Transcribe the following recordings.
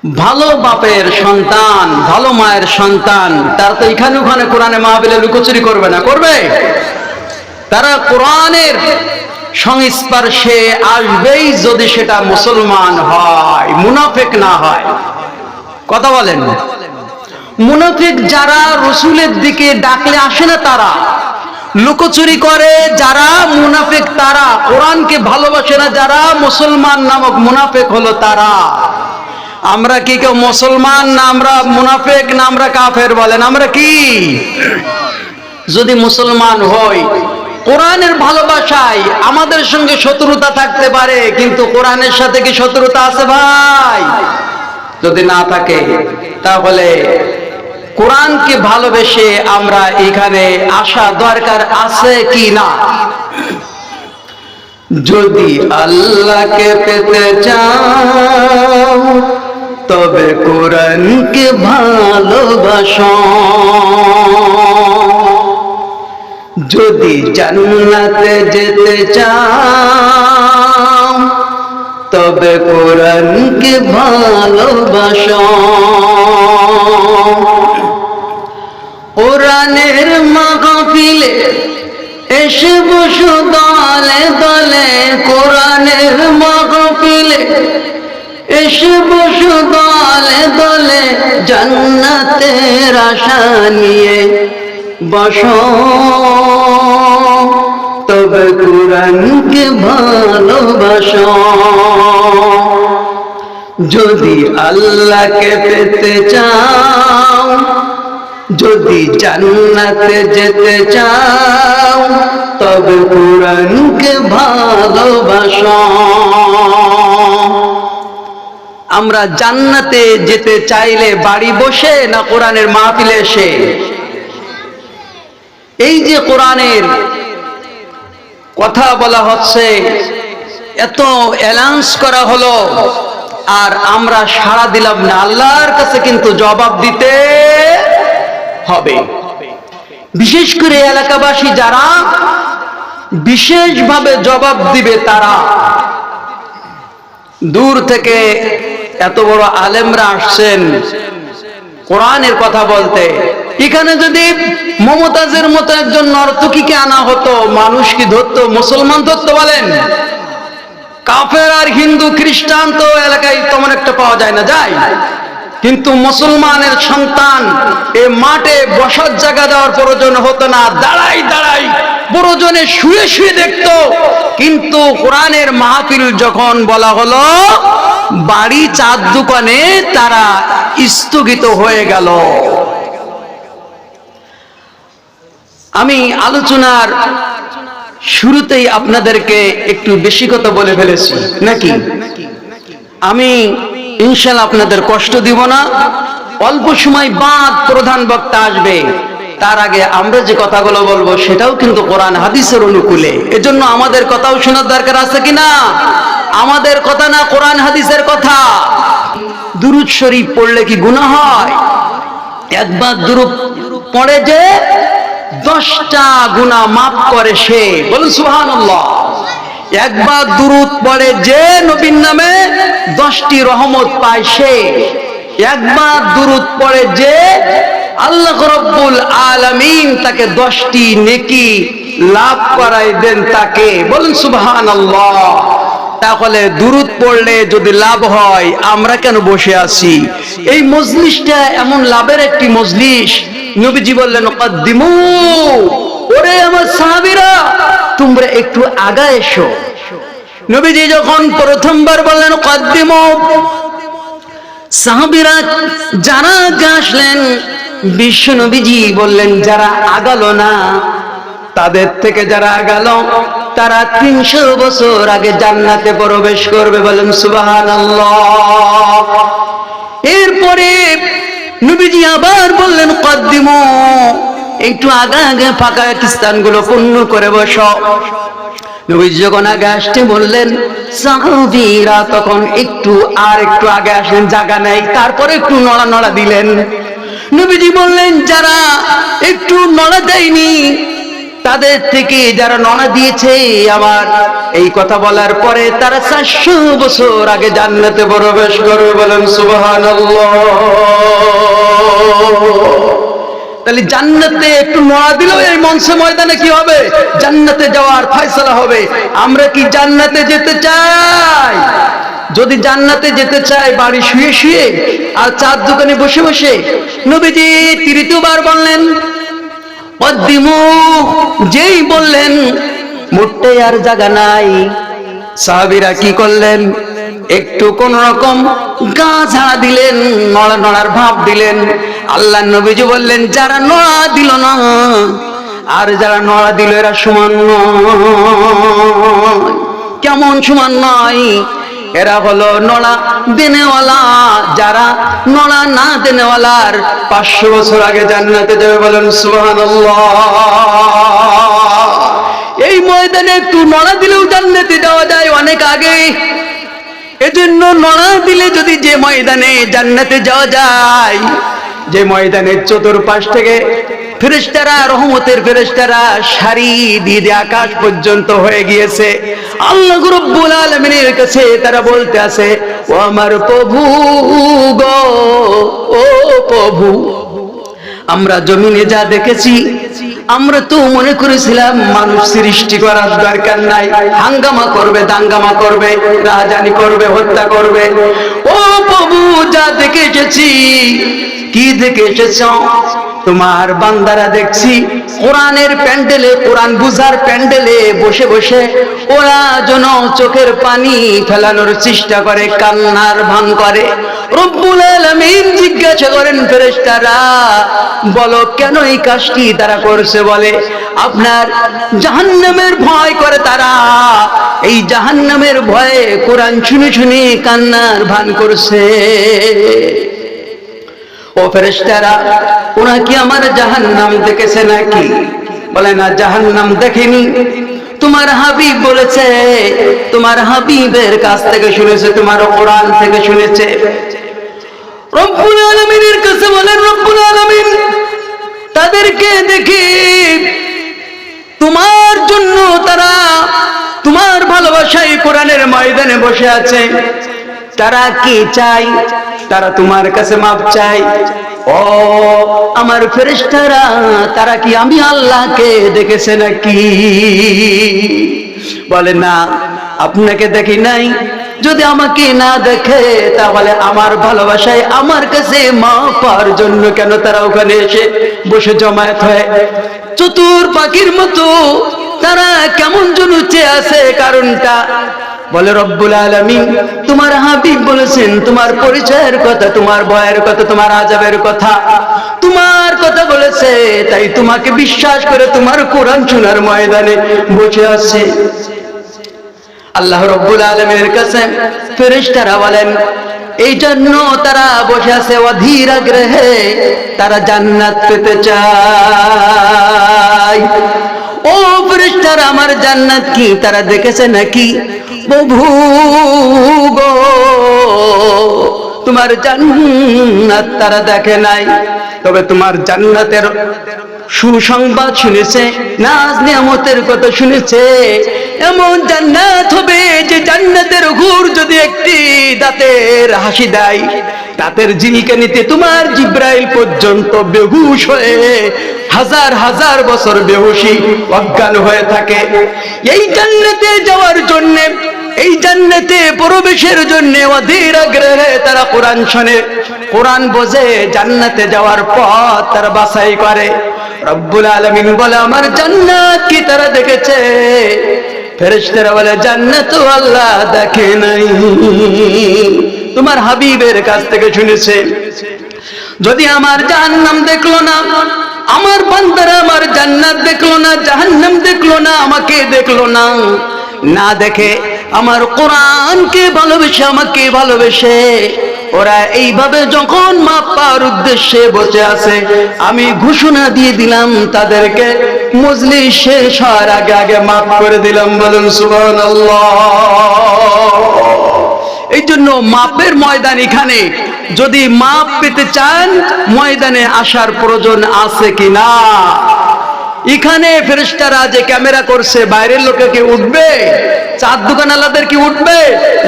ভালো বাপের সন্তান, ভালো মায়ের সন্তান, তারা তো এখানে ওখানে কোরআনে মাহফিলে লুকোচুরি করবে না, করবে? তারা কোরআনের সংস্পর্শে আসবেই যদি সেটা মুসলমান হয়, মুনাফিক না হয়। কথা বলেন। মুনাফিক যারা রসুলের দিকে ডাকলে আসে না, তারা লুকোচুরি করে যারা, মুনাফিক তারা। কোরআনকে ভালোবাসে না যারা, মুসলমান নামক মুনাফিক হলো তারা। আমরা কি কেউ মুসলমান না আমরা মুনাফিক না আমরা কাফের? বলেন আমরা কি? যদি মুসলমান হই, কোরআনের ভালোবাসায় আমাদের সঙ্গে শত্রুতা থাকতে পারে, কিন্তু কোরআনের সাথে কি শত্রুতা আছে ভাই? যদি না থাকে তাহলে কোরআনকে ভালোবেসে আমরা এখানে আসা দরকার আছে কি না? যদি আল্লাহকে পেতে চাও তবে কোরআনকে ভালোবাসো, যদি জান্নাতে যেতে চাও তবে কোরআনকে ভালোবাসো। কোরআনের মাহফিলে এসে বসো দলে দলে, কোরআনের মাহফিলে এসে বসো দলে দলে, জান্নাতের আশা নিয়ে বসো, তবে কোরআনকে ভালোবাসো। যদি আল্লাহকে পেতে চাও, যদি জান্নাতে যেতে চাও তবে কোরআনকে ভালোবাসো। আমরা জান্নাতে যেতে চাইলে বাড়ি বসে না কোরআনের মাহফিলে এসে? এই যে কোরআনের কথা বলা হচ্ছে, এত অ্যানাউন্স করা হলো, আর আমরা সাড়া দিলাম না, আল্লাহর কাছে কিন্তু জবাব দিতে হবে। বিশেষ করে এলাকাবাসী যারা বিশেষভাবে জবাব দিবে, তারা দূর থেকে এত বড় আলেমরা আসছেন কোরআনের কথা বলতে। এখানে যদি মমতাজের মতো একজন নর্তকীকে আনা হতো, মানুষ কি ধরতো? মুসলমান ধরতো? বলেন। কাফের আর হিন্দু খ্রিস্টান তো এলাকায় তেমন একটা পাওয়া যায় না, যায়, কিন্তু মুসলমানের সন্তান এ মাঠে বসার জায়গা দেওয়ার প্রয়োজন হতো না, দাঁড়াই দাঁড়াই প্রয়োজনে শুয়ে শুয়ে দেখতো। কিন্তু কোরআনের মাহফিল যখন বলা হলো, বাড়ি চার দোকানে তারা স্থগিত হয়ে গেল। আমি আলোচনার শুরুতেই আপনাদেরকে একটু বেশি কথা বলে ফেলেছি নাকি? আমি ইনশাআল্লাহ আপনাদের কষ্ট দিব না। অল্প সময় বাদ প্রধান বক্তা আসবে, তার আগে আমরা যে কথাগুলো বলবো সেটাও কিন্তু কোরআন হাদিসের অনুকূলে। এজন্য আমাদের কথাও শোনার দরকার আছে কিনা? আমাদের কথা না, কোরআন হাদিসের কথা। দুরূদ শরীফ পড়লে কি গুনাহ হয়? একবার দুরূদ পড়ে যে 10টা গুনাহ মাফ করে সে, বলুন সুবহানাল্লাহ। একবার দুরূদ পড়ে যে নবীর নামে 10টি রহমত পায় সে। একবার দুরূদ পড়ে যে আল্লাহ রাব্বুল আলামিন তাকে 10টি নেকি লাভ করায় দেন তাকে, বলুন সুবহানাল্লাহ। তাহলে দুরূদ পড়লে যদি লাভ হয়, আমরা কেন বসে আছি? এই মজলিসটা এমন লাভের একটি মজলিস। নবীজি বললেন, কদ্দিমু, ওরে আমার সাহাবীরা তোমরা একটু আগা এসো। নবীজি যখন প্রথমবার বললেন কদ্দিমু, সাহাবীরা যারা আগে আসলেন, বিশ্ব নবীজি বললেন যারা আগালো না, তাদের থেকে যারা আগালো তারা 300 বছর আগে জান্নাতে প্রবেশ করবে, বলেন সুবহানাল্লাহ। এরপরে নবীজি আবার বললেন কদ্দিমু, একটু আগে আগে ফাঁকা স্থানগুলো পূর্ণ করে বসো। নবীজি যখন আগে আসতে বললেন, সাহাবীরা তখন একটু আগে আসলেন, জায়গা নেই, তারপরে একটু নড়া নড়া দিলেন। নবীজি বললেন যারা একটু নড়া দেয়নি তাদের থেকে যারা নড়া দিয়েছে আমার এই কথা বলার পরে তারা 400 বছর আগে জান্নাতে প্রবেশ করবে, বলেন সুবহানাল্লাহ। তাহলে জান্নাতে একটু নড়া দিলেও এই মঞ্চে ময়দানে কি হবে? জান্নাতে যাওয়ার ফয়সালা হবে। আমরা কি জান্নাতে যেতে চাই? যদি জান্নাতে যেতে চাই বাড়ি শুয়ে শুয়ে আর চার দোকানে বসে বসে, নবীজি তৃতীয়বার বললেন কদ্দিমু, যেই বললেন মুটে আর জায়গা নাই, সাহাবীরা কি করলেন? একটু কোন রকম গা ঝাড়া দিলেন, নড়া নড়ার ভাব দিলেন। আল্লাহ নবীজি বললেন যারা নড়া দিল না আর যারা নড়া দিল এরা সমান নয়। কেমন সমান নয়? এরা হলো নড়া দেনেওয়ালা, যারা নড়া না দেনেওয়ালার 500 বছর আগে জান্নাতে যাবে, বলেন সুবহানাল্লাহ। এই ময়দানে একটু নড়া দিলেও জান্নাতে যাওয়া যায় অনেক আগে। এজন্য নড়া দিলে যদি যে ময়দানে জান্নাতে যাওয়া যায়, যে ময়দানের চতুর্পাশ থেকে ফেরেশতারা, রহমতের ফেরেশতারা সারি দিয়ে দিয়ে আকাশ পর্যন্ত হয়ে গিয়েছে, আল্লাহ রাব্বুল আলামিনের কাছে তারা বলতে আছে, ও আমার প্রভু গো, ও প্রভু, আমরা জমিনে যা দেখেছি আমরা তো মনে করেছিলাম মানুষ সৃষ্টি করার দরকার নাই, হাঙ্গামা করবে, দাঙ্গামা করবে, রাজানি করবে, হত্যা করবে। ও প্রভু, যা দেখে এসেছি, কি দেখে এসেছ? তোমার বান্দারা দেখছি কোরআনের প্যান্ডেলে, কোরআন বুঝার প্যান্ডেলে বসে বসে ওরা যেন চোখের পানি ফেলানোর চেষ্টা করে, কান্নার ভান করে। রব্বুল আলামিন জিজ্ঞাসা করেন ফেরেশতারা, বলো কেন এই কাজটি তারা করছে? বলে আপনার জাহান্নামের ভয় করে তারা, এই জাহান্নামের ভয়ে কোরআন শুনে শুনে কান্নার ভান করছে। ও ফেরেশতারা, ওরা কি আমার জাহান্নাম দেখেছে নাকি? বলে না, জাহান্নাম দেখেনি। তোমার হাবিব বলেছে, তোমার হাবিবের কাছ থেকে শুনেছে, তোমার কোরআন থেকে শুনেছে। রব্বুল আলামিনের কাছে বলেন, রব্বুল আলামিন তাদেরকে দেখি তোমার জন্য তারা তোমার ভালোবাসায় কোরআনের ময়দানে বসে আছে। তারা কি চাই? তারা তোমার কাছে মাপ চাই। ও আমার ফেরেশতারা, তারা কি আমি আল্লাহকে দেখেছে নাকি? বলে না, আপনাকে দেখি নাই। যদি আমাকে না দেখে তাহলে আমার ভালোবাসায় আমার কাছে মাপ পাওয়ার জন্য কেন তারা ওখানে এসে বসে জমায়েত হয়? চতুর পাখির মতো তারা কেমন যেন চেয়ে আছে, কারণটা? বলে রব্বুল আলামিন তোমার হাবিব বলেছেন তোমার পরিচয়ের কথা, তোমার ভয়ের কথা, তোমার আযাবের কথা, তোমার কথা বলেছে, তাই তোমাকে বিশ্বাস করে তোমার কোরআন শোনার ময়দানে বসে আছে। আল্লাহ রব্বুল আলামিনের কাছে ফেরেশতারা বলেন এই জন্য তারা বসে আছে অধীর আগ্রহে, তারা জান্নাত পেতে চায়। ও ফেরেশতারা, আমার জান্নাত কি তারা দেখেছে নাকি? প্রভু গো, তোমার জান্নাত তারা দেখে নাই, তবে তোমার জান্নাতের সুসংবাদ শুনেছে, নাজ নিয়ামতের কথা শুনেছে। এমন জান্নাত হবে যে জান্নাতের হুর যদি একটি দাঁতের হাসি দেয়, দাঁতের জিনিকে নিতে তোমার জিব্রাইল পর্যন্ত বেহুশ হয়ে হাজার হাজার বছর বেহুশি অজ্ঞান হয়ে থাকে। এই জান্নাতে যাওয়ার জন্য, এই জান্নাতে প্রবেশের জন্য অধীর আগ্রহে তারা কোরআন শোনে, কোরআন বোঝে, জান্নাতে যাওয়ার পথ তারা বাছাই করে। রব্বুল আলামিন বলে আমার জান্নাত কি তারা দেখেছে? ফেরেশতারা বলে জান্নাত তো আল্লাহ দেখে নাই, তোমার হাবিবের কাছ থেকে শুনেছে। যদি আমার জাহান্নাম দেখলো না, আমার বান্দারা আমার জান্নাত দেখলো না, জাহান্নাম দেখলো না, আমাকে দেখলো না, না দেখে আমার কোরআনকে ভালোবেসে, আমাকে ভালোবেসে ওরা এইভাবে যখন মাপ পাওয়ার উদ্দেশ্যে বসে আছে, আমি ঘোষণা দিয়ে দিলাম তাদেরকে মজলিস শেষ হওয়ার আগে আগে মাফ করে দিলাম, বলুন সুবহানাল্লাহ। এই জন্য মাপের ময়দান এখানে, যদি মাপ পেতে চান ময়দানে আসার প্রয়োজন আছে কিনা? এখানে ফেরেশতারা যে ক্যামেরা করছে, বাইরের লোকে কি উঠবে? চার দোকান আলাদের কি উঠবে?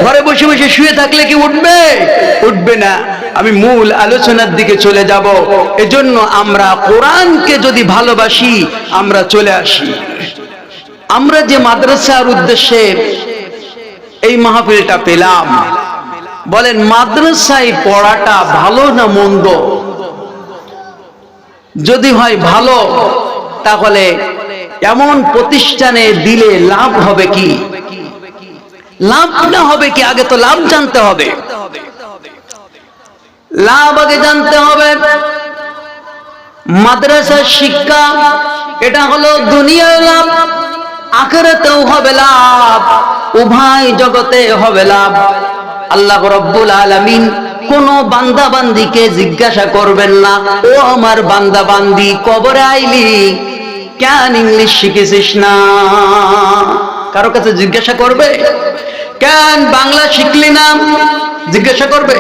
ঘরে বসে বসে শুয়ে থাকলে কি উঠবে? উঠবে না। আমি মূল আলোচনার দিকে চলে যাব। এজন্য আমরা কোরআনকে যদি ভালোবাসি, আমরা চলে আসি। আমরা যে মাদ্রাসার উদ্দেশ্যে এই মাহফিলটা পেলাম, বলেন মাদ্রাসায় পড়াটা ভালো না মন্দ? যদি হয় ভালো, তাহলে এমন প্রতিষ্ঠানে দিলে লাভ হবে কি? লাভ না হবে কি? আগে তো লাভ জানতে হবে। লাভ আগে জানতে হবে। মাদ্রাসার শিক্ষা এটা হলো দুনিয়ার লাভ, আখিরাতেও হবে লাভ, উভয় জগতে হবে লাভ। আল্লাহ রাব্বুল আলামিন কোন বান্দা বান্দিকে জিজ্ঞাসা করবেন না, ও আমার বান্দা বান্দি কবরে আইলি কেন ইংলিশ শিখেছিস না? কারো কাছে জিজ্ঞাসা করবে? কেন বাংলা শিখলি না জিজ্ঞাসা করবে?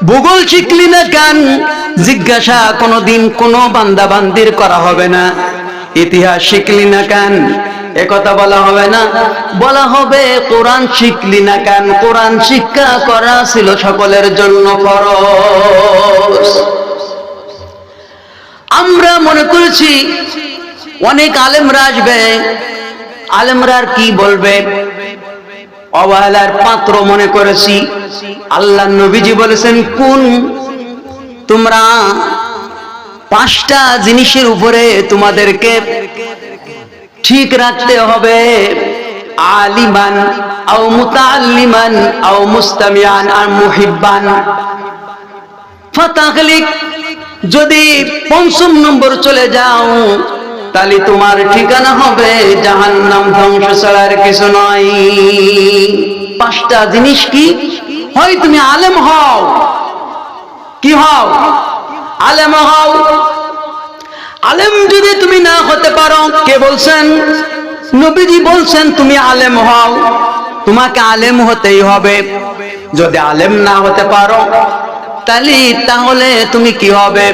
ভূগোল শিখলি না কেন জিজ্ঞাসা কোনদিন কোন বান্দা বান্দির করা হবে না। ইতিহাস শিখলি না কেন একথা বলা হবে না। বলা হবে কোরআন শিখলি না কেন? কোরআন শিক্ষা করা ছিল সকলের জন্য ফরজ। আমরা মনে করেছি অনেক আলেমরা আসবে, আলেমরা আর কি বলবে, অবহেলার পাত্র মনে করেছি। আল্লাহ নবীজি বলেছেন, কোন তোমরা পাঁচটা জিনিসের উপরে তোমাদেরকে ঠিক রাখতে হবে, আলিমান আও মুতাআল্লিমান আও মুস্তামিআন আর মুহিব্বান ফাতাখলিক। যদি পঞ্চম নম্বর চলে যাও, তাহলে তোমার ঠিকানা হবে জাহান্নাম, ধ্বংস ছাড়া আর কিছু নয়। পাঁচটা জিনিস কি? হয় তুমি আলেম হও, কি হও? আলেম হও। আলেম যদি তুমি না হতে পারো, কে বলছেন? নবীজি বলছেন তুমি আলেম হও। তোমাকে আলেম হতেই হবে। যদি আলেম না হতে পারো, তাহলে তুমি কি হবে?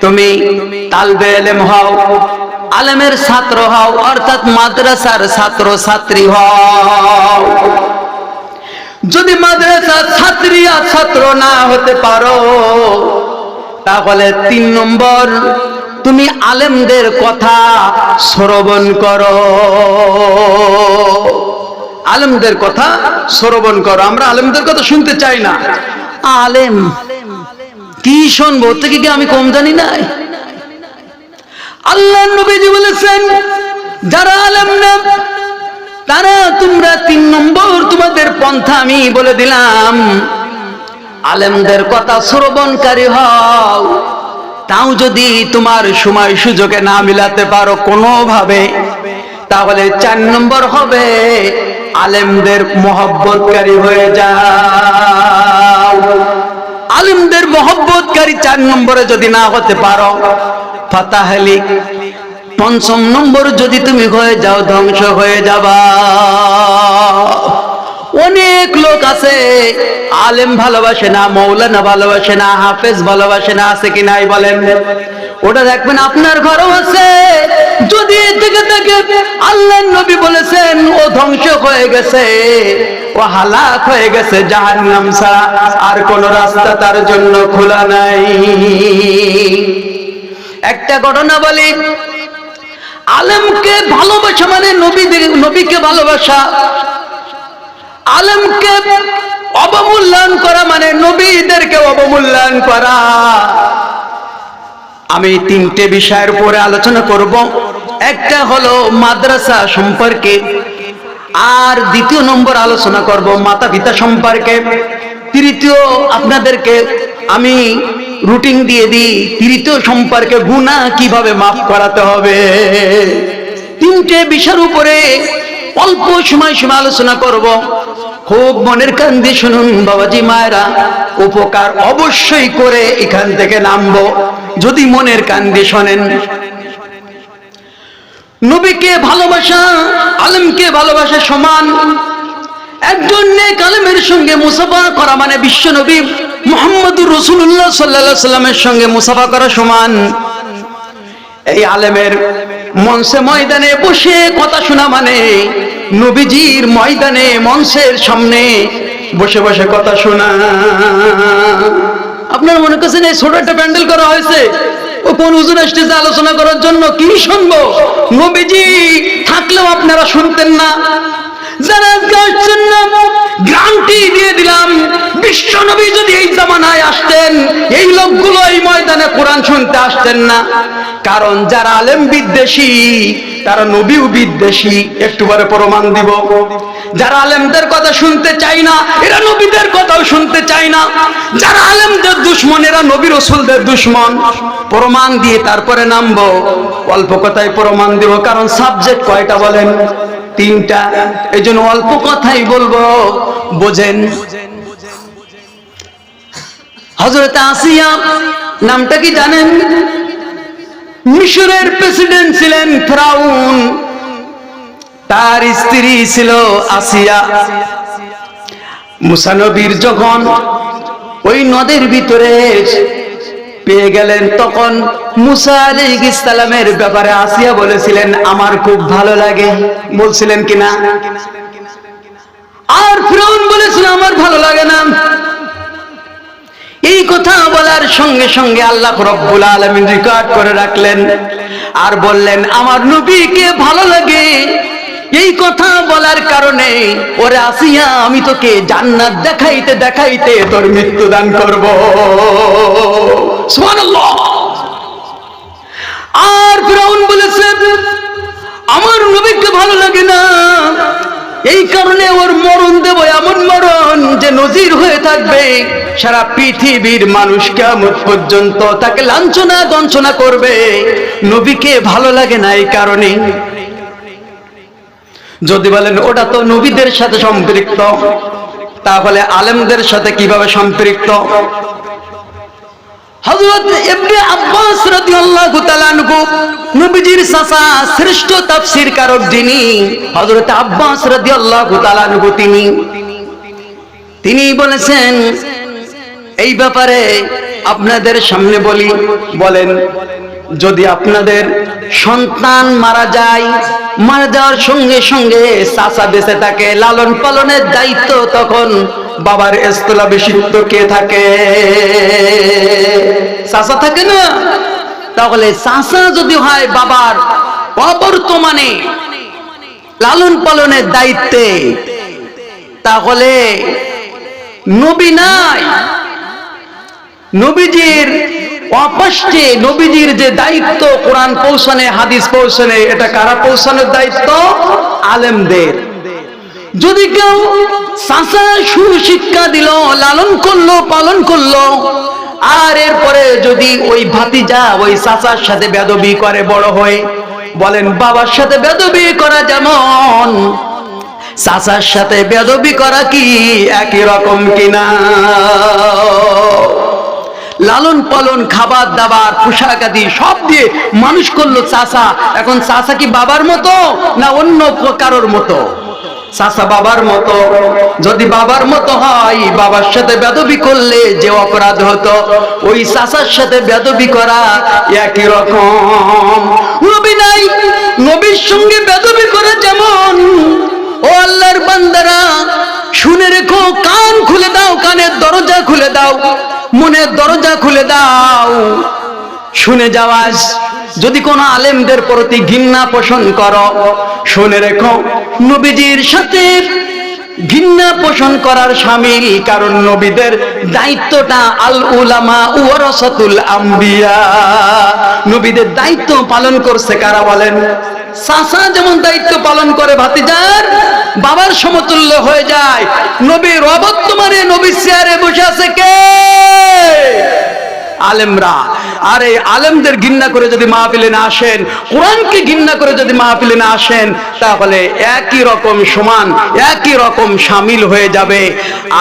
তুমি তালবে ইলম হও, আলেমের ছাত্র হও, অর্থাৎ মাদ্রাসার ছাত্র ছাত্রী হও। যদি মাদ্রাসার ছাত্রী আর ছাত্র না হতে পারো, তাহলে 3 নম্বর তুমি আলেমদের কথা শ্রবণ করো। আলেমদের কথা শ্রবণ করো। আমরা আলেমদের কথা শুনতে চাই না। আলেম কি শুনবো? থেকে কি আমি কম জানি না? আল্লাহ নবীজি বলেছেন, যারা আলেম না তারা তোমরা 3 নম্বর তোমাদের পন্থা আমি বলে দিলাম, আলেমদের কথা শ্রবণকারী হও। তাও যদি তোমার সময় সুযোগে না মিলাতে পারো কোনোভাবে, তাহলে 4 নম্বর হবে আলেমদের মহব্বতকারী হয়ে যাও। আলেমদের মহব্বতকারী 4 নম্বরে যদি না হতে পারো, ফাতাহলিক 5ম নম্বর যদি তুমি হয়ে যাও, ধ্বংস হয়ে যাবা। অনেক লোক আছে আলেম ভালোবাসে না, মৌলানা ভালোবাসে না, হাফেজ ভালোবাসে না, আছে কি নাই বলেন? ওটা দেখবেন আপনার ঘরেও আছে। যদি থেকে থাকে, আল্লাহর নবী বলেছেন ও ধ্বংস হয়ে গেছে, ও হালাক হয়ে গেছে, জাহান্নাম ছাড়া আর কোন রাস্তা তার জন্য খোলা নাই। একটা ঘটনা বলি, আলেমকে ভালোবাসা মানে নবীকে ভালোবাসা। আলেমকে অবমূল্যায়ন করা মানে নবীদেরকে অবমূল্যায়ন করা। আমি 3টে বিষয়ের উপরে আলোচনা করব। একটা হলো মাদ্রাসা সম্পর্কে, আর 2য় নম্বর আলোচনা করব মাতা পিতা সম্পর্কে, 3য় আপনাদেরকে আমি রুটিন দিয়ে দিই 3য় সম্পর্কে গুনাহ কিভাবে মাফ করাতে হবে। 3টে বিষয়ের উপরে অল্প সময় আলোচনা করব। খুব মনের কান দিয়ে শুনুন বাবাজি মায়েরা, উপকার অবশ্যই করে এখান থেকে নামবো যদি মনের কান দিয়ে শোনেন। নবীকে ভালোবাসা আলেমকে ভালোবাসা সমান। একজন নেক আলেমের সঙ্গে মুসাফা করা মানে বিশ্ব নবী মুহাম্মদুর রাসূলুল্লাহ সাল্লাল্লাহু আলাইহি ওয়াসাল্লামের সঙ্গে মুসাফা করা সমান। এই আলেমের মঞ্চে ময়দানে বসে কথা শোনা মানে নবীজির ময়দানে মঞ্চের সামনে বসে বসে কথা শোনা। আপনারা মনে করছেন এই ছোট একটা প্যান্ডেল করা হয়েছে, ও কোন হুজুর স্টেজে আলোচনা করার জন্য? কি শুনবো? নবীজি থাকলেও আপনারা শুনতেন না। যারা আসছেন না, গ্যারান্টি দিয়ে দিলাম, বিশ্ব নবী যদি এই জামানায় আসতেন, এই লোকগুলো এই ময়দানে কোরআন শুনতে আসতেন না। কারণ যারা আলেম বিদ্বেষী তারা নবীও বিদ্বেষী, একটু পরে প্রমাণ দিব। যারা আলেমদের কথা শুনতে চায় না এরা নবীদের কথাও শুনতে চায় না। যারা আলেমদের দুশমন এরা নবী রাসূলদের দুশমন। প্রমাণ দিয়ে তারপরে নামবো, অল্প কথায় প্রমাণ দিব। কারণ সাবজেক্ট কয়টা বলেন? 3টা। এই জন্য অল্প কথাই বলবো, বোঝেন। হযরত আসিয়া নামটা কি জানেন? মিশরের প্রেসিডেন্ট ছিলেন ফেরাউন, তার স্ত্রী ছিল আসিয়া। মুসা নবীর যখন ওই নদের ভিতরে পেয়ে গেলেন, তখন মুসা আলাইহিস সালামের ব্যাপারে আসিয়া বলেছিলেন আমার খুব ভালো লাগে, বলছিলেন কিনা? আর ফেরাউন বলেছিল আমার ভালো লাগে না। এই কথা বলার সঙ্গে সঙ্গে আল্লাহ রাব্বুল আলামিন রেকর্ড করে রাখলেন আর বললেন আমার নবীকে ভালো লাগে। এই কথা বলার কারণে ওরে আসিয়া আমি তোকে জান্নাত দেখাইতে দেখাইতে তোর মৃত্যু দান করব। সুবহানাল্লাহ। আর ফেরাউন বলেছে আমার নবীকে ভালো লাগে না, এই কারণে ওর মরণ দেব, এমন মরণ যে নজির হয়ে থাকবে, সারা পৃথিবীর মানুষ কিয়ামত পর্যন্ত তাকে লাঞ্ছনা দংশনা করবে। নবীকে ভালো লাগে না এই কারণে। যদি বলেন ওটা তো নবীদের সাথে সম্পৃক্ত, তাহলে আলেমদের সাথে কিভাবে সম্পৃক্ত? হযরত ইবনে আব্বাস রাদিয়াল্লাহু তাআলা আনহু, নবীজির চাচা, শ্রেষ্ঠ তাফসীর কারক যিনি হযরত আব্বাস রাদিয়াল্লাহু তাআলা আনহু, তিনি বলেছেন এই ব্যাপারে আপনাদের সামনে বলি। বলেন যদি আপনাদের সন্তান মারা যায়, মারা যাওয়ার সঙ্গে সঙ্গে চাচা বেঁচে থাকে, লালন পালনের দায়িত্ব তখন বাবার স্থলাভিষিক্ত কে থাকে? চাচা থাকে না? তাহলে চাচা যদি হয় বাবার অবর্তমানে লালন পালনের দায়িত্বে, তাহলে নবী নাই। নবীজির অপাষ্টে নবীজির যে দায়িত্ব কোরআন পৌঁছানো, হাদিস পৌঁছানো, এটা কারা পৌঁছানোর দায়িত্ব? আলেমদের। যদি কেউ চাচা সুশিক্ষা দিল, লালন করলো, পালন করলো, আর এরপরে যদি ওই ভাতিজা ওই চাচার সাথে বেয়াদবি করে বড় হয়ে, বলেন বাবার সাথে বেয়াদবি করা যেমন চাচার সাথে বেয়াদবি করা কি একই রকম কিনা? লালন পালন, খাবার দাবার, পোশাক আদি সব দিয়ে মানুষ করলো চাচা। এখন চাচা কি বাবার মতো না অন্য কারোর মতো? চাচা বাবার মতো। যদি বাবার মতো হয়, বাবার সাথে বেয়াদবি করলে যে অপরাধ হতো, ওই চাচার সাথে বেয়াদবি করা একই রকম। নবী নাই, নবীর সঙ্গে বেয়াদবি করা যেমন। ও আল্লাহর বান্দারা শুনে রেখো, কান খুলে দাও, কানের দরজা খুলে দাও, মনের দরজা খুলে দাও, শুনে যাওয়াজ। যদি কোন আলেমদের প্রতি ঘৃণা পোষণ করো, শুনে রেখো নবীজির সাথে ঘৃণা পোষণ করার শামিল। কারণ নবীদের দায়িত্বটা আল উলামা ওয়ারাসাতুল আম্বিয়া, নবীদের দায়িত্ব পালন করছে কারা বলেন? চাচা যেমন দায়িত্ব পালন করে ভাতিজার, বাবার সমতুল্য হয়ে যায়। নবীর অবর্তমানে নবীর চেয়ারে বসে আছে কে? আলেমরা। আর এই আলেমদের ঘৃণা করে যদি মাহফিলে না আসেন, কোরআনকে ঘৃণা করে যদি মাহফিলে না আসেন, তাহলে একই রকম সমান, একই রকম শামিল হয়ে যাবে।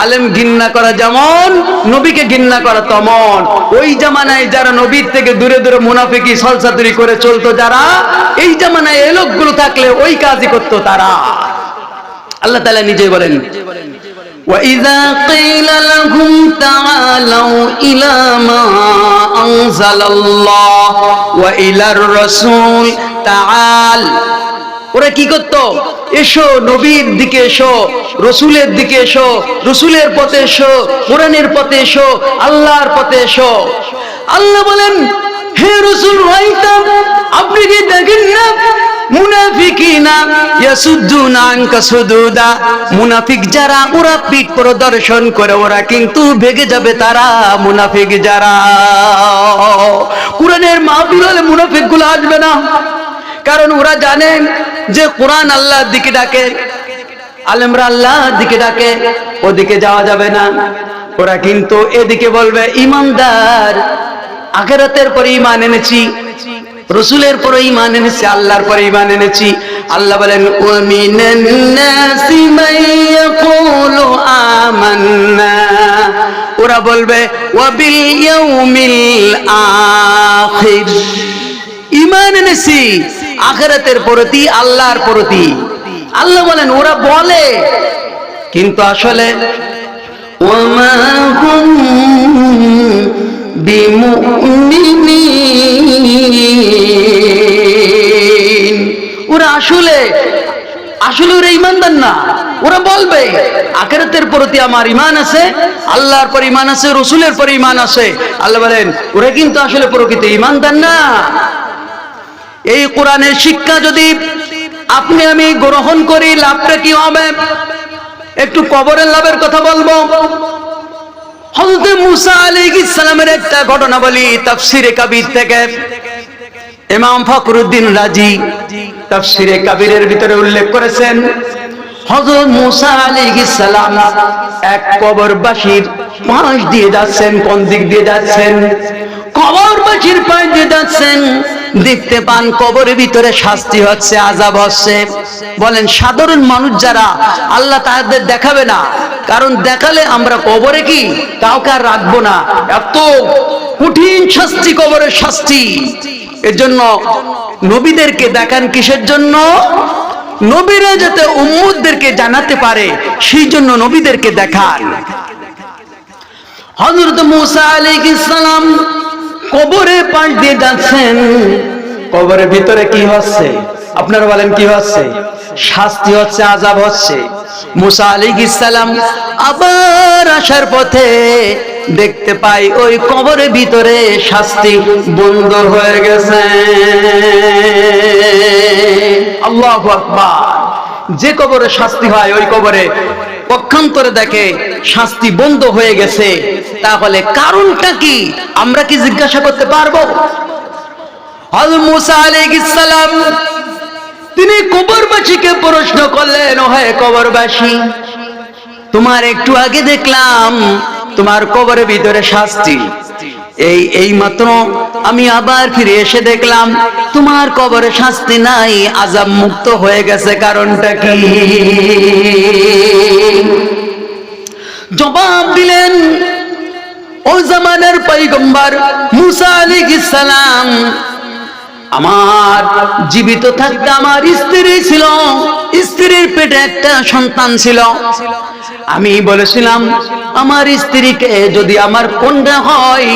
আলেম ঘৃণা করা যেমন, নবীকে ঘৃণা করা তেমন। ওই জামানায় যারা নবীর থেকে দূরে দূরে মুনাফিকি সলসাতুরি করে চলতো, যারা এই জামানায় এই লোকগুলো থাকলে ওই কাজই করতো তারা। আল্লাহ তাআলা নিজে বলেন وَإِذَا قِيلَ لَهُمْ تَعَالَوْا إِلَى مَا أَنزَلَ اللَّهُ وَإِلَى الرَّسُولِ তাআল। ওরা কি করত? এসো নবীর দিকে এসো, রসুলের দিকে এসো, রসুলের পথে এসো, কোরআনের পথে এসো, আল্লাহর পথে এসো। আল্লাহ বলেন, হে রসুল রাইতা, আপনি কি দেখেন না মুনাফিকিনা ইয়াসুদ্দুনা আনকা সুদুদা, মুনাফিক যারা ওরা পিঠ প্রদর্শন করে, ওরা কিন্তু ভেগে যাবে তারা মুনাফিক যারা। কোরআনের মাহফিল হলে মুনাফিক গুলো আসবে না, কারণ ওরা জানেন যে কোরআন আল্লাহর দিকে ডাকে, আলেমরা আল্লাহর দিকে ডাকে, ওদিকে যাওয়া যাবে না। ওরা কিন্তু এদিকে বলবে ইমানদার, আখিরাতের পরে ঈমান এনেছি, রসুলের পরে ঈমান এনেছি, আল্লাহর পরে ঈমান এনেছি। আল্লাহ বলেন ওয়া মিনান নাসি মান ইয়াকুলু আমান্না, ওরা বলবে ওয়া বিল ইয়াউমিল আখির, ঈমান এনেছি আখিরাতের প্রতি, আল্লাহর প্রতি। আল্লাহ বলেন ওরা বলে, কিন্তু আসলে ওয়া মা হুম বিমুমিনিন, ওরা আসলে ওরা ঈমানদার না। ওরা বলবে আখিরাতের প্রতি আমার ঈমান আছে, আল্লাহর পর ঈমান আছে, রসুলের পর ঈমান আছে। আল্লাহ বলেন ওরা কিন্তু আসলে প্রকৃত ঈমানদার না। এই কোরআনের শিক্ষা যদি আপনি আমি গ্রহণ করি, লাভটা কি হবে? একটু কবরের লাভের কথা বলবো। হযরত মুসা আলাইহিস সালামের একটা ঘটনা বলি তাফসীরে কাবীর থেকে। ইমাম ফখরুদ্দিন রাজি তাফসীরে কাবীরের ভিতরে উল্লেখ করেছেন, হযরত মুসা আলাইহিস সালাম এক কবরবাসীর পাশ দিয়ে যাচ্ছেন। কোন দিক দিয়ে যাচ্ছেন? কবরবাসীর পাশ দিয়ে যাচ্ছেন। দেখতে পান কবরের ভিতরে শাস্তি হচ্ছে, আযাব হচ্ছে। বলেন সাধারণ মানুষ যারা, আল্লাহ তাদের দেখাবে না, কারণ দেখালে আমরা কবরে কি কাউকে আর রাখবো না। এত কঠিন শাস্তি, কবরের শাস্তি। এর জন্য নবীদেরকে দেখান কিসের জন্য? নবীরা যাতে উম্মতদেরকে জানাতে পারে, সেই জন্য নবীদেরকে দেখান। হযরত মুসা আলাইহিস সালাম কবরে পাশ দিয়ে যাচ্ছেন। কবরের ভিতরে কি হচ্ছে? আপনারা বলেন কি হচ্ছে? শাস্তি হচ্ছে, আযাব হচ্ছে। মুসা আলাইহিস সালাম আবার আসার পথে দেখতে পাই ওই কবরের ভিতরে শাস্তি বন্ধ হয়ে গেছে। আল্লাহু আকবার। যে কবরে শাস্তি হয় ওই কবরে পক্ষান্তরে দেখে শাস্তি বন্ধ হয়ে গেছে। তাহলে কারণটা কি? আমরা কি জিজ্ঞাসা করতে পারবো? হযরত মুসা আলাইহিস সালাম তিনি কবরবাসীকে প্রশ্ন করলেন, ও হে কবরবাসী, তোমার একটু আগে দেখলাম তোমার কবরের ভিতরে শাস্তি, এই মাত্র আমি আবার ফিরে এসে দেখলাম তোমার কবরে শাস্তি নাই, আযাব মুক্ত হয়ে গেছে, কারণটা কি? জবাব দিলেন ওই জামানার পয়গম্বর মুসা আলাইহিস সালাম, আমার জীবিত থাকতে আমার স্ত্রী ছিল, স্ত্রীর পেটে একটা সন্তান ছিল। আমি বলেছিলাম আমার স্ত্রীকে যদি আমার কন্যা হয়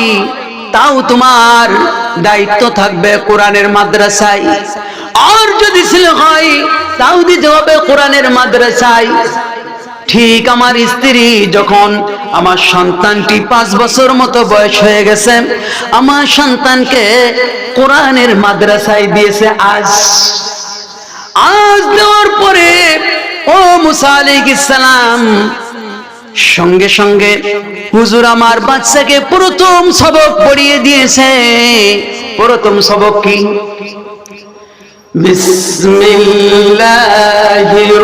তাও তোমার দায়িত্ব থাকবে কোরআনের মাদ্রাসায়, আর যদি ছেলে হয় তাও দিতে হবে কোরআনের মাদ্রাসায়। ঠিক আমার স্ত্রী যখন আমার সন্তানটি 5 বছর মতো বয়স হয়ে গেছে, আমার সন্তানকে কোরআনের মাদ্রাসায় দিয়েছে। আজ দেওয়ার পরে ও মুসা আলাইহিস সালাম সঙ্গে সঙ্গে হুজুর আমার বাচ্চাকে প্রথম সবক পড়িয়ে দিয়েছে। প্রথম সবক কি? বিসমিল্লাহির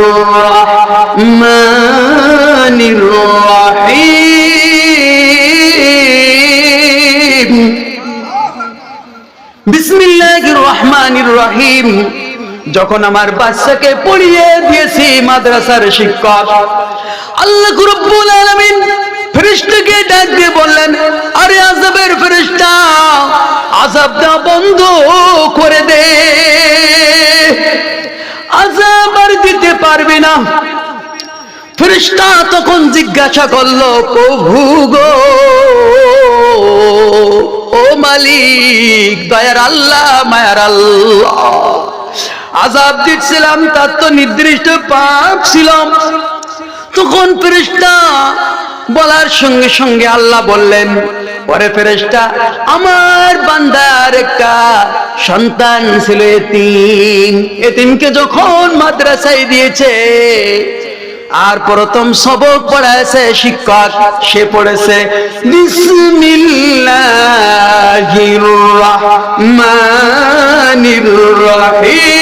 রহমানির রহিম। বিসমিল্লাহির রহমানির রহিম যখন আমার বাচ্চাকে পড়িয়ে দিয়েছি মাদ্রাসার শিক্ষক, আল্লাহ রাব্বুল আলামিন ফেরেশতাকে ডাক দিয়ে বললেন, আরে আযাবের ফেরেশতা, আযাব দেওয়া বন্ধ করে দে, আযাব আর দিতে পারবি না। ফেরেশতা তখন জিজ্ঞাসা করলো, প্রভু গো, ও মালিক, দয়ার আল্লাহ, মায়ার আল্লাহ, আযাব দিচ্ছিলাম, তার তো নির্দিষ্ট পাপ ছিল। তখন ফেরেশতা বলার সঙ্গে সঙ্গে আল্লাহ বললেন, ওরে ফেরেশতা, আমার বান্দার একটা সন্তান ছিল এতিম, এতিমকে যখন মাদ্রাসায় দিয়েছে আর প্রথম সবক পড়াইছে শিক্ষক, সে পড়েছে বিসমিল্লাহির রহমানির রহিম।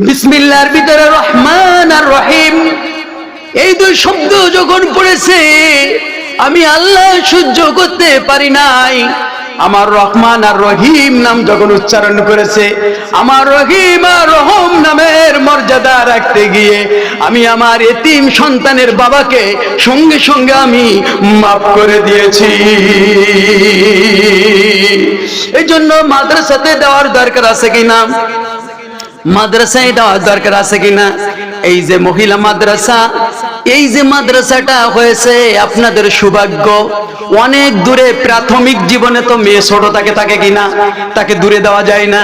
বিসমিল্লাহর ভিতরে রহমান আর রহিম এই দুই শব্দ যখন পড়েছে, আমি আল্লাহ সহ্য করতে পারি নাই। আমার রহমান আর রহিম নাম যখন উচ্চারণ করেছে, আমার রহিম আর রহম নামের মর্যাদা রাখতে গিয়ে আমি আমার এতিম সন্তানের বাবাকে সঙ্গে সঙ্গে আমি মাফ করে দিয়েছি। এই জন্য মাদ্রাসাতে দেওয়ার দরকার আছে কিনা? মাদ্রাসায় দেওয়ার দরকার আছে কিনা? এই যে মহিলা মাদ্রাসা, এই যে মাদ্রাসাটা হয়েছে, আপনাদের সৌভাগ্য। অনেক দূরে প্রাথমিক জীবনে তো মেয়ে ছোট থাকে কিনা, তাকে দূরে দেওয়া যায় না।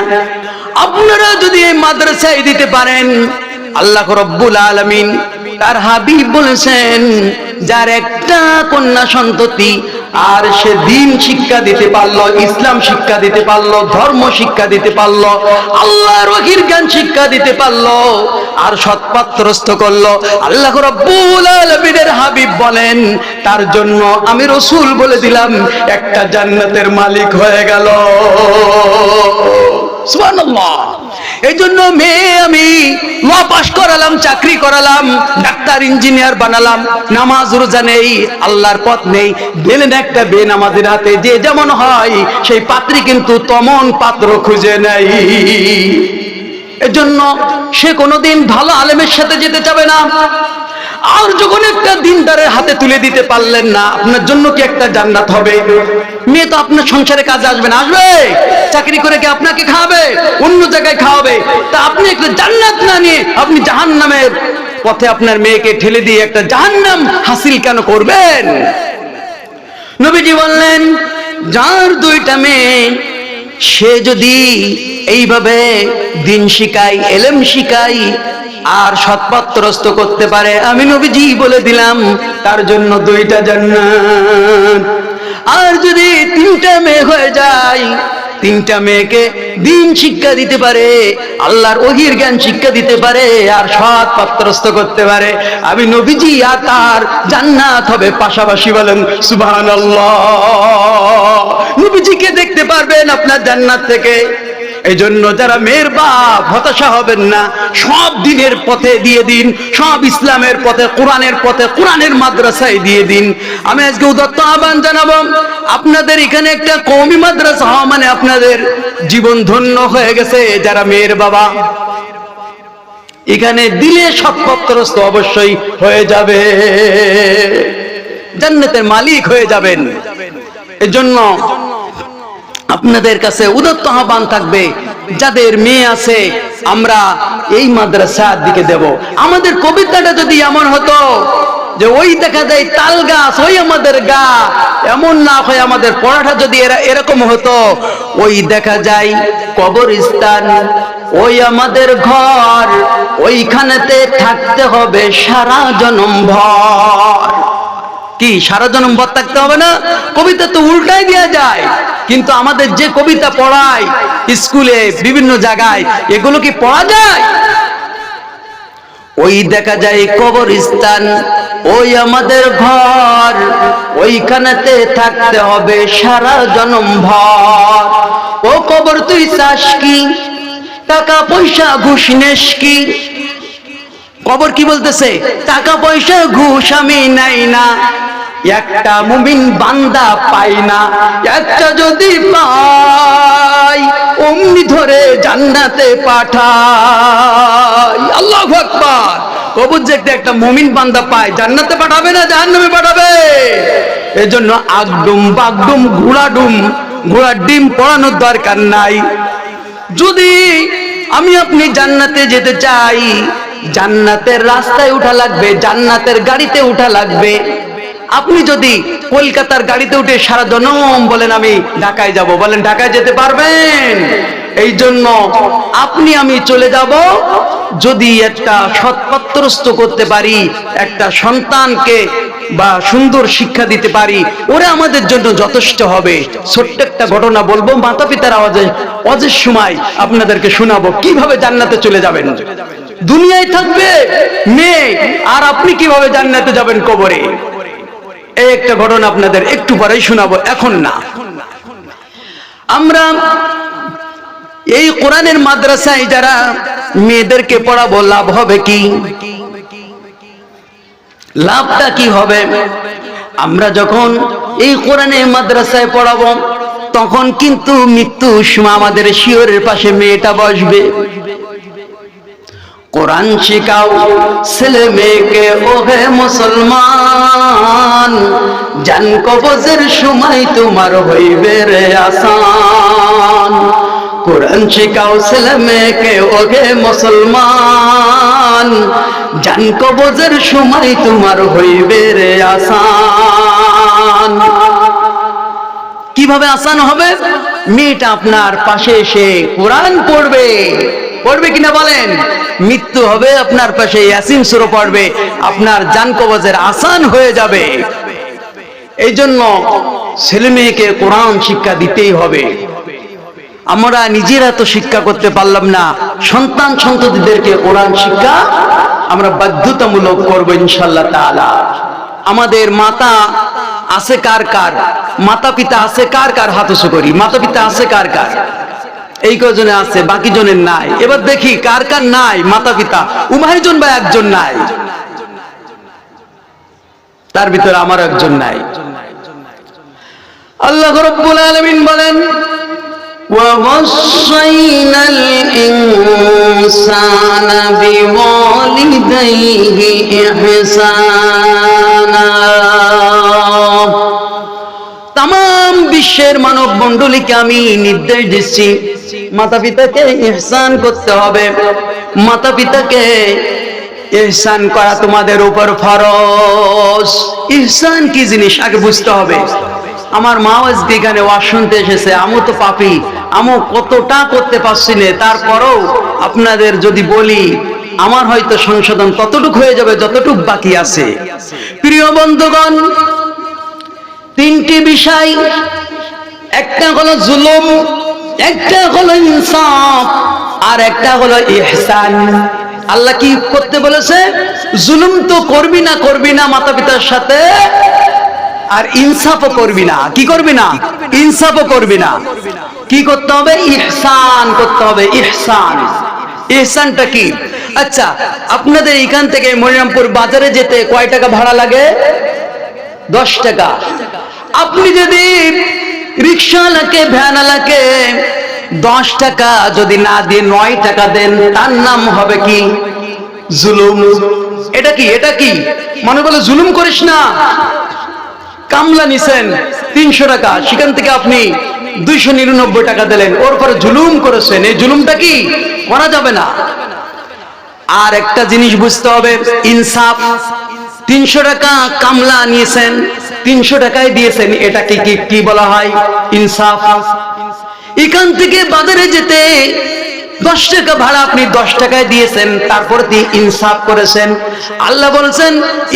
আপনারা যদি এই মাদ্রাসায় দিতে পারেন, আল্লাহ রাব্বুল আলামিন তার হাবিব বলেছেন, যার একটা কন্যা সন্ততি আর সে দিন শিক্ষা দিতে পারলো, ইসলাম শিক্ষা দিতে পারলো, ধর্ম শিক্ষা দিতে পারলো, আল্লাহর ওহীর জ্ঞান শিক্ষা দিতে পারলো, আর সৎপাত্রস্থ করলো, আল্লাহ রাব্বুল আলামিনের হাবিব বলেন, তার জন্য আমি রাসূল বলে দিলাম একটা জান্নাতের মালিক হয়ে গেল। সুবহানাল্লাহ। এই জন্য মেয়ে আমি ল পাস করালাম, চাকরি করালাম, ডাক্তার ইঞ্জিনিয়ার বানালাম, নামাজ রোজা নেই, আল্লাহর পথ নেই, দিলেন একটা বেনামাজির হাতে, যে যেমন হয় সেই পাত্রী কিন্তু তেমন পাত্র খুঁজে নেই। এজন্য সে কোনোদিন ভালো আলেমের সাথে যেতে চাবে না। আর যখন একটা দিনদারের হাতে তুলে দিতে পারলেন না, আপনার জন্য কি একটা জান্নাত হবে? মেয়ে তো আপনার সংসারে কাজে আসবে না? আসবে। চাকরি করে কি আপনাকে খাওয়াবে? অন্য জায়গায় খাওয়াবে। তা আপনি একটা জান্নাত না নিয়ে আপনি জাহান্নামের পথে আপনার মেয়েকে ঠেলে দিয়ে একটা জাহান্নাম হাসিল কেন করবেন? নবীজি বললেন, যার দুইটা মেয়ে, সে যদি এইভাবে দিন শিখায়, এলেম শিখায় আর সৎপথ্যস্ত করতে পারে, আমি নবীজি বলে দিলাম তার জন্য দুইটা জান্নাত। আর যদি তিনটা মেয়ে হয়ে যায়, তিনটা মেয়েকে দিন শিক্ষা দিতে পারে, আল্লাহর ওহীর জ্ঞান শিক্ষা দিতে পারে আর সৎ পাত্রস্থ করতে পারে, আমি নবীজি আর তার জান্নাত হবে পাশাপাশি। বলেন সুবহানাল্লাহ। নবীজিকে দেখতে পারবেন আপনার জান্নাত থেকে। এই জন্য যারা মেয়ের বাপ, হতাশা হবেন না, সব দিনের পথে দিয়ে দিন, সব ইসলামের পথে, কোরআনের পথে, কোরআনের মাদ্রাসায় দিয়ে দিন। আমি আজকে উদাত্ত আহ্বান জানাবো, আপনাদের এখানে একটা কওমি মাদ্রাসা হওয়া মানে আপনাদের জীবন ধন্য হয়ে গেছে। যারা মেয়ের বাবা, এখানে দিলে সৎপথ্যস্ত অবশ্যই হয়ে যাবে, জান্নাতের মালিক হয়ে যাবেন। এজন্য আপনাদের কাছে উদাত্ত আহ্বান থাকবে, যাদের মেয়ে আছে আমরা এই মাদ্রাসার দিকে দেব। আমাদের কবিতাটা যদি এমন হতো যে ওই দেখা যায় তাল গাছ, ওই আমাদের গা, এমন না হয়, আমাদের পড়াটা যদি এরকম হতো, ওই দেখা যায় কবরস্থান, ওই আমাদের ঘর, ওইখানেতে থাকতে হবে সারা জনম ভর। কি সারা জনম ভর থাকতে হবে না? কবিতা তো উল্টাই দেওয়া যায়, কিন্তু আমাদের যে কবিতা পড়ায় স্কুলে বিভিন্ন জায়গায়, এগুলো কি পড়া যায়? ওই দেখা যায় কবরস্থান, ওই আমাদের ঘর, ওইখানেতে থাকতে হবে সারা জনম ভর। ও কবর তুই চাস কি, টাকা পয়সা ঘুষ নেস কি? কবর কি বলতেছে? টাকা পয়সা ঘুষ আমি নাই না, একটা মুমিন বান্দা পাই না, একটা যদি পাই অমনি ধরে জান্নাতে পাঠাই। আল্লাহু আকবার। কবর যে একটা মুমিন বান্দা পায়, জান্নাতে পাঠাবে না জাহান্নামে পাঠাবে? এজন্য আগডুম বাগডুম ঘোড়াডুম ঘোড়ার ডিম পড়ানোর দরকার নাই। যদি আমি আপনি জান্নাতে যেতে চাই, জান্নাতের রাস্তায় উঠা লাগবে, জান্নাতের গাড়িতে উঠা লাগবে। আপনি যদি কলকাতার গাড়িতে উঠে সারা জনম বলেন আমি ঢাকায় যাব, বলেন ঢাকায় যেতে পারবেন? এই জন্য আপনি আমি চলে যাব যদি একটা সৎপাত্রস্থ করতে পারি, একটা সন্তানকে বা সুন্দর শিক্ষা দিতে পারি, ওরা আমাদের জন্য যথেষ্ট হবে। ছোট্ট একটা ঘটনা বলবো, মাতা পিতার আওয়াজে অজের সময় আপনাদেরকে শোনাবো কিভাবে জান্নাতে চলে যাবেন। দুনিয়ায় থাকবে মেয়ে, আর আপনি কিভাবে জান্নাতে যাবেন কবরে। এই একটা ঘটনা আপনাদের একটু পরেই শোনাবো, এখন না। আমরা এই কোরআনের মাদ্রাসায় যারা মেয়েদেরকে পড়াবো, লাভ হবে কি? লাভটা কি হবে? আমরা যখন এই কোরআনের মাদ্রাসায় পড়াবো, তখন কিন্তু মৃত্যুর সময় আমাদের শিয়রের পাশে মেয়েটা বসবে। কোরআন শিখাও ছেলে মেয়েকে, ওহে মুসলমান, জান কবজের সময় তোমার হইবে রে আসান। কোরআন শিখাও ছেলে মেয়েকে, ওহে মুসলমান, জান কবজের সময় তোমার হইবে রে আসান। কিভাবে আসান হবে? মেয়েটা আপনার পাশে এসে কোরআন পড়বে, পড়বে কিনা বলেন? মৃত্যু হবে আপনার পাশে, ইয়াসিন সূরা পড়বে, আপনার জান কবজের আসান হয়ে যাবে। এই জন্য ছেলে মেয়েকে কোরআন শিক্ষা দিতেই হবে। আমরা নিজেরা তো শিক্ষা করতে পারলাম না, সন্তান সন্ততিদেরকে কোরআন শিক্ষা আমরা বাধ্যতামূলক করবো ইনশাআল্লাহ তাআলা। আমাদের মাতা আছে কার কার? মাতা পিতা আছে কার কার? হাত উঁচু করি। মাতা পিতা আছে কার কার? এই কজনে আছে, বাকি জনের নাই। এবার দেখি কার কার নাই মাতা পিতা। উভয় জন বা একজন নাই, তার ভিতরে আমার একজন নাই। আল্লাহ রাব্বুল আলামিন বলেন, وَوَصَّيْنَا الْإِنسَانَ بِوَالِدَيْهِ إِحْسَانًا। तमाम বিশ্বের মানব মণ্ডলীকে আমি নির্দেশ দিচ্ছি, মাতা পিতাকে ইহসান করতে হবে। মাতা পিতাকে ইহসান করা তোমাদের উপর ফরজ। ইহসান কি জিনিস আগে বুঝতে হবে। আমার মা আজকে এখানে ওয়াজ শুনতে এসেছে, আমি তো পাপী, আমি কতটা করতে পারছি না, তারপরেও আপনাদের যদি বলি আমার হয়তো সংশোধন ততটুক হয়ে যাবে যতটুক বাকি আছে। প্রিয় বন্ধুগণ, তিনটি বিষয়, একটা হলো জুলুম, একটা হলো ইনসাফ, আর একটা হলো ইহসান। আল্লাহ কি করতে বলেছে? জুলুম তো করবি না, করবি না মাতা পিতার সাথে, আর ইনসাফও করবি না। কি করবি না? ইনসাফও করবি না। কি করতে হবে? ইহসান করতে হবে। ইহসান, ইহসানটা কি? আচ্ছা, আপনাদের এখান থেকে মনিরামপুর বাজারে যেতে কয় টাকা ভাড়া লাগে? 10 টাকা। আপনি যদি রিকশাওয়ালাকে, ভ্যানওয়ালাকে 10 টাকা যদি না দিয়ে 9 টাকা দেন, তার নাম হবে কি? জুলুম। এটা কি? এটা কি? মনে বলে জুলুম করিস না। কামলা নিছেন 300 টাকা, সেখান থেকে আপনি 299 টাকা দিলেন, ওর পরে জুলুম করেছেন। এই জুলুমটা কি? করা যাবে না। আর একটা জিনিস বুঝতে হবে, ইনসাফ। 300 টাকা কামলা নিয়েছেন, 300 টাকায় দিয়েছেন, এটা কি কি বলা হয়? ইনসাফ। এখান থেকে বাজারে যেতে 10 টাকা ভাড়া আপনি 10 টাকায় দিয়েছেন, তারপর দিয়ে ইনসাফ করেছেন। আল্লাহ বলছেন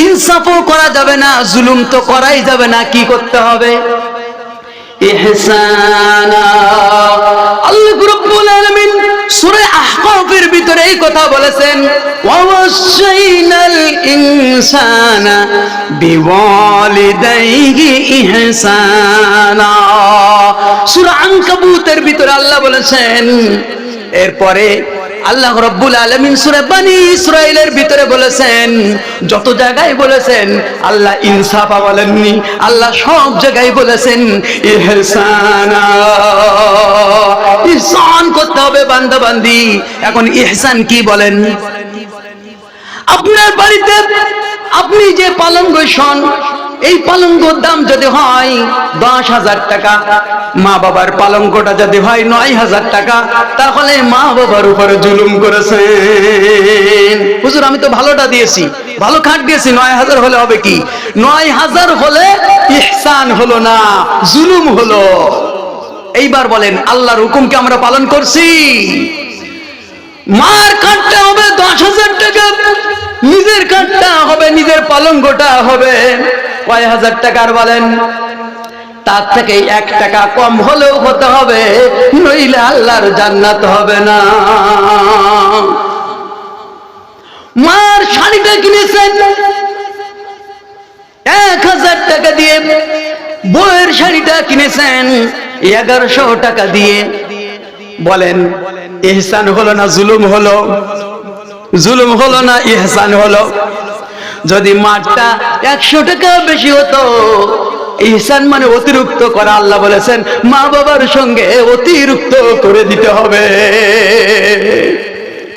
ইনসাফও করা যাবে না, জুলুম তো করাই যাবে না। কি করতে হবে? ইহসানা। আল্লাহ রাব্বুল আলামিন সূরা আহকাফের ভিতরে এই কথা বলেছেন, ওয়াসাইনাল ইনসানা বিওয়ালিদাইহি ইহসানা। সূরা আনকাবুতের ভিতরে আল্লাহ বলেছেন। এরপরে আল্লাহ রাব্বুল আলামিন সূরা বনী ইসরাঈলের ভিতরে বলেছেন, যত জায়গায় বলেছেন আল্লাহ ইনসাফা বলেননি, আল্লাহ সব জায়গায় বলেছেন ইহসানা। ইহসান করতে হবে বান্দা বান্দি। এখন ইহসান কি বলেন? আপনার বাড়িতে আপনি যে পালঙ্ক শোন, এই পালঙ্কর দাম যদি হয় 10,000 টাকা, মা বাবার পালঙ্কটা যদি হয় 9,000 টাকা, তাহলে মা বাবার উপরে জুলুম করেছেন। হুজুর আমি তো ভালোটা দিয়েছি, ভালো খাট দিয়েছি, 9000 হলে হবে কি? 9000 হলে ইহসান হলো না, জুলুম হলো। এইবার বলেন আল্লাহর হুকুমকে আমরা পালন করছি? মার কাটতে হবে 10,000 টাকা, নিজের কাটটা হবে, নিজের পালঙ্গটা হবে কয় হাজার টাকার বলেন? তার থেকে 1 টাকা কম হলেও হতে হবে, নইলে আল্লাহর জান্নাত হবে না। মার শাড়িটা কিনেছেন 1000 টাকা দিয়ে, বউয়ের শাড়িটা কিনেছেন 1100 টাকা দিয়ে। বলেন ইহসান হলো না জুলুম হলো? জুলুম হলো না ইহসান হলো? যদি মারটা 100 টাকা বেশি হতো, ইহসান মানে অতিরিক্ত করা। আল্লাহ বলেছেন মা বাবার সঙ্গে অতিরিক্ত করে দিতে হবে।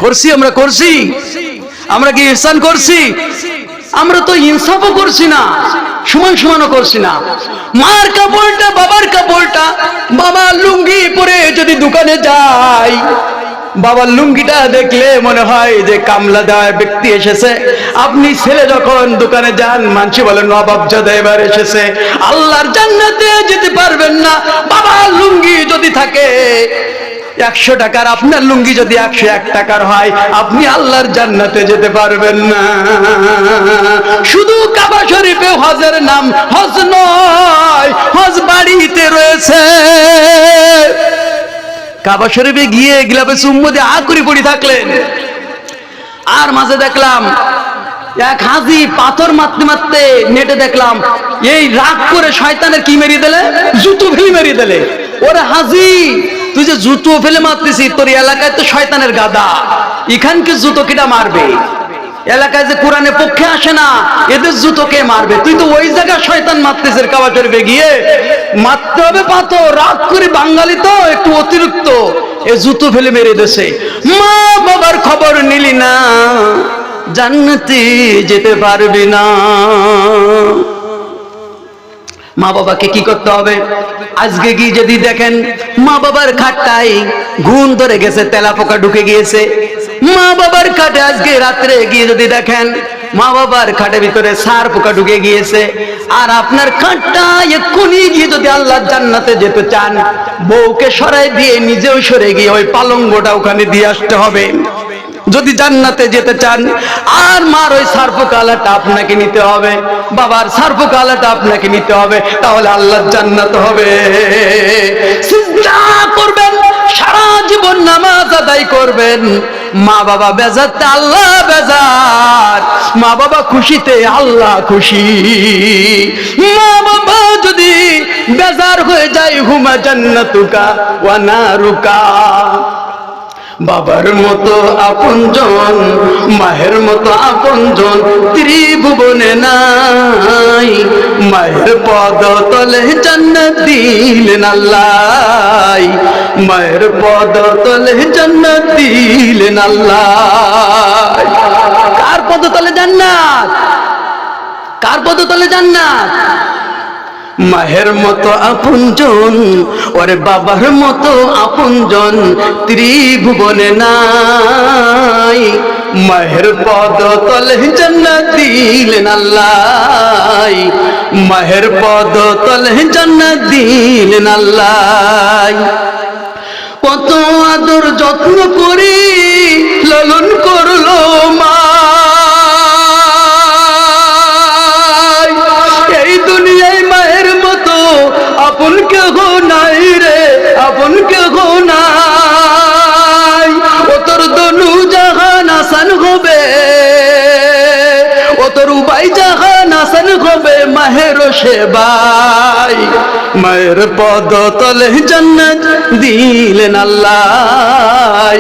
করছি আমরা? করছি আমরা কি ইহসান করছি? আমরা তো ইনসাফও করছি না, সমান সমানও করছি না। মার কাপড়টা, বাবার কাপড়টা, বাবা লুঙ্গি পরে যদি দোকানে যায়, বাবার লুঙ্গিটা দেখলে মনে হয় যে কামলা দেওয়া ব্যক্তি এসেছে। আপনি ছেলে যখন দোকানে যান, মানুষ বলে নবাবজাদা এবার এসেছে। আল্লাহর জান্নাতে যেতে পারবেন না। বাবার লুঙ্গি যদি থাকে 100 টাকার, আপনার লুঙ্গি যদি 101 টাকার হয়, আপনি আল্লাহর জান্নাতে যেতে পারবেন না। শুধু কাবা শরীফে হজের নাম হজ নয়, হজ বাড়িতে রয়েছে। কাবা শরীফে গিয়ে গিলাপে চুম্বু দিয়ে আকুরি পড়ি থাকলেন, আর মাঝে দেখলাম এক হাজি পাথর মারতে মারতে নেটে দেখলাম এই রাগ করে শয়তানের কি মেরিয়ে দিলে, জুতো ফেলে মেরিয়ে দিলে। ওরে হাজি, তুই যে জুতো ফেলে মারতেছিস, তোর এলাকায় তো শয়তানের গাদা, এখানকে জুতো কিটা মারবে? এলাকায় যে কোরআনে পক্ষে আসে না, এদের জুতো কে মারবে? তুই তো ওই জায়গায় শয়তান মারতেছিস, কাবা শরীফে গিয়ে মারতে হবে পাথর। রাগ করে বাঙালি তো একটু অতিরিক্ত, এ জুতো ফেলে মেরে দেশে। মা বাবার খবর নিলি না, জান্নাতে যেতে পারবি না। মা বাবাকে কি করতে হবে? আজকে কি যদি দেখেন মা বাবার খাটটাই ঘুম ধরে গেছে, তেলা পোকা ঢুকে গিয়েছে, মা বাবার খাটে আজকে রাত্রে গিয়ে যদি দেখেন মা বাবার খাটের ভিতরে সার পোকা ঢুকে গিয়েছে, আর আপনার খাটটা এক্ষুনি গিয়ে যদি আল্লাহর জান্নাতে যেতে চান, বউকে সরাই দিয়ে নিজেও সরে গিয়ে ওই পালঙ্গটা ওখানে দিয়ে আসতে হবে যদি জান্নাতে যেতে চান। আর মার ওই সার্পকালাটা আপনাকে নিতে হবে, বাবার সার্পকালাটা আপনাকে নিতে হবে, তাহলে আল্লাহর জান্নাত হবে। সিজদা করবেন, সারা জীবন নামাজ আদায় করবেন, মা বাবা বেজারতে আল্লাহ বেজার, মা বাবা খুশিতে আল্লাহ খুশি। মা বাবা যদি বেজার হয়ে যায়, হুমা জান্নাতুকা ওয়া নারুকা। বাবার মতো আপনজন, মায়ের মতো আপনজন ত্রিভুবনে নাই। মায়ের পদ তলে জান্নাত দিলেন আল্লাহ, মায়ের পদ তলে জান্নাত দিলেন আল্লাহ। কার পদ তলে জান্নাত? কার পদ তলে জান্নাত? মায়ের মতো আপনজন, ওরে বাবার মতো আপনজন ত্রিভুবনে নাই। মায়ের পদ তলে জান্নাত দিলেন আল্লাহ, মায়ের পদ তলে জান্নাত দিলেন আল্লাহ। কত আদর যত্ন করে লালন করলো মা, আপন কেহ নাই রে, আপন কেহ নাই। ও তোর দনু জাহান আসান হবে, ও তোর উবাই জাহান আসান হবে মাহের সেবাই। মায়ের পদ তলে জান্নাত দিলেন আল্লাহ,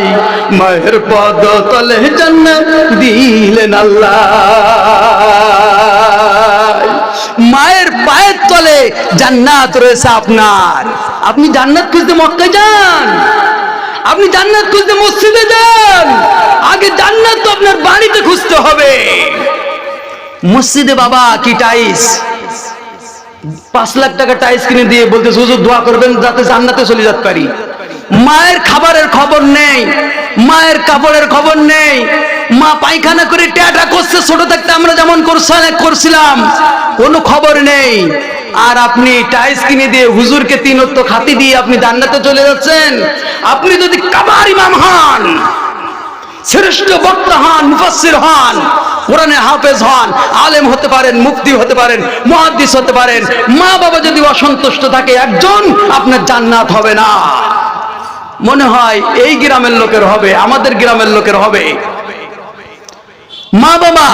মায়ের পদ তলে জান্নাত দিলেন আল্লাহ। মায়ের পায়ের তলে জান্নাত রয়েছে আপনার। আপনি জান্নাত খুঁজতে মক্কায় যান, আপনি জান্নাত খুঁজতে মসজিদে যান, আগে জান্নাত তো আপনার বাড়িতে খুঁজতে হবে। মসজিদে বাবা কি টাইস, 5 লাখ টাকা টাইস কিনে দিয়ে বলতে হুজুর দোয়া করবেন যাতে জান্নাতে চলে যেতে পারি। মায়ের খাবারের খবর নেই, মায়ের কাপড়ের খবর নেই, মা পায়খানা করে ট্যাটা করছে, ছোট থাকতে আমরা যেমন করছিলাম, কোনো খবর নেই। আর আপনি টাইলস কিনে দিয়ে হুজুরকে 3 ওয়াক্ত খাতি দিয়ে আপনি জান্নাতে চলে যাচ্ছেন। আপনি যদি কাবার ইমাম হন, শ্রেষ্ঠ বক্তা হন, মুফাসসির হন, কোরআনের হাফেজ হন, আলেম হতে পারেন, মুফতি হতে পারেন, মুহাদ্দিস হতে পারেন, মা বাবা যদি অসন্তুষ্ট থাকে একজন, আপনার জান্নাত হবে না। মনে হয় এই গ্রামের লোকের হবে, আমাদের গ্রামের লোকের হবে। মা বাবা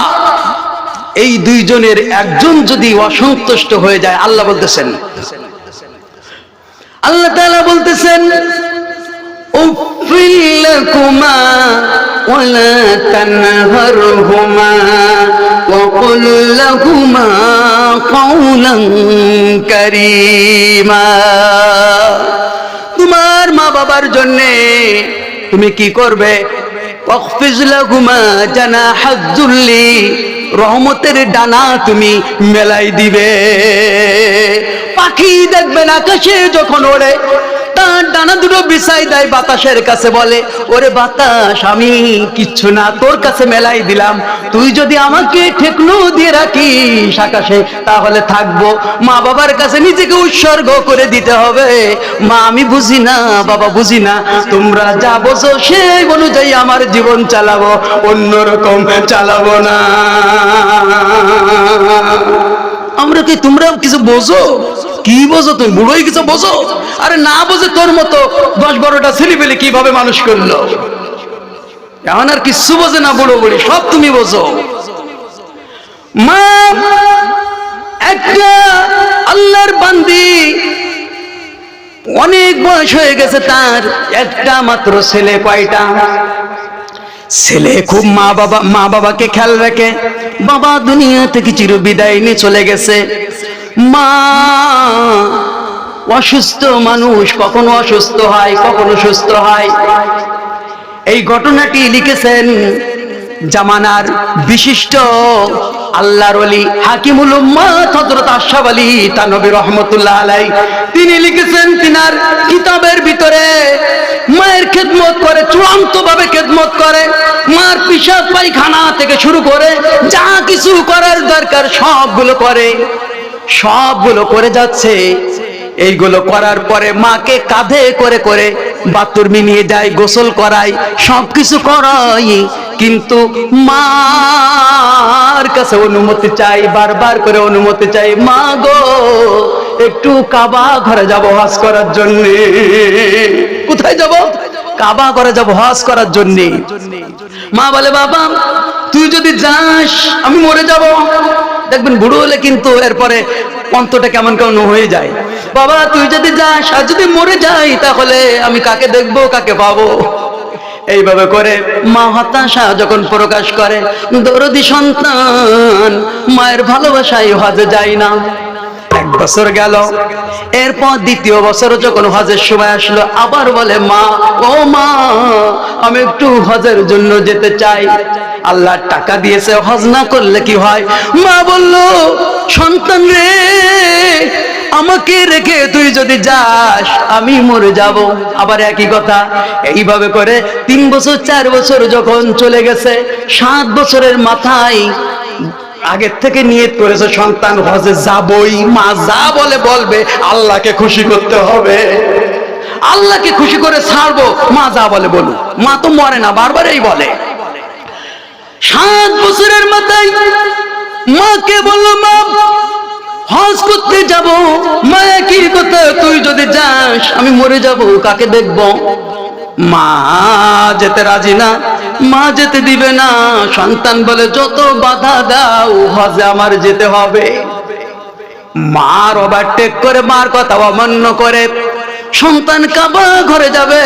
এই দুইজনের একজন যদি অসন্তুষ্ট হয়ে যায়, আল্লাহ বলতেছেন, আল্লাহ তাআলা বলতেছেন, উফিল লাকুমা ওয়ালা তানহারহুমা ওয়া কুল লাহুমা কাওলান কারীমা। তোমার মা বাবার জন্য তুমি কি করবে? ওয়াকফিজ লাহুমা জানাহাজ্জুল্লি, রহমতের ডানা তুমি মেলাই দিবে। পাখি দেখবেন আকাশে যখন ওড়ে, তার ডানা দুটো বিছাই দেয় বাতাসের কাছে, বলে ওরে বাতাস, আমি কিচ্ছু না, তোর কাছে মেলাই দিলাম, তুই যদি আমাকে ঠেকনো দিয়ে রাখিস আকাশে তাহলে থাকবো। মা বাবার কাছে নিজেকে উৎসর্গ করে দিতে হবে। মা আমি বুঝি না, বাবা বুঝি না, তোমরা যা বোঝো সেই অনুযায়ী আমার জীবন চালাবো, অন্যরকম চালাবো না। আমরা কি, তোমরা কিছু বোঝো? কি বোঝো তুমি? বুড়োই কিছু বোঝো? আরে না বোঝে তোর মতো 10-12টা ছেলে পেলে কিভাবে মানুষ করলো? এখন আর কিছু বোঝে না বুড়ো বুড়ি, সব তুমি বোঝো। মা একটা আল্লাহর বান্দি, অনেক বয়স হয়ে গেছে, তার একটা মাত্র ছেলে। কয়টা ছেলে? খুব মা বাবাকে খেয়াল রাখে। বাবা দুনিয়া থেকে চির বিদায় নিয়ে চলে গেছে। মা অসুস্থ মানুষ, কখনো অসুস্থ হয়, কখনো সুস্থ হয়। এই ঘটনাটি লিখেছেন জামানার বিশিষ্ট আল্লাহর ওলি হাকিমুল উম্মাত হযরত আশরাফ আলী থানভী রাহমাতুল্লাহ আলাইহি। তিনি লিখেছেন তিনার কিতাবের ভিতরে, মায়ের খেদমত করে, চূড়ান্ত ভাবে খেদমত করে। মার পিশাব পায়খানা থেকে শুরু করে যা কিছু করার দরকার সবগুলো করে যাচ্ছে। এইগুলো করার পরে মাকে কাঁধে করে করে বাথরুমে নিয়ে যায়, গোসল করায়, সবকিছু করাই, কিন্তু মার কাছে অনুমতি চাই, বারবার করে অনুমতি চাই, মা গো একটু কাবা ঘরে যাব হজ করার জন্য। কোথায় যাব? কাবা ঘরে যাব হজ করার জন্য। মা বলে, বাবা তুই যদি যাস আমি মরে যাব। দেখবেন বুড়ো হলে কিন্তু এরপরে অন্তটা কেমন কেমন হয়ে যায়। বাবা তুই যদি যাস, আর যদি মরে যাই তাহলে আমি কাকে দেখবো, কাকে পাবো? এইভাবে করে মা হতাশা যখন প্রকাশ করে, দরদি সন্তান মায়ের ভালোবাসায় হজে যায় না। 1 বছর গেল, এরপর 2য় বছর যখন হজের সময় আসলো, আবার বলে, মা ও মা আমি একটু হজের জন্য যেতে চাই। আল্লাহ টাকা দিয়েছে, হজ না করলে কি হয়? মা বলল, সন্তান রে, আমাকে রেখে তুই যদি যাস আমি মরে যাব। আবার একই কথা। এইভাবে করে 3 বছর 4 বছর যখন চলে গেছে, 7 বছরের মাথায় আগের থেকে নিয়ত করেছে সন্তান হজে যাবই। মা যা বলবে আল্লাহকে খুশি করতে হবে, আল্লাহকে খুশি করে ছাড়বো। মা যা বলুক, মা তো মরে না, বারবার এই বলে। 7 বছরের মাথায় মাকে বলল, মা হজ করতে যাব। মা কি কথা, তুই যদি যাস আমি মরে যাব, কাকে দেখব? মা যেতে রাজি না, মা যেতে দিবে না। সন্তান বলে, যত বাধা দাও হজে আমার যেতে হবে। মার ওভারটেক করে, মার কথা অমান্য করে সন্তান কাবা ঘরে যাবে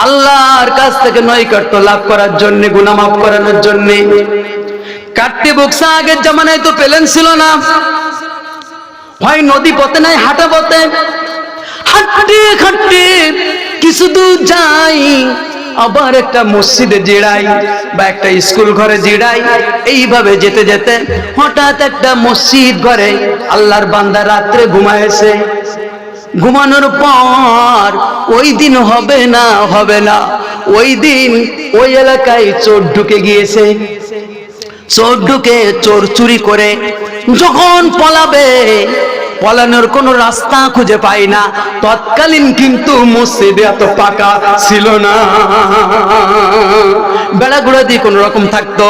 আল্লাহর কাছ থেকে নৈকট্য লাভ করার জন্য, গুনাহ মাফ করানোর জন্য। কাটতে বক্সা আগের জামানায় তো প্লেন ছিল না, হয় নদী পথে নাই হাঁটা পথে। হাঁটতে হাঁটতে কিছু দূর যাই, আবার একটা মসজিদে জিরাই বা একটা স্কুল ঘরে জিরাই। এইভাবে যেতে যেতে হঠাৎ একটা মসজিদ ঘরে আল্লাহর বান্দা রাত্রে ঘুমায়েছে। ঘুমানোর পর ওই দিন হবে না ওই দিন ওই এলাকায় চোর ঢুকে গিয়েছে। চোর ঢুকে চোর চুরি করে যখন পলাবে, পলানোর কোন রাস্তা খুঁজে পাই না। তৎকালীন কিন্তু মসজিদে এত পাকা ছিল না, বেড়াগুড়া দিয়ে কোন রকম থাকতো।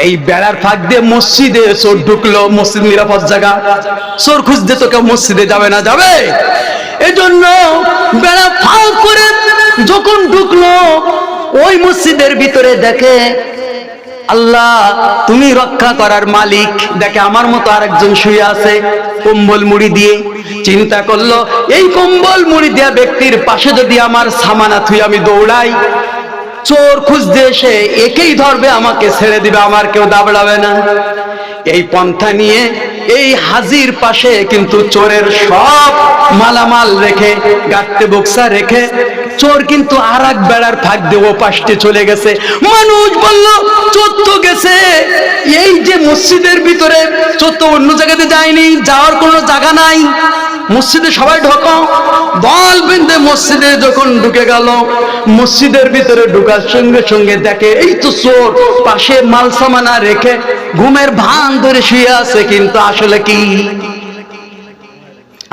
এই বেড়ার ফাঁক দিয়ে মসজিদে চোর ঢুকলো, মসজিদ নিরাপদ জায়গা, চোর খুঁজতে তো কেউ মসজিদে যাবে না, যাবে? এজন্য বেড়া ফাঁক করে যখন ঢুকলো ওই মসজিদের ভিতরে দেখে আল্লাহ তুমি রক্ষা করার মালিক, দেখে আমার মতো আরেকজন শুয়ে আছে কম্বল মুড়ি দিয়ে। চিন্তা করলো এই কম্বল মুড়ি দেয়া ব্যক্তির পাশে যদি আমার সামানা থুই আমি দৌড়াই, চোর খুঁজতে এসে একেই ধরবে, আমাকে ছেড়ে দিবে, আমার কেউ দাবড়াবে না। এই পন্থা নিয়ে এই হাজির পাশে কিন্তু চোরের সব মালামাল রেখে, গাট্টে বক্সা রেখে চোর কিন্তু আর এক বেড়ার ফাঁক দিয়ে ও পাশে চলে গেছে। মানুষ বলল চোর তো গেছে, এই যে মসজিদের ভিতরে চোর তো অন্য জায়গাতে যায়নি, যাওয়ার কোনো জায়গা নাই, মসজিদে সবাই ঢোকো। দল বেঁধে মসজিদে যখন ঢুকে গেল, মসজিদের ভিতরে ঢোকার সঙ্গে সঙ্গে দেখে এই তো চোর পাশে মাল সামানা রেখে ঘুমের ভান ধরে শুয়ে আছে। কিন্তু আসলে কি,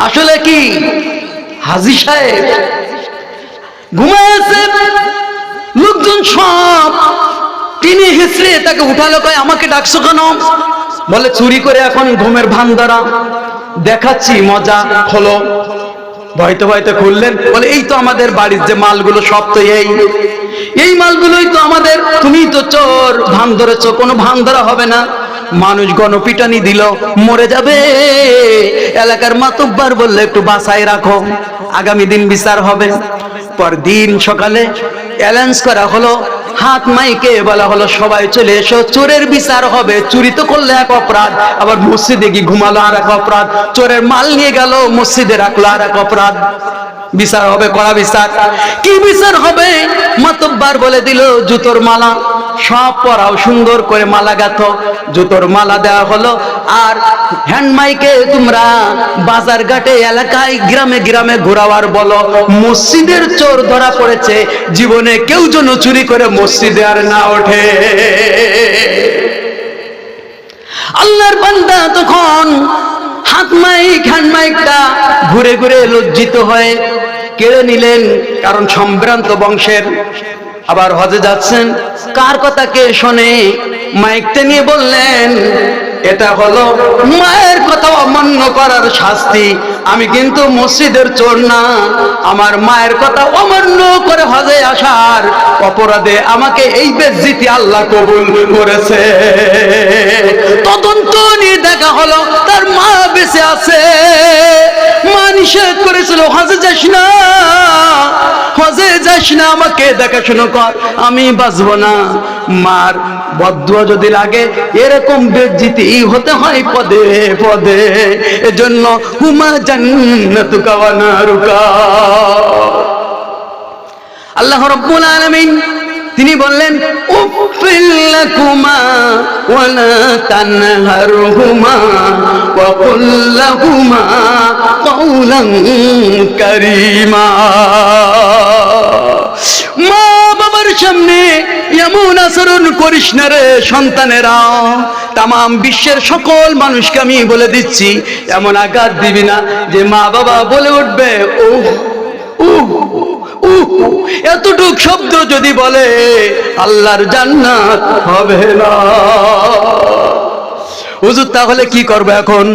আসলে কি হাজী সাহেব ঘুমাইছে। লোকজন সব তিনি হিসড়ে তাকে উঠালো, কয় আমাকে ডাকছো কেন? বলে চুরি করে এখন ঘুমের ভান ধরা, দেখাচ্ছি মজা। হলো ভয়তে ভয়তে খুললেন, বলে এই তো আমাদের বাড়ির যে মালগুলো সব তো এই মালগুলোই তো আমাদের, তুমি তো চোর, ভান ধরেছ, কোনো ভান ধরা হবে না। মানুষ গণপিটানি দিল, মরে যাবে। এলাকার মাতব্বার বললে একটু বাঁচায় রাখো, আগামী দিন বিচার হবে। পরদিন সকালে অ্যালাউন্স করা হলো, হাত মাইকে বলা হলো সবাই চলে এসো, চোরের বিচার হবে। চুরি তো করলে এক অপরাধ, আবার মসজিদে গিয়ে ঘুমালো আর এক অপরাধ, চোরের মাল নিয়ে গেল মসজিদে রাখলো আর এক অপরাধ। বিচার হবে, কড়া বিচার। কি বিচার হবে? মাতব্বার বলে দিল জুতোর মালা সব পরাও, সুন্দর করে মালা গাঁথো। জুতোর মালা দেওয়া হলো। আর হ্যান্ড মাইকে তোমরা বাজার ঘাটে এলাকায় গ্রামে গ্রামে ঘোরাবার বলো, মসজিদের চোর ধরা পড়েছে, জীবনে কেউ যেন চুরি করে মসজিদে আর না ওঠে। আল্লাহর বান্দা তখন হাত মাইক হ্যান্ড মাইকটা ঘুরে ঘুরে লজ্জিত হয়ে কেড়ে নিলেন, কারণ সম্ভ্রান্ত বংশের। আবার হজে যাচ্ছেন, কার কথা কে শোনে? মাইকটা নিয়ে বললেন এটা হলো মায়ের কথা অমান্য করার শাস্তি। আমি কিন্তু মসজিদের চোর না, আমার মায়ের কথা অমান্য করে হজে আসার অপরাধে আমাকে এই বেজ্জতি আল্লাহ কবুল করেছে। তদন্ত নিয়ে দেখা হলো তার মা বেঁচে আছে। মা নিষেধ করেছিল হজে যাস না, হজে যাস না, আমাকে দেখাশোনা কর, আমি বাঁচবো না। মার বদদুয়া যদি লাগে এরকম বেজ্জতি হতে হয় পদে পদে। এজন্য হুমা জান্নাতুকা ওয়া নারুকা। আল্লাহ রাব্বুল আলামিন তিনি বললেন উফিল লাকুমা ওয়া লা তানহারহুমা ওয়া কুল লাহুমা কাওলান কারীমা। মা বাবার সামনে এমন আচরণ করিস না রে সন্তানেরা। তাম বিশ্বের সকল মানুষকে আমি বলে দিচ্ছি, এমন আঘাত দিবি না যে মা বাবা বলে উঠবে উহ উহ উহ। এতটুক শব্দ যদি বলে আল্লাহর জান্নাত হবে না। হুজুর তাহলে কি করবে এখন?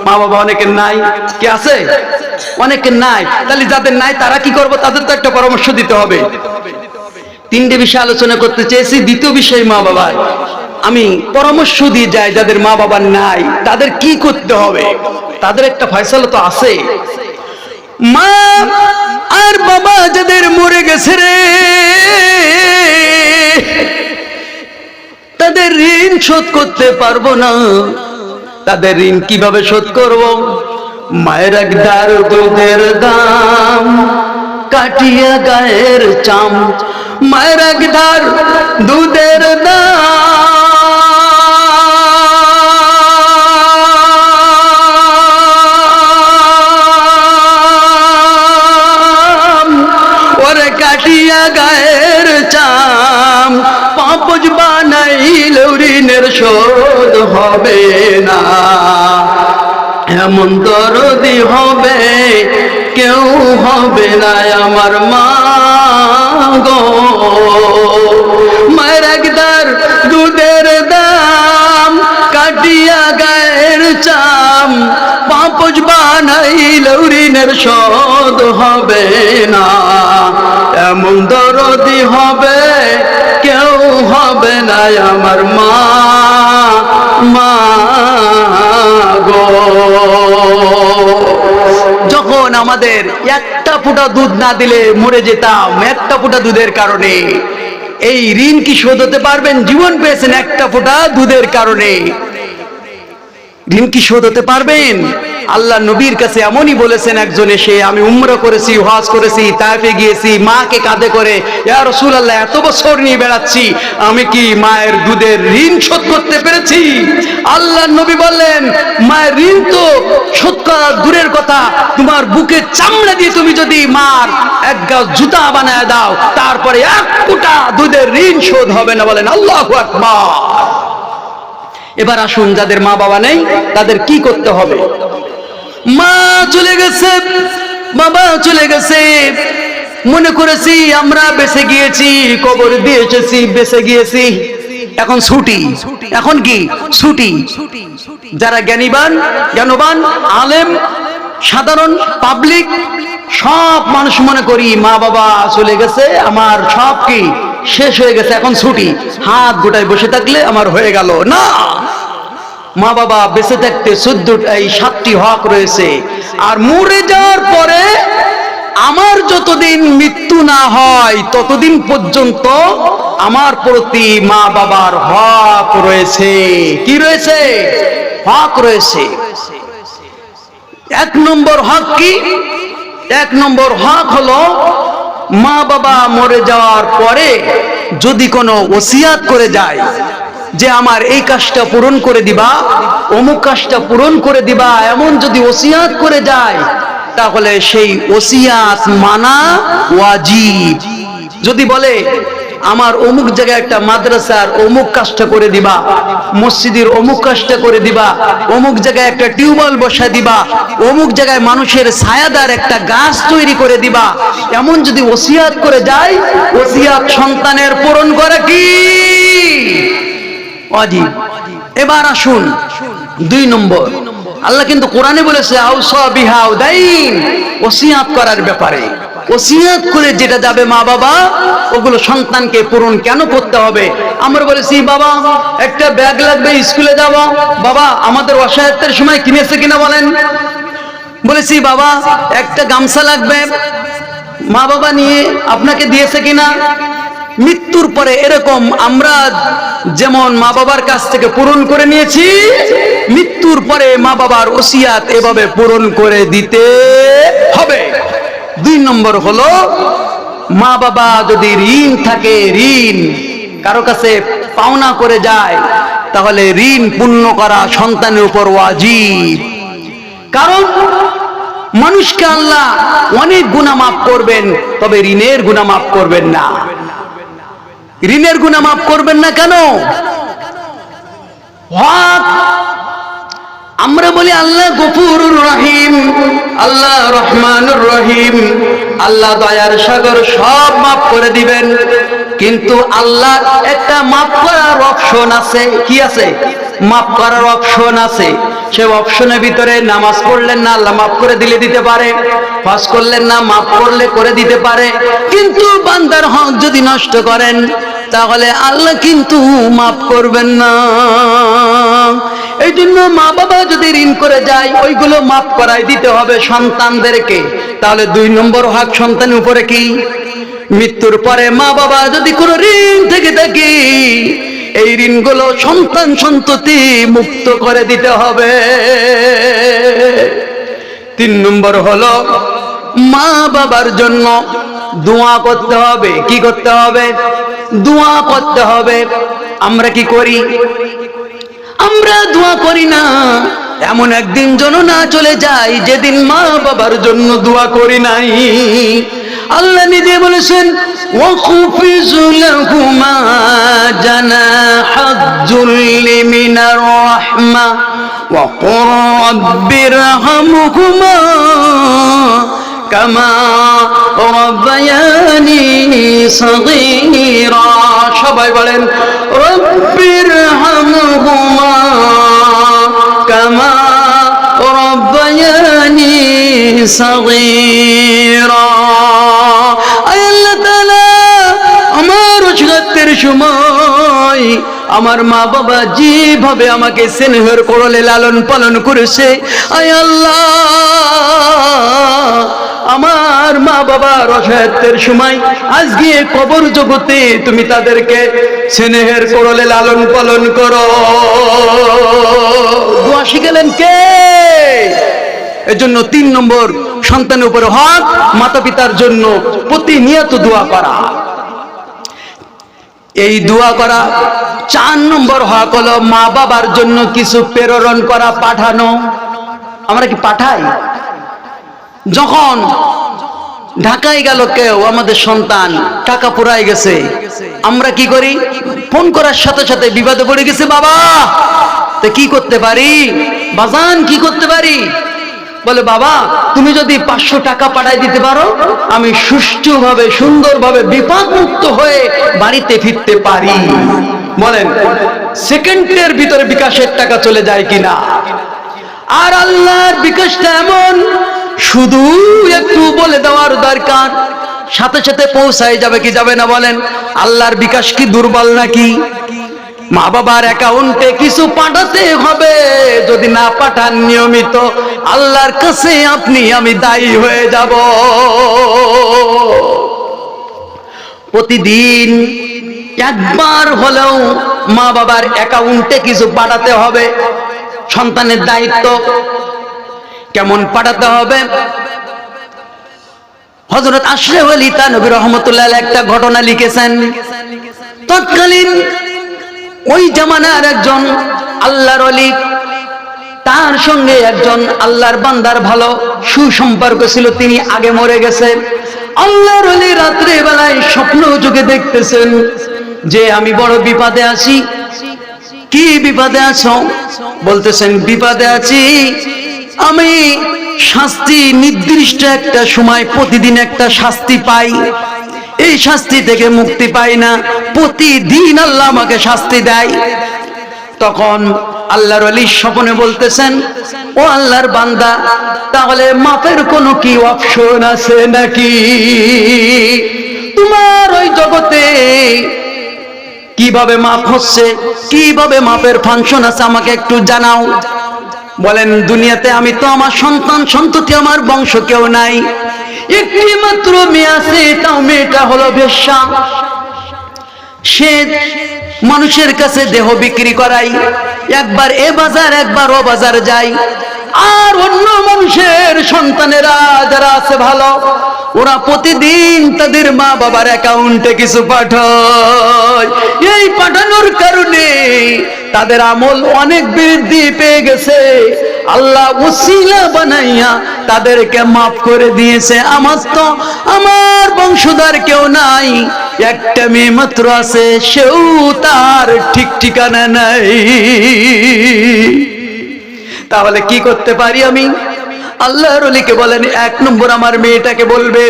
মা বাবা অনেকের নাই, কি আছে? অনেকের নাই। তাহলে যাদের নাই তারা কি করবে? তাদের তো একটা পরামর্শ দিতে হবে। তিনটে বিষয় আলোচনা করতে চেয়েছি। দ্বিতীয় বিষয় মা বাবা, আমি পরামর্শ দিয়ে যাই যাদের মা বাবা নাই তাদের কি করতে হবে। তাদের একটা ফয়সালা তো আছে। মা আর বাবা যাদের মরে গেছে রে, তাদের ঋণ শোধ করতে পারবো না। তাদের ঋণ কিভাবে শোধ করব? মায়ের এক ধার দুধের দাম কাটিয়া গায়ের চাম। মায়ের এক ধার দুধের দাম ওরে কাটিয়া গায়ের হবে না, এমন দরদি হবে কেউ হবে না আমার মা গো। মায়ের একদার দুধের দাম কাটিয়া গায়ের চাম, পাপোশ বানাইলেও ঋণের শোধ হবে না, এমন দরদি হবে কেউ হবে না আমার মা মা গো। যখন আমাদের একটা ফোঁটা দুধ না দিলে মরে যেতাম, একটা ফোঁটা দুধের কারণে, এই ঋণ কি শোধ হতে পারবেন? জীবন পেয়েছেন একটা ফোঁটা দুধের কারণে, ঋণ কি শোধ হতে পারবেন? আল্লাহ নবীর কাছে এমনই বলেছেন একজন এসে, আমি উমরা করেছি, হজ করেছি, তায়েফে গিয়েছি, মাকে কাঁধে করে, ইয়া রাসূলুল্লাহ এত বছর নিয়ে বেড়াচ্ছি, আমি কি মায়ের দুধের ঋণ শোধ করতে পেরেছি? আল্লাহ নবী বললেন, মায়ের ঋণ তো শোধ করা দূরের কথা, তোমার বুকের চামড়া দিয়ে তুমি যদি মার এক গাছ জুতা বানায় দাও, তারপরে এক ফোঁটা দুধের ঋণ শোধ হবে না। বলেন আল্লাহু আকবার। এবার আসুন, যাদের মা বাবা নেই তাদের কি করতে হবে? মা চলে গেছে, বাবা চলে গেছে, মনে করেছি আমরা বেঁচে গিয়েছি, কবর দিয়ে এসেছি, বেঁচে গিয়েছি, এখন ছুটি। এখন কি ছুটি? যারা জ্ঞানবান আলেম, সাধারণ পাবলিক, সব মানুষ মনে করি মা বাবা চলে গেছে, আমার সব কি শেষ হয়ে গেছে, এখন ছুটি, হাত গোটায় বসে থাকলে আমার হয়ে গেল। না, মা বাবা বেঁচে থাকতে 7টি হক রয়েছে, আর মরে যাওয়ার পরে আমার যতদিন মৃত্যু না হয় ততদিন পর্যন্ত আমার প্রতি মা বাবার হক রয়েছে। কি রয়েছে? হক রয়েছে। 1 নম্বর হক কি? 1 নম্বর হক হলো, মা বাবা মরে যাওয়ার পরে যদি কোনো ওসিয়াত করে যায় যে আমার এই কাজটা পূরণ করে দিবা, অমুক কাজটা পূরণ করে দিবা, এমন যদি ওসিয়াত করে যায়, তাহলে সেই ওসিয়াত মানা ওয়াজিব। যদি বলে আমার অমুক জায়গায় একটা মাদ্রাসার অমুক কাজটা করে দিবা, মসজিদের অমুক কাজটা করে দিবা, অমুক জায়গায় একটা টিউবওয়েল বসায় দিবা, অমুক জায়গায় মানুষের ছায়াদার একটা গাছ তৈরি করে দিবা, এমন যদি ওসিয়াত করে যায়, ওসিয়াত সন্তানের পূরণ করা কি ওয়াজিব। এবার আসুন 2 নম্বর, আল্লাহ কিন্তু কোরআনে বলেছে আউসা বিহা উদাইন, ওসিয়াত করার ব্যাপারে। ওসিয়াত করে যেটা যাবে মা বাবা, ওগুলো সন্তানকে পূরণ কেন করতে হবে? আমরা বলেছি বাবা একটা ব্যাগ লাগবে, স্কুলে যাব, বাবা আমাদের অসহায়ত্বের সময় কিনেছে কিনা বলেন? বলেছি বাবা একটা গামছা লাগবে, মা বাবা নিয়ে আপনাকে দিয়েছে কিনা? মৃত্যুর পরে এরকম আমরা যেমন মা বাবার কাছ থেকে পূরণ করে নিয়েছি, মৃত্যুর পরে মা বাবার ওসিয়াত এভাবে পূরণ করে দিতে হবে। 2 নম্বর হলো, মা বাবা যদি ঋণ থাকে, ঋণ কারো কাছে পাওনা করে যায়, তাহলে ঋণ পূর্ণ করা সন্তানের উপর ওয়াজিব। কারণ মানুষকে আল্লাহ অনেক গুনাহ মাফ করবেন, তবে ঋণের গুনাহ মাফ করবেন না। ঋণের গুনাহ মাফ করবেন না কেন? হক আমরা বলি আল্লাহ গফুরুর রহিম, আল্লাহ রহমানুর রহিম, আল্লাহ দয়ার সাগর, সব মাফ করে দিবেন, কিন্তু আল্লাহ একটা মাফ করার অপশন আছে। কি আছে? মাফ করার অপশন আছে। সে অপশনের ভিতরে নামাজ পড়লেন না, আল্লাহ মাফ করে দিতে পারে, হজ করলেন না, মাফ করলে করে দিতে পারে, কিন্তু বান্দার হক যদি নষ্ট করেন তাহলে আল্লাহ কিন্তু মাফ করবেন না। এই জন্য মা বাবা যদি ঋণ করে যায়, ওইগুলো মাফ করাই দিতে হবে সন্তানদেরকে। তাহলে 2 নম্বর হক সন্তানের উপরে কি? মৃত্যুর পরে মা বাবা যদি কোনো ঋণ থেকে থাকে, এই ঋণগুলো সন্তান সন্ততি মুক্ত করে দিতে হবে। 3 নম্বর হলো, মা বাবার জন্য দোয়া করতে হবে। কি করতে হবে? দোয়া করতে হবে। আমরা কি করি? আমরা দোয়া করি না। এমন একদিন যেন না চলে যায় যেদিন মা বাবার জন্য দোয়া করি নাই। আল্লাহ নিজে বলেছেন ওয়াখফিজ লাহুমা জানাহাদ যুল্লি মিনার রাহমা ওয়া কুর রাব্বিরহামহুমা কামা রাব্বায়ানি সগীরা। সবাই বলেন রাব্বিরহামহুমা কামা রাব্বায়ানি সগীরা। আয় আল্লাহ তাআলা, আমার অসুখের সময় আমার মা বাবা যেভাবে আমাকে স্নেহের কোলে লালন পালন করেছে, আয় আল্লাহ আমার মা বাবার অসহায়ত্বের সময় আজকে কবর জগতে তুমি তাদেরকে স্নেহের কোলে লালন পালন করো। দোয়া শিখালেন কে? এজন্য 3 নম্বর সন্তানের উপরে হক মাতা পিতার জন্য প্রতিনিয়ত দোয়া করা। এই দোয়া করা। 4 নম্বর হক হলো মা বাবার জন্য কিছু প্রেরণ করা, পাঠানো। আমরা কি পাঠাই? যখন ঢাকায় গেল কেউ, আমাদের সন্তান টাকা পুরাই গেছে, আমরা কি করি? ফোন করার সাথে সাথে বিপদে পড়ে গেছে বাবা, তো কি করতে পারি? বাজান কি করতে পারি? বলে বাবা তুমি যদি 500 টাকা পাঠাই দিতে পারো, আমি সুষ্ঠুভাবে সুন্দরভাবে বিপদমুক্ত হয়ে বাড়িতে ফিরতে পারি। বলেন সেকেন্ডের ভিতরে বিকাশের টাকা চলে যায় কিনা? আর আল্লাহর বিকাশটা এমন, শুধু একটু বলে দেওয়ার দরকার, সাথে সাথে পৌঁছায় যাবে কি যাবে না? বলেন আল্লাহর বিকাশ কি দুর্বল নাকি? মা বাবার অ্যাকাউন্টে কিছু পাঠাতে হবে, যদি না পাঠান নিয়মিত আল্লাহর কাছে আমি দায়ী হয়ে যাব। প্রতিদিন একবার হলেও মা বাবার অ্যাকাউন্টে কিছু পাঠাতে হবে, সন্তানের দায়িত্ব। কেমন পাঠাতে হবে? হযরত আশরাফ আলী থানভী রাহমাতুল্লাহ আলাইহি একটা ঘটনা লিখেছেন। তৎকালীন ওই জামানার একজন আল্লাহর ওলি, তার সঙ্গে একজন আল্লাহর বান্দার ভালো সুসম্পর্ক ছিল, তিনি আগে মরে গেছে। আল্লাহর ওলি রাত্রে বেলায় স্বপ্ন যুগে দেখতেছেন যে আমি বড় বিপদে আছি। কি বিপদে আছো? বলতেছেন বিপদে আছি, আমি শাস্তি নির্দিষ্ট একটা সময় প্রতিদিন একটা শাস্তি পাই, এই শাস্তি থেকে মুক্তি পাই না, প্রতিদিন আল্লাহ আমাকে শাস্তি দেয়। তখন আল্লাহর ওলি স্বপ্নে বলতেছেন ও আল্লাহর বান্দা, তাহলে মাপের কোনো কি অপশন আছে নাকি? তোমার ওই জগতে কিভাবে মাপ হচ্ছে, কিভাবে মাপের ফাংশন আছে আমাকে একটু জানাও। বলেন দুনিয়াতে আমি তো, আমার সন্তান সন্ততি, আমার বংশ কেউ নাই, একটি মাত্র মেয়ে আছে, তাও মেয়েটা হলো বেশ্যা। সে মানুষের কাছে দেহ বিক্রি করাই, একবার এ বাজার একবার ও বাজার যাই। আর অন্য মানুষের সন্তানেরা যারা আছে ভালো, ওরা প্রতিদিন তাদের মা বাবার অ্যাকাউন্টে কিছু পাঠায়। এই পাঠানোর কারণে তাদের আমল অনেক বৃদ্ধি পেয়ে গেছে। আল্লাহ ওসিলা বানাইয়া তাদেরকে মাফ করে দিয়েছে। আমার বংশধর কেউ নাই, একটা মেয়ে মাত্র আছে, সেও তার ঠিক ঠিকানা নাই। তাহলে কি করতে পারি আমি? আল্লাহর ওলিকে বলেন 1 নম্বর আমার মেয়েটাকে বলবে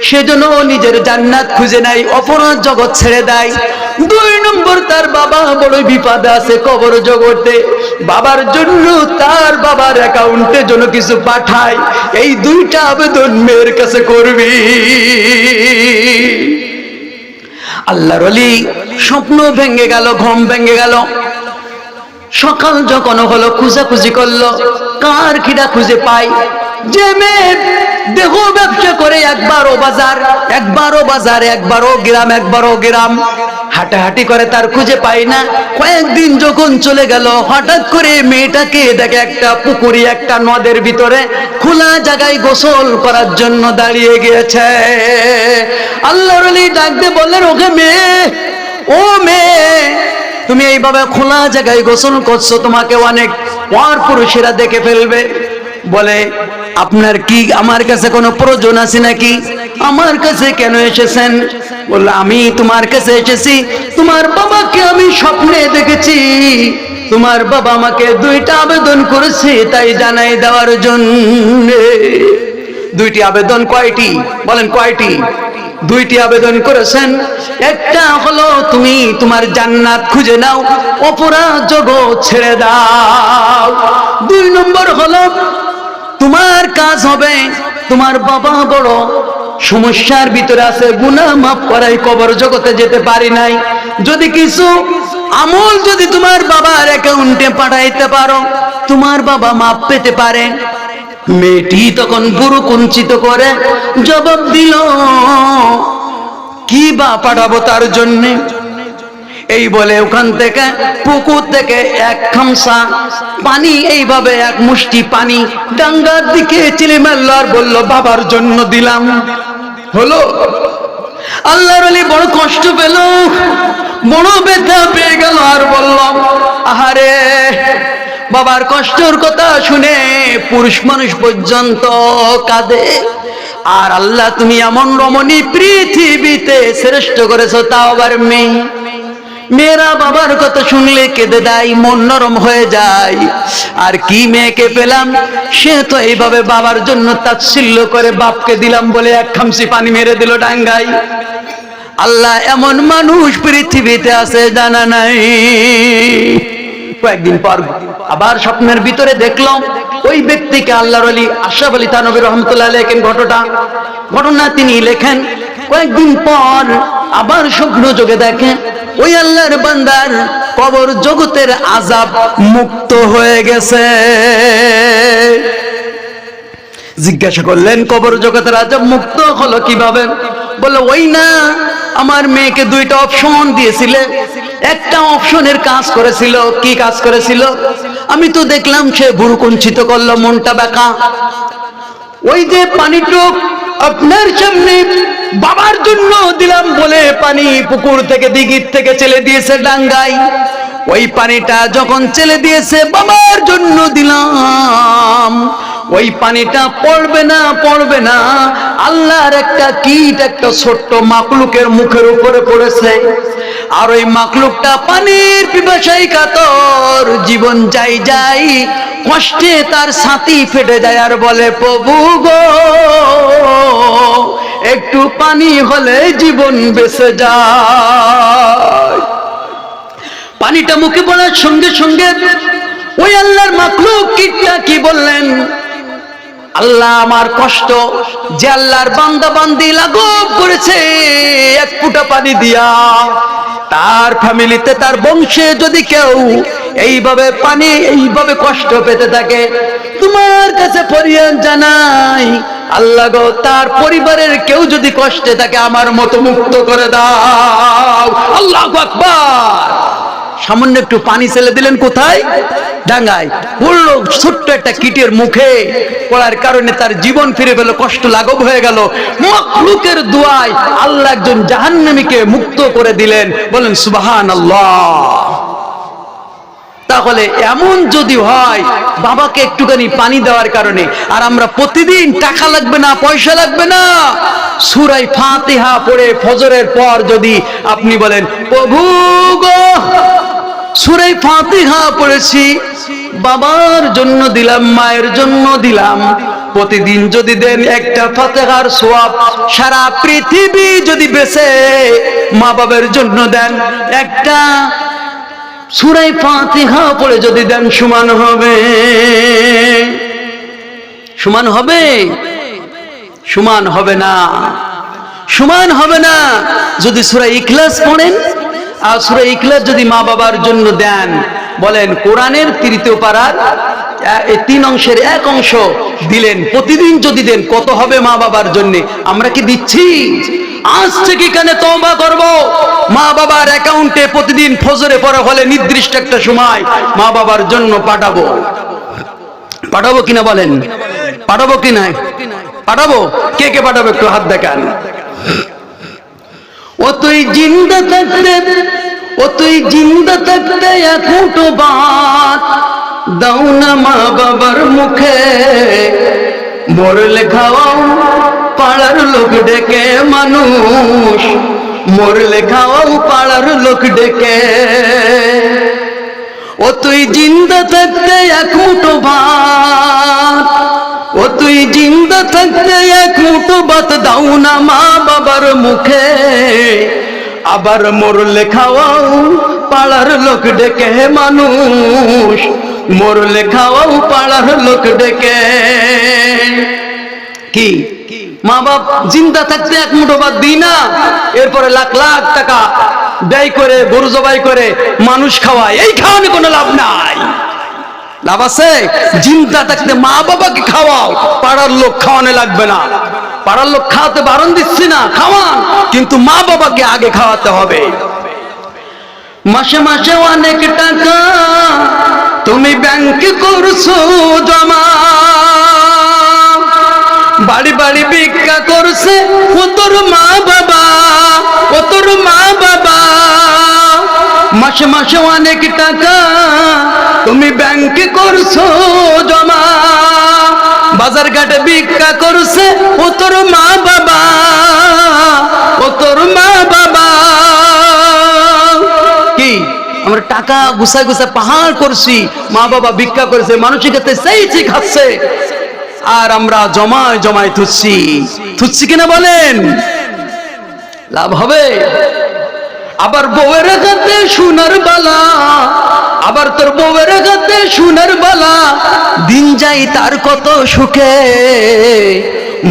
সেজন্য নিজের জান্নাত খুঁজে নাই, অপরাধ জগৎ ছেড়ে দেয়। 2 নম্বর তার বাবা বড় বিপদে আছে কবর জগতে, বাবার জন্য তার বাবার অ্যাকাউন্টে জন্য কিছু পাঠায়। এই 2টা আবেদন মেয়ের কাছে করবি। আল্লাহর ওলি স্বপ্ন ভেঙে গেল, ঘুম ভেঙে গেল। সকাল যখন হলো খুঁজাখুঁজি করলো, কার খিদা খুঁজে পাই? যে মেয়ে দেহ ব্যবসা করে একবারও বাজার একবারও গ্রাম হাঁটাহাঁটি করে, তার খুঁজে পাই না। কয়েকদিন যখন চলে গেল, হঠাৎ করে মেয়েটাকে দেখে একটা পুকুরি, একটা নদের ভিতরে খোলা জায়গায় গোসল করার জন্য দাঁড়িয়ে গিয়েছে। আল্লাহর ওলি ডাক দিয়ে বললেন, ওকে মেয়ে, ও মেয়ে, তুমি এইভাবে খোলা জায়গায় গোসল করছো, তোমাকে অনেক পর পুরুষেরা দেখে ফেলবে। বলে আপনার কি আমার কাছে কোনো প্রয়োজন আছে নাকি, আমার কাছে কেন এসেছেন? বলল আমি তোমার কাছে এসেছি, তোমার বাবাকে আমি স্বপ্নে দেখেছি, তোমার বাবা আমাকে 2টা আবেদন করেছে তাই জানাই দেওয়ার জন্য। 2টি আবেদন কয়টি বলেন, কয়টি? 2টি আবেদন করেছেন। একটা হলো তুমি তোমার জান্নাত খুঁজে নাও, অপরাধ জগৎ ছেড়ে দাও। 2 নম্বর হলো তোমার কাজ হবে, তোমার বাবা বড় সমস্যার ভিতরে আছে, গুনাহ মাফ করাই কবর জগতে যেতে পারি নাই, যদি কিছু আমল যদি তোমার বাবার অ্যাকাউন্টে পাঠাইতে পারো তোমার বাবা মাফ পেতে পারে। মেয়েটি তখন বুড়ো কুঞ্চিত করে জবাব দিল, কি বা পাঠাবো তার জন্য? এই বলে ওখান থেকে পুকুর থেকে এক খামসা পানি, এইভাবে এক মুষ্টি পানি ডাঙ্গার দিকে চিলে মারল আর বলল বাবার জন্য দিলাম। হলো আল্লাহর ওলি বড় কষ্ট পেল, বড় ব্যথা পেয়ে গেল আর বলল আহারে, বাবার কষ্টের কথা শুনে পুরুষ মানুষ পর্যন্ত কাঁদে। আর আল্লাহ তুমি এমন রমণী পৃথিবীতে শ্রেষ্ঠ করেছো, তাও আবার মেয়ে। মেয়েরা বাবার কথা শুনলে কেঁদে দেয়, মন নরম হয়ে যায়। আর কি মেয়েকে পেলাম, সে তো এইভাবে বাবার জন্য তাচ্ছিল্য করে বাপকে দিলাম বলে এক খামসি পানি মেরে দিল ডাঙ্গায়। আল্লাহ এমন মানুষ পৃথিবীতে আছে জানা নাই। কয়েকদিন পর আবার স্বপ্নের ভিতরে দেখলাম ওই ব্যক্তিকে, আল্লাহর ওলি আশরাফ আলী থানভী রহমতুল্লাহ আলাইহি ঘটনা তিনি লেখেন। কয়েকদিন পর আবার স্বপ্ন যোগে দেখেন ওই আল্লাহর বান্দার কবর জগতের আযাব মুক্ত হয়ে গেছে। জিজ্ঞাসা করলেন কবর জগতের আযাব মুক্ত হলো কিভাবে? বলে ওই না, আমার মেয়েকে 2টা অপশন দিয়েছিলে, একটা অপশনের কাজ করেছিল। কি কাজ করেছিল? আমি তো দেখলাম সে ভুরু কুঞ্চিত করলো, মনটা বাঁকা। ওই যে পানিটুক আপনার সামনে বাবার জন্য দিলাম বলে পানি পুকুর থেকে দিঘির থেকে চেলে দিয়েছে ডাঙ্গায়, ওই পানিটা যখন চেলে দিয়েছে বাবার জন্য দিলাম, ওই পানিটা পড়বে না, আল্লাহর একটা কীট একটা ছোট্ট মাকলুকের মুখের উপরে পড়েছে। আর ওই মাকলুকটা পানির পিপাসায় কাতর, জীবন যাই কষ্টে তার ছাতি ফেটে যায় আর বলে প্রভু গো, একটু পানি হলে জীবন বেঁচে যায়। পানিটা মুখে পড়ার সঙ্গে সঙ্গে ওই আল্লাহর মাখলুক কীটটা কি বললেন? আল্লাহ আমার কষ্ট যে আল্লাহর বান্দা বান্দি লাঘব করেছে 1 ফোঁটা পানি দিয়া, তার ফ্যামিলিতে তার বংশে যদি কেউ এইভাবে কষ্ট পেতে থাকে, তোমার কাছে ফরিয়াদ জানাই আল্লাহ গো, তার পরিবারের কেউ যদি কষ্টে থাকে আমার মতো মুক্ত করে দাও। আল্লাহু আকবার। সামান্য একটু পানি ছেলে দিলেন কোথায়? ডাঙ্গায়। পড়লো ছোট্ট একটা কীটের মুখে পড়ার কারণে তার জীবন ফিরে পেল, কষ্ট লাঘব হয়ে গেল। মাখলুকের দোয়ায় আল্লাহ একজন জাহান্নামীকে মুক্ত করে দিলেন। বলেন সুবহানাল্লাহ। তাহলে এমন যদি হয় বাবাকে একটুখানি পানি দেওয়ার কারণে, আর আমরা প্রতিদিন টাকা লাগবে না, পয়সা লাগবে না, সূরা ফাতিহা পড়ে ফজরের পর যদি আপনি বলেন প্রভু গো, সূরা ফাতিহা পড়েছি, বাবার জন্য দিলাম, মায়ের জন্য দিলাম, প্রতিদিন যদি দেন একটা ফাতিহার সওয়াব, সারা পৃথিবী যদি বেঁচে মা বাবার জন্য দেন, একটা সূরা ফাতিহা পড়ে যদি দেন, সমান হবে। সমান হবে? সমান হবে না, সমান হবে না। যদি সূরা ইখলাস পড়েন আর সূরা ইখলাস যদি মা বাবার জন্য দেন, বলেন কোরআনের 3য় পারার 3 অংশের 1 অংশ দিলেন, প্রতিদিন যদি দেন কত হবে মা বাবার জন্য? আমরা কি দিচ্ছি? আজ থেকে এখানে তওবা করব, মা বাবার অ্যাকাউন্টে প্রতিদিন ফজরে পড়া হলে নির্দিষ্ট একটা সময় মা বাবার জন্য পাঠাবো। পাঠাবো কিনা বলেন? পাঠাবো কিনা? পাঠাবো। কে কে পাঠাবো একটু হাত দেখান। ও তুই জিন্দা 1 মুঠো ভাত দাও না মা বাবার মুখে, মরলে খাওয়াও পাড়ার লোক ডেকে মানুষ, মরলে খাওয়াও পাড়ার লোক ডেকে। ও তুই জিন্দা থাকতে এক মুঠো ভাত, ও তুই জিন্দা থাকতে এক মুঠো ভাত দাও না মা বাবার মুখে, আবার মরলে খাওয়াও পাড়ার লোক ডেকে মানুষ, মরলে খাওয়াও পাড়ার লোক ডেকে। কি মা বাপ জিন্দা থাকতে এক মুঠো ভাত দিই না, এরপরে লাখ লাখ টাকা ব্যয় করে গরু জবাই করে মানুষ খাওয়ায়, এই খাওয়ানো কোনো লাভ নাই। লাভ আছে? জিন্দা থাকতে মা বাবাকে খাওয়াও, পাড়ার লোক খাওয়ানো লাগবে না। পাড়ার লোক খাওয়াতে বারণ দিচ্ছি না, খাওয়ান, কিন্তু মা বাবাকে আগে খাওয়াতে হবে। মাসে মাসে অনেক টাকা তুমি ব্যাংকে করছো জমা, বাড়ি বাড়ি ভিক্ষা করছে ও তোর মা বাবা, ও তোর মা বাবা। মাসে মাসে অনেক টাকা তুমি ব্যাংকে করছো জমা, বাজার ঘাটে ভিক্ষা করছে ও তোর মা বাবা, ও তোর মা বাবা। কি আমরা টাকা গুছাই গুছাই পাহাড় করছি, মা বাবা ভিক্ষা করেছে, মানুষের কাছে চাইছি খাচ্ছে, আর আমরা জমায় জমায় থুচ্ছি। থুচ্ছি কিনা বলেন? লাভ হবে? আবার বউয়ের কাছে সোনার বালা, আবার তোর বউয়ের কাছে সোনার বালা, দিন যাই তার কত সুখে,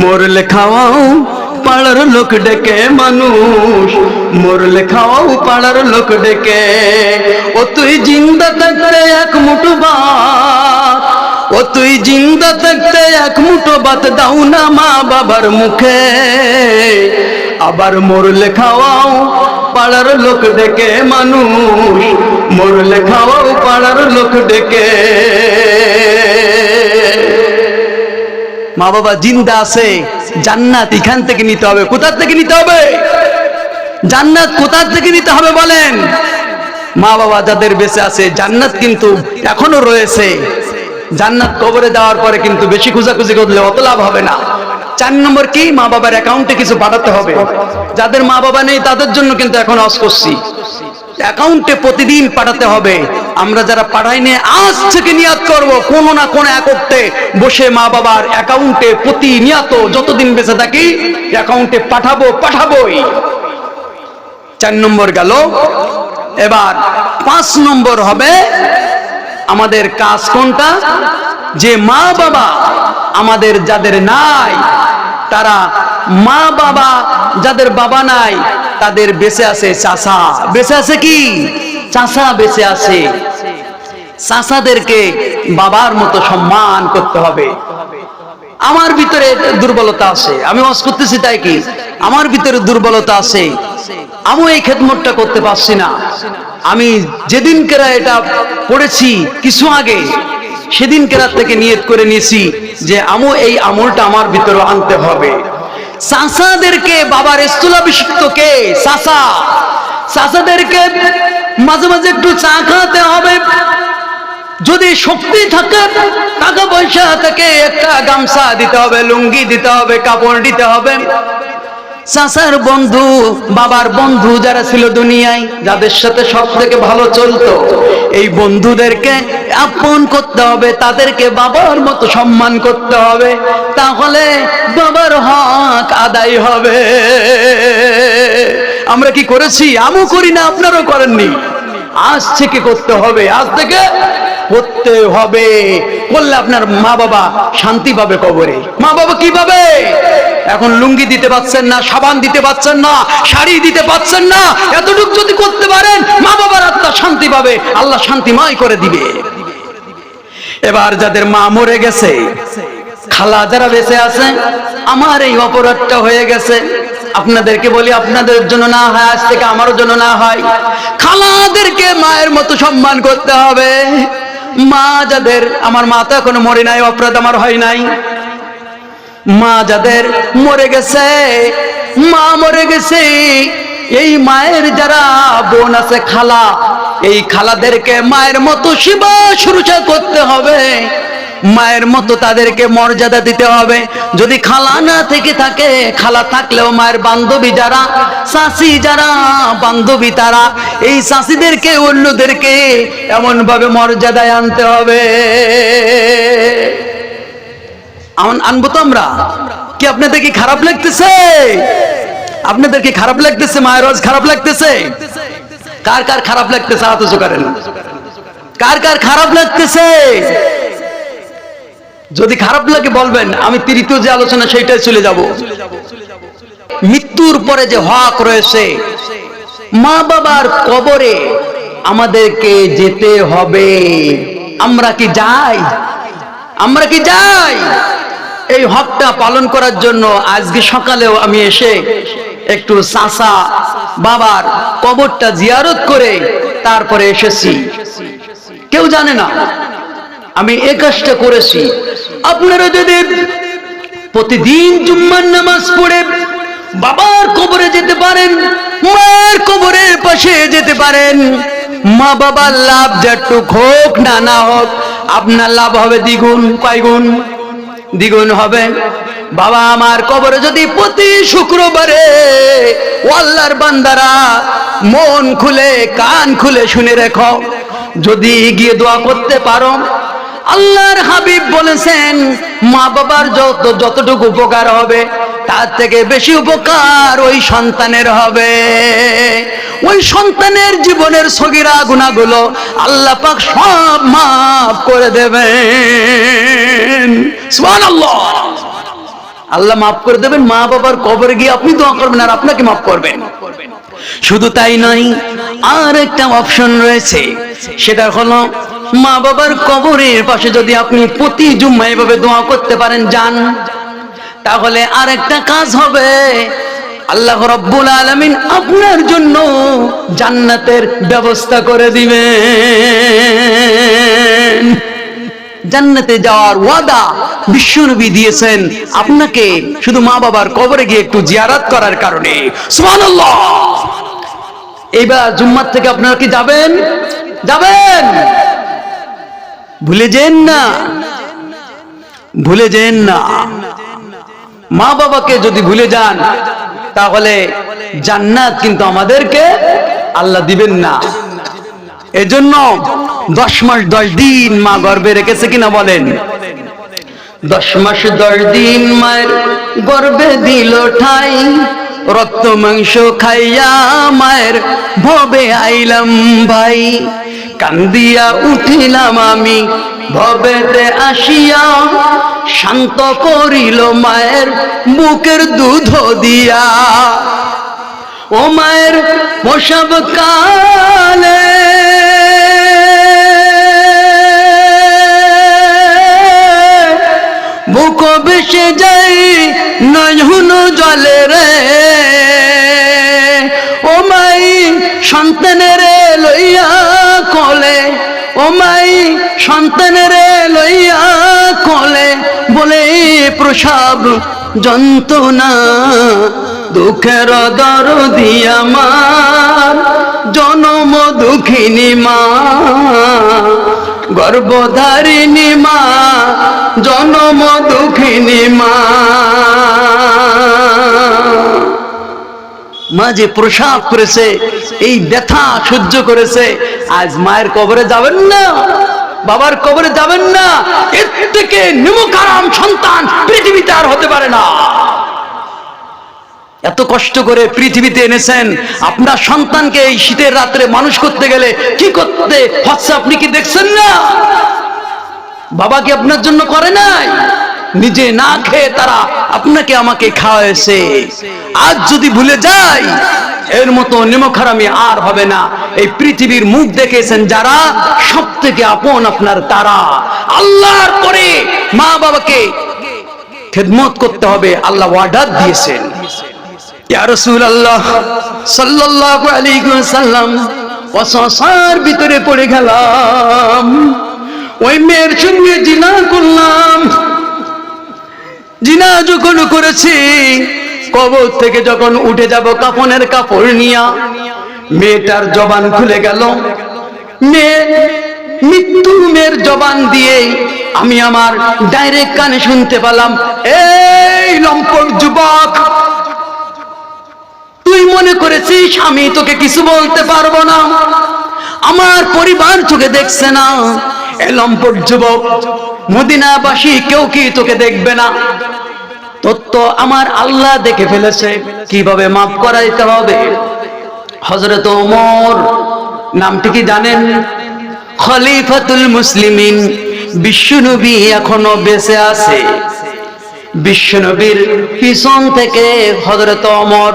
মরলে খাওয়াও পাড়ার লোক ডেকে মানুষ, মরলে খাওয়াও পাড়ার লোক ডেকে। ও তুই জিন্দা থাকতে এক মুঠো ভাত, ও তুই জিন্দা থাকতে এক মুঠো ভাত দাও না মা বাবার মুখে, আবার মরলে খাওয়াও পাড়ার লোক ডেকে মানুষ, মরলে খাওয়াও পাড়ার লোক ডেকে। মা বাবা জিন্দা আছে, জান্নাত এখান থেকে নিতে হবে। কোথা থেকে নিতে হবে? জান্নাত কোথা থেকে নিতে হবে বলেন? মা বাবা যাদের বেঁচে আছে, জান্নাত কিন্তু এখনো রয়েছে। জান্নাত কবরে যাওয়ার পরে কিন্তু বেশি খোঁজাখুঁজি করলে অত লাভ হবে না। 4 নম্বর কি, মা বাবার অ্যাকাউন্টে কিছু পাঠাতে হবে। যাদের মা বাবা নেই তাদের জন্য কিন্তু এখন আজ করছি, অ্যাকাউন্টে প্রতিদিন পাঠাতে হবে। আমরা যারা পাঠাই নিয়ে আজ থেকে নিয়াত করব, কোনো না কোনো একতে বসে মা বাবার অ্যাকাউন্টে প্রতিনিয়ত যতদিন বেঁচে থাকি অ্যাকাউন্টে পাঠাবোই। 4 নম্বর গেল। এবার 5 নম্বর হবে আমাদের কাজ কোনটা? যে মা বাবা আমাদের যাদের নাই, তারা মা বাবা যাদের বাবা নাই তাদের বেঁচে আছে চাচা। বেঁচে আছে কি? চাচা বেঁচে আছে। চাচাদেরকে বাবার মতো সম্মান করতে হবে। আমার ভিতরে দুর্বলতা আছে, আমি ওয়াজ করতেছি তাই কি আমার ভিতরে দুর্বলতা আছে, আমি এই খেদমতটা করতে পারছি না। আমি যেদিনকেরা এটা পড়েছি কিছু আগে, সেদিনকেরা থেকে নিয়ত করে নিয়েছি যে আমি এই আমলটা আমার ভিতরে আনতে হবে। চাচাদেরকে বাবার স্থলাভিষিক্ত কে? চাচা। চাচাদেরকে মাঝে মাঝে একটু চা খাওয়াতে হবে। যদি শক্তি থাকে, টাকা পয়সা থাকে, একটা গামছা দিতে হবে, লুঙ্গি দিতে হবে, কাপড় দিতে হবে। চাচার বন্ধু, বাবার বন্ধু যারা ছিল দুনিয়ায়, যাদের সাথে সব থেকে ভালো চলতো, এই বন্ধুদেরকে আপন করতে হবে, তাদেরকে বাবার মতো সম্মান করতে হবে, তাহলে বাবার হক আদায় হবে। আমরা কি করেছি? আমিও করি না, আপনারাও করেননি। আজ থেকে করতে হবে, আজ থেকে করতে হবে। করলে আপনার মা বাবা শান্তি পাবে কবরে। মা বাবা কি পাবে? এখন লুঙ্গি দিতে পারছেন না, সাবান দিতে পারছেন না, শাড়ি দিতে পারছেন না, এতটুকু যদি করতে পারেন মা বাবার আত্মা শান্তি পাবে, আল্লাহ শান্তিময় করে দিবে। এবার যাদের মা মরে গেছে, খালা যারা বেঁচে আছে, আমার এই অপরাধটা হয়ে গেছে, আপনাদেরকে বলি আপনাদের জন্য না হয়, আজ থেকে আমারও জন্য না হয়, খালাদেরকে মায়ের মতো সম্মান করতে হবে। মা যাদের, আমার মা তো এখনো মরে নাই, অপরাধ আমার হয় নাই। মা যাদের মরে গেছে, মা মরে গেছে, এই মায়ের যারা বোন আছে, খালা, এই খালাদেরকে মায়ের মতো সেবা শুশ্রূষা করতে হবে, মায়ের মতো তাদেরকে মর্যাদা দিতে হবে। যদি খালা না থেকে থাকে, খালা থাকলেও মায়ের বান্ধবী যারা, শাশি যারা বান্ধবী, তারা এই শাশিদেরকে অন্যদেরকে এমন ভাবে মর্যাদায় আনতে হবে। আনবো তো আমরা কি? আপনাদের কি খারাপ লাগতেছে? আপনাদের কি খারাপ লাগতেছে? মায়ের রোজ খারাপ লাগতেছে? কার কার খারাপ লাগতেছে হাত উঁচু করেন। কার কার খারাপ লাগতেছে? যদি খারাপ লাগে বলবেন, আমি তৃতীয় যে আলোচনা সেইটাই চলে যাব। মৃত্যুর পরে যে হক রয়েছে, মা বাবার কবরে আমাদেরকে যেতে হবে। আমরা কি যাই? আমরা কি যাই? এই হকটা পালন করার জন্য আজকে সকালেও আমি এসে একটু চাচা বাবার কবরটা জিয়ারত করে তারপরে এসেছি। কেউ জানে না আমি এই কাজটা করেছি। আপনারা যদি প্রতিদিন জুম্মার নামাজ পড়ে বাবার কবরে যেতে পারেন, মায়ের কবরের পাশে যেতে পারেন, মা বাবার লাভ যেটুক হোক না না হোক, আপনার লাভ হবে দ্বিগুণ, কয়গুণ? দ্বিগুণ হবে। বাবা আমার কবরে যদি প্রতি শুক্রবারে, আল্লাহর বান্দারা মন খুলে কান খুলে শুনে রেখো, যদি গিয়ে দোয়া করতে পারো, আল্লাহর হাবিব বলেছেন মা বাবার যতটুকু উপকার হবে তার থেকে বেশি উপকার ওই সন্তানের হবে। ওই সন্তানের জীবনের সগীরা গুনাহগুলো আল্লাহ পাক সব মাফ করে দেবেন। সুবহানাল্লাহ। আল্লাহ মাফ করে দেবেন। মা বাবার কবরে গিয়ে আপনি দোয়া করবেন আর আপনাকে মাফ করবেন। শুধু তাই নয়, আর একটা অপশন রয়েছে, সেটা হলো মা বাবার কবরের পাশে যদি আপনি প্রতি জুম্মা এভাবে দোয়া করতে পারেন যান, তাহলে আর একটা কাজ হবে, আল্লাহ রাব্বুল আলামিন আপনার জন্য জান্নাতের ব্যবস্থা করে দিবেন। জান্নাতে যাওয়ার ওয়াদা বিশ্বনবী দিয়েছেন আপনাকে শুধু মা বাবার কবরে গিয়ে একটু জিয়ারত করার কারণে। সুবহানাল্লাহ। এইবার জুম্মার থেকে আপনারা কি যাবেন? যাবেন? ভুলে যেন না, ভুলে যেন না। মা বাবাকে যদি ভুলে যান তাহলে জান্নাত কিন্তু আমাদেরকে আল্লাহ দিবেন না। এজন্য 10 মাস 10 দিন মা গর্ভে রেখেছে কিনা বলেন? 10 মাস 10 দিন মায়ের গর্ভে দিল ঠাই, রক্ত মাংস খাইয়া মায়ের ভবে আইলাম ভাই, কান্দিয়া উঠিলাম আমি ভবেতে আসিয়া, শান্ত করিল মায়ের বুকের দুধ দিয়া। ও মায়ের প্রসব কালে বুক ভেসে যাই নয়ন জলে রে, ও মাই সন্তানের লইয়া কোলে, ও মাই সন্তানের লইয়া কোলে, বলে প্রসব যন্ত্রণা দুঃখের দরদি আমার, জনম দুঃখিনী মা গর্ভধারিণী মা, জনম দুঃখিনী মা। মা যে প্রসাব করেছে, এই ব্যথা সহ্য করেছে, আজ মায়ের কবরে যাবেন না, বাবার কবরে যাবেন না, এর থেকে নিমকারাম সন্তান পৃথিবীতে আর হতে পারে না। এত কষ্ট করে পৃথিবীতে এনেছেন, আপনার সন্তানকে এই শীতের রাত্রে মানুষ করতে গেলে কি করতে হচ্ছে আপনি কি দেখছেন না? বাবা কি আপনার জন্য করে নাই? নিজে না খেয়ে তারা আপনাকে আমাকে খাওয়াইছে। আজ যদি ভুলে যাই, এর মতো নিমখারামি আর হবে না। এই পৃথিবীর মুখ দেখেছেন যারা, সব থেকে আপন আপনার তারা। আল্লাহর পরে মা বাবাকে খেদমত করতে হবে, আল্লাহ ওয়াদা দিয়েছেন। ইয়া রাসূলুল্লাহ সাল্লাল্লাহু আলাইহি ওয়াসাল্লাম ওয়াসার ভিতরে পড়ে গেলাম, ওই মেয়ের সঙ্গে জিনা করলাম। জিনা যখন করেছি, কবর থেকে যখন উঠে যাব কাফনের কাপড় নিয়া, মেয়েটার জবান খুলে গেল, মৃত্যুর জবান দিয়ে আমি আমার ডাইরেক্ট কানে শুনতে পেলাম, এই লম্পট যুবক, তুই মনে করেছিস আমি তোকে কিছু বলতে পারবো না? আমার পরিবার তোকে দেখছে না। এই লম্পট যুবক, মদিনাবাসী কেউ কি তোকে দেখবে না? তোর তো আমার আল্লাহ দেখে ফেলেছে, কিভাবে মাফ করাইতে হবে। হযরত ওমর নামটি কি জানেন? খলিফাতুল মুসলিমিন। বিশ্বনবী এখনো বেঁচে আছে। বিশ্বনবীর পিছন থেকে হযরত ওমর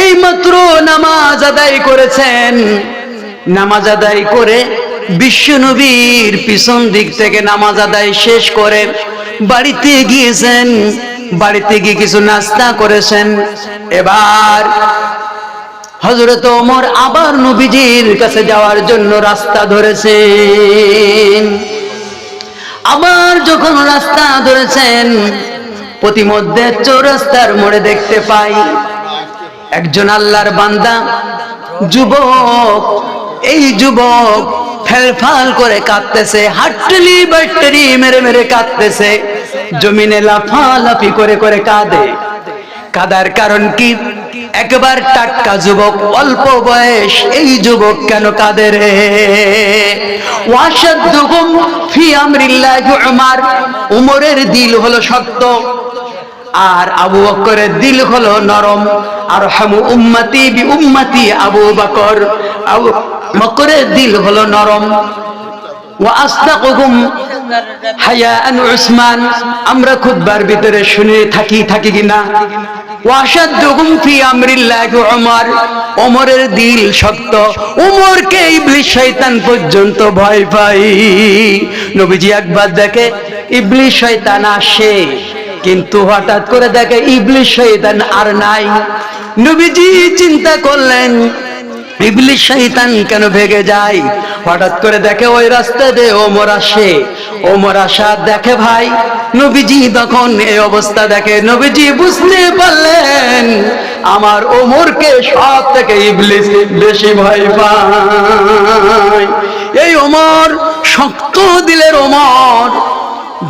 এই মাত্র নামাজ আদায় করেছেন। নামাজ আদায় করে বিশ্বনবীর পিছন দিক থেকে নামাজ আদায় শেষ করে বাড়িতে গিয়েছেন। বাড়িতে গিয়ে কিছু নাস্তা করেছেন। এবার হযরত ওমর আবার নবীজির কাছে যাওয়ার জন্য রাস্তা ধরেছেন। আবার যখন রাস্তা ধরেছেন, প্রতিমধ্যে চৌরাস্তার মোড়ে দেখতে পাই একজন আল্লাহর বান্দা যুবক। এই যুবক ফেলফাল করে কাঁদতেছে, হাট্টালি বাট্টালি মেরে মেরে কাঁদতেছে, জমিনে লাফালাফি করে করে কাঁদে। কাদার কারণ কি? একবার টাটকা যুবক, অল্প বয়স, এই যুবক কেন কাঁদে রে? ওয়াশাদুহুম ফি আমরিল্লাহি উমর। উমরের দিল হলো শক্ত, আর আবু বকরের দিল হলো নরম। আরহামু উম্মতি বি উম্মতি আবু বকর। আবু বকরের দিল হলো নরম। ওয়া আসদাকুহুম হায়াআন উসমান। আমরা খুতবার ভিতরে শুনে থাকি কিনা? ওয়াশাদুহুম ফি আমরিল্লাহি উমর। ওমরের দিল শক্ত, ওমরকে ইবলিস শয়তান পর্যন্ত ভয় পায়। নবীজি একবার দেখে ইবলিস শয়তান আসে, কিন্তু হঠাৎ করে দেখে ইবলিস শয়তান আর নাই। নবীজি চিন্তা করলেন ইবলিস শয়তান কেন ভেগে যায়। হঠাৎ করে দেখে ওই রাস্তা দিয়ে ওমর আসে। ওমর আসা দেখে ভাই, নবীজি তখন এই অবস্থা দেখে, নবীজি বুঝতে পারলেন আমার ওমরকে সব থেকে ইবলিস বেশি ভয় পায়। এই ওমর শক্ত দিলের ওমর,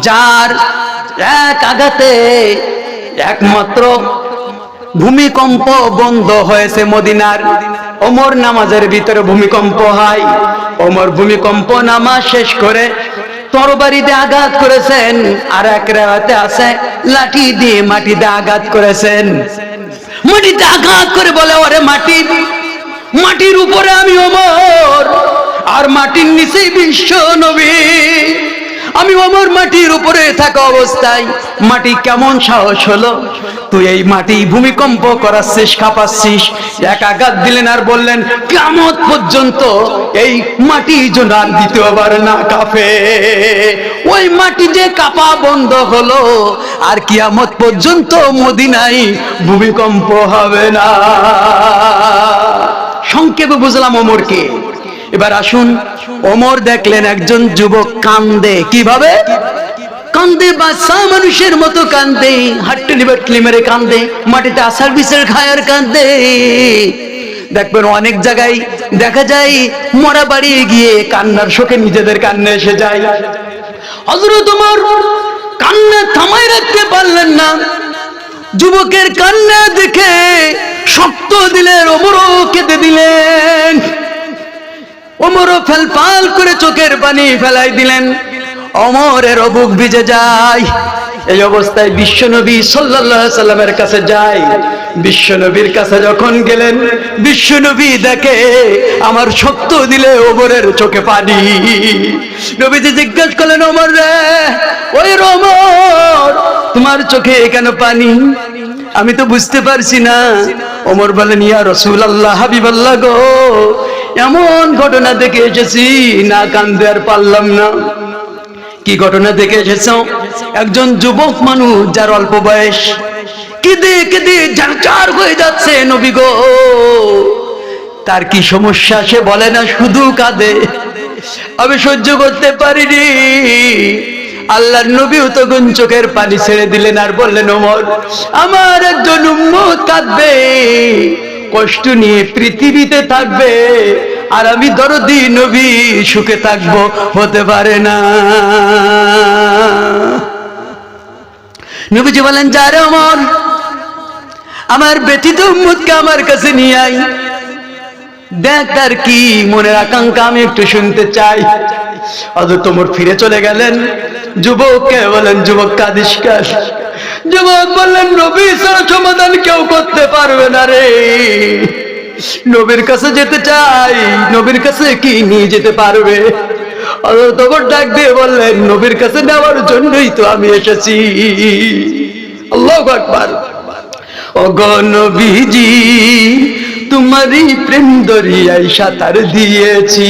যার এক আঘাতে একমাত্র ভূমিকম্প বন্ধ হয়েছে মদিনার। ওমর নামাজের ভিতরে ভূমিকম্প হয়। ওমর ভূমিকম্প নামাজ শেষ করে তরবারি দিয়ে আঘাত করেছেন, আর এক রাতে আছে লাঠি দিয়ে মাটিতে আঘাত করেছেন। মাটিতে আঘাত করে বলে, ওরে মাটি, মাটির উপরে আমি ওমর, আর মাটির নিচেই বিশ্ব নবী। আমি ওমর মাটির উপরে থাকা অবস্থায় মাটি কেমন সাহস হলো তুই এই মাটি ভূমিকম্প করাচ্ছিস, কাঁপাচ্ছিস? এক আঘাত দিলেন আর বললেন কিয়ামত পর্যন্ত এই মাটি যেন আর দ্বিতীয়বার না কাঁপে। ওই মাটি যে কাঁপা বন্ধ হলো, আর কিয়ামত পর্যন্ত মদিনায় ভূমিকম্প হবে না। সংক্ষেপে বুঝলাম ওমরকে। এবার আসুন, ওমর দেখলেন একজন যুবক কান্দে। কিভাবে কান্দে? বাচ্চা মানুষের মতো কান্দে, হাট্টালি বাট্টালি মেরে কান্দে, মাটিতে আছাড় বিচার খায় আর কান্দে। দেখবেন অনেক জায়গায় দেখা যায় মরা বাড়ি গিয়ে কান্নার শোকে নিজেদের কান্না এসে যায়। হযরত ওমর কান্না থামায় রাখতে পারলেন না। যুবকের কান্না দেখে শক্ত দিলের ওমরও কেঁদে দিলেন। ওমরও ফেলফাল করে চোখের পানি ফেলাই দিলেন। ওমরের বুক ভিজে যায়। এই অবস্থায় বিশ্বনবী সাল্লাল্লাহু আলাইহি সাল্লামের কাছে যায়। বিশ্বনবীর কাছে যখন গেলেন, বিশ্বনবী দেখে আমার শক্ত দিলে ওমরের চোখে পানি। নবীজি জিজ্ঞেস করলেন, ওমর রে, ওই ওমর, তোমার চোখে কেন পানি? আমি তো বুঝতে পারছি না। ওমর বলেন, ইয়া রাসূলুল্লাহ, হাবিবাল্লাহ গো, এমন ঘটনা দেখে এসেছি, না কান্দে আর পারলাম না। কি ঘটনা দেখে এসেছ? একজন যুবক মানুষ, যার অল্প বয়স, কেঁদে কেঁদে ঝারঝার হয়ে যাচ্ছে। নবী গো, তার কি সমস্যা সে বলে না, শুধু কাঁদে। আমি সহ্য করতে পারিনি। আল্লাহর নবীও তখন চোখের পানি ছেড়ে দিলেন আর বললেন, ওমর, আমার একজন উম্মত কাঁদবে, কষ্ট নিয়ে পৃথিবীতে থাকবে, আর আমি দরদি নবী সুখে থাকবো, হতে পারে না। নবীজি বলেন, যারে ওমর, আমার ব্যথিত উম্মতকে আমার কাছে নিয়ে আয়, দেখ তার কি মনের আকাঙ্ক্ষা আমি একটু শুনতে চাই। হযরত ওমর ফিরে চলে গেলেন। যুবককে বলেন, যুবক কাঁদিস কেন? যুবক বললেন, নবী ছাড়া সমাধান কেউ করতে পারবে না রে। নবীর কাছে যেতে চাই, নবীর কাছে কি নিয়ে যেতে পারবে? হযরত ওমর ডাক দিয়ে বললেন, নবীর কাছে নেওয়ার জন্যই তো আমি এসেছি। আল্লাহু আকবার। ওগো নবীজি, তোমারই প্রেম দরিয়ায় সাঁতার দিয়েছি।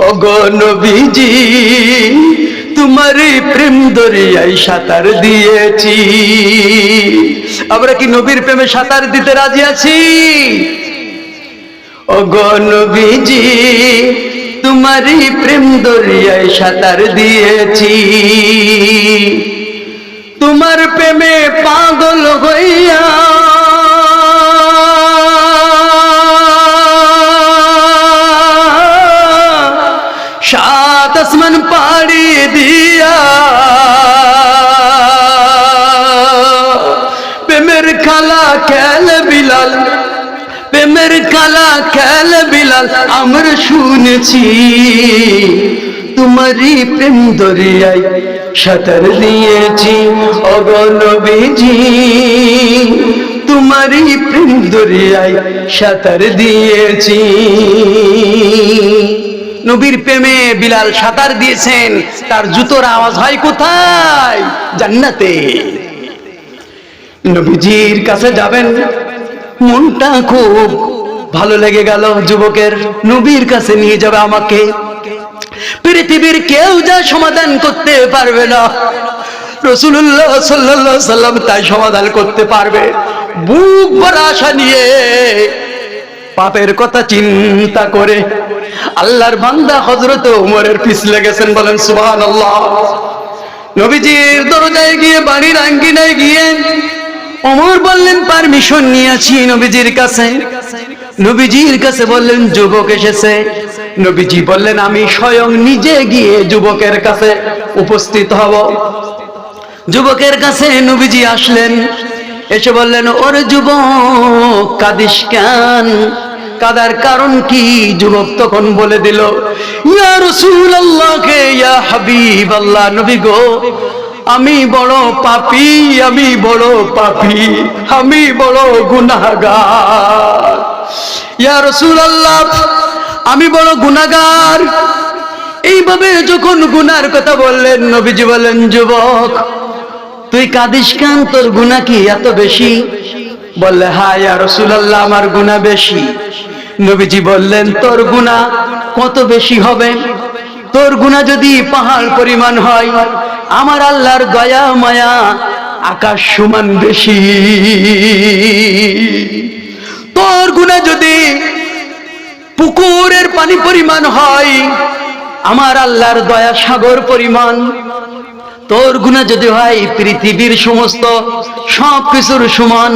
ওগো নবীজি, তোমারই প্রেম দরিয়ায় সাঁতার দিয়েছি। আমরা কি নবীর প্রেমে সাঁতার দিতে রাজি আছি? ওগো নবীজি, তোমারই প্রেম দরিয়ায় সাঁতার দিয়েছি। তোমার প্রেমে পাগল হইয়া সাত আসমান পাড়ি দিয়া প্রেমের খেলা খেলে বিলাল, প্রেমের খেলা খেলে বিলাল আমরা শুনেছি। তোমারই প্রেম দরিয়ায় সাঁতার দিয়েছি। ওগো নবীজি, তোমারই প্রেম দরিয়ায় সাঁতার দিয়েছি। নবীর প্রেমে বিলাল সাঁতার দিয়েছেন। তার জুতোর আওয়াজ হয় কোথায়? জান্নাতে। নবীজির কাছে যাবেন, মনটা খুব ভালো লেগে গেল যুবকের। নবীর কাছে নিয়ে যাবে আমাকে। পৃথিবীর কেউ যা সমাধান করতে পারবে না, রাসূলুল্লাহ সাল্লাল্লাহু আলাইহি সাল্লাম তাই সমাধান করতে পারবে। বুক ভরা আশা নিয়ে, পাপের কথা চিন্তা করে আল্লাহর বান্দা হযরত ওমরের পিছলে গেছেন। বলেন সুবহানাল্লাহ। নবীজির দরজায় গিয়ে, বাড়ির আঙ্গিনায় গিয়ে ওমর বললেন, পারমিশন নিয়েছি নবীজির কাছে। নবীজির কাছে বললেন, যুবক এসেছে। নবীজি বললেন, আমি স্বয়ং নিজে গিয়ে যুবকের কাছে উপস্থিত হব। যুবকের কাছে নবীজি আসলেন, এসে বললেন, ওরে যুবক, কাঁদিস কেন? কাদার কারণ কি? যুবক তখন বলে দিল, ইয়া রাসূলুল্লাহ, ইয়া হাবিবাল্লাহ, নবী গো, আমি বড় পাপী, আমি বড় পাপী, আমি বড় গুনাহগার। ইয়া রাসূলুল্লাহ, আমি বড় গুনাহগার। এইভাবে যখন গুনার কথা বললেন, নবীজি বললেন, যুবক তুই কাঁদিস কেন? তোর গুনাহ কি এত বেশি? বললে, হ্যাঁ ইয়া রাসূলুল্লাহ, আমার গুনাহ বেশি। নবীজি বললেন, তোর গুনাহ কত বেশি হবে? তোর গুনাহ যদি পাহাড় পরিমাণ হয়, আমার আল্লাহর দয়া মায়া আকাশ সমান বেশি। তোর গুনাহ যদি পুকুরের পানি পরিমাণ হয়, আমার আল্লাহর দয়া সাগর পরিমাণ। তোর গুনাহ যদি হয় পৃথিবীর সমস্ত সবকিছুর সমান,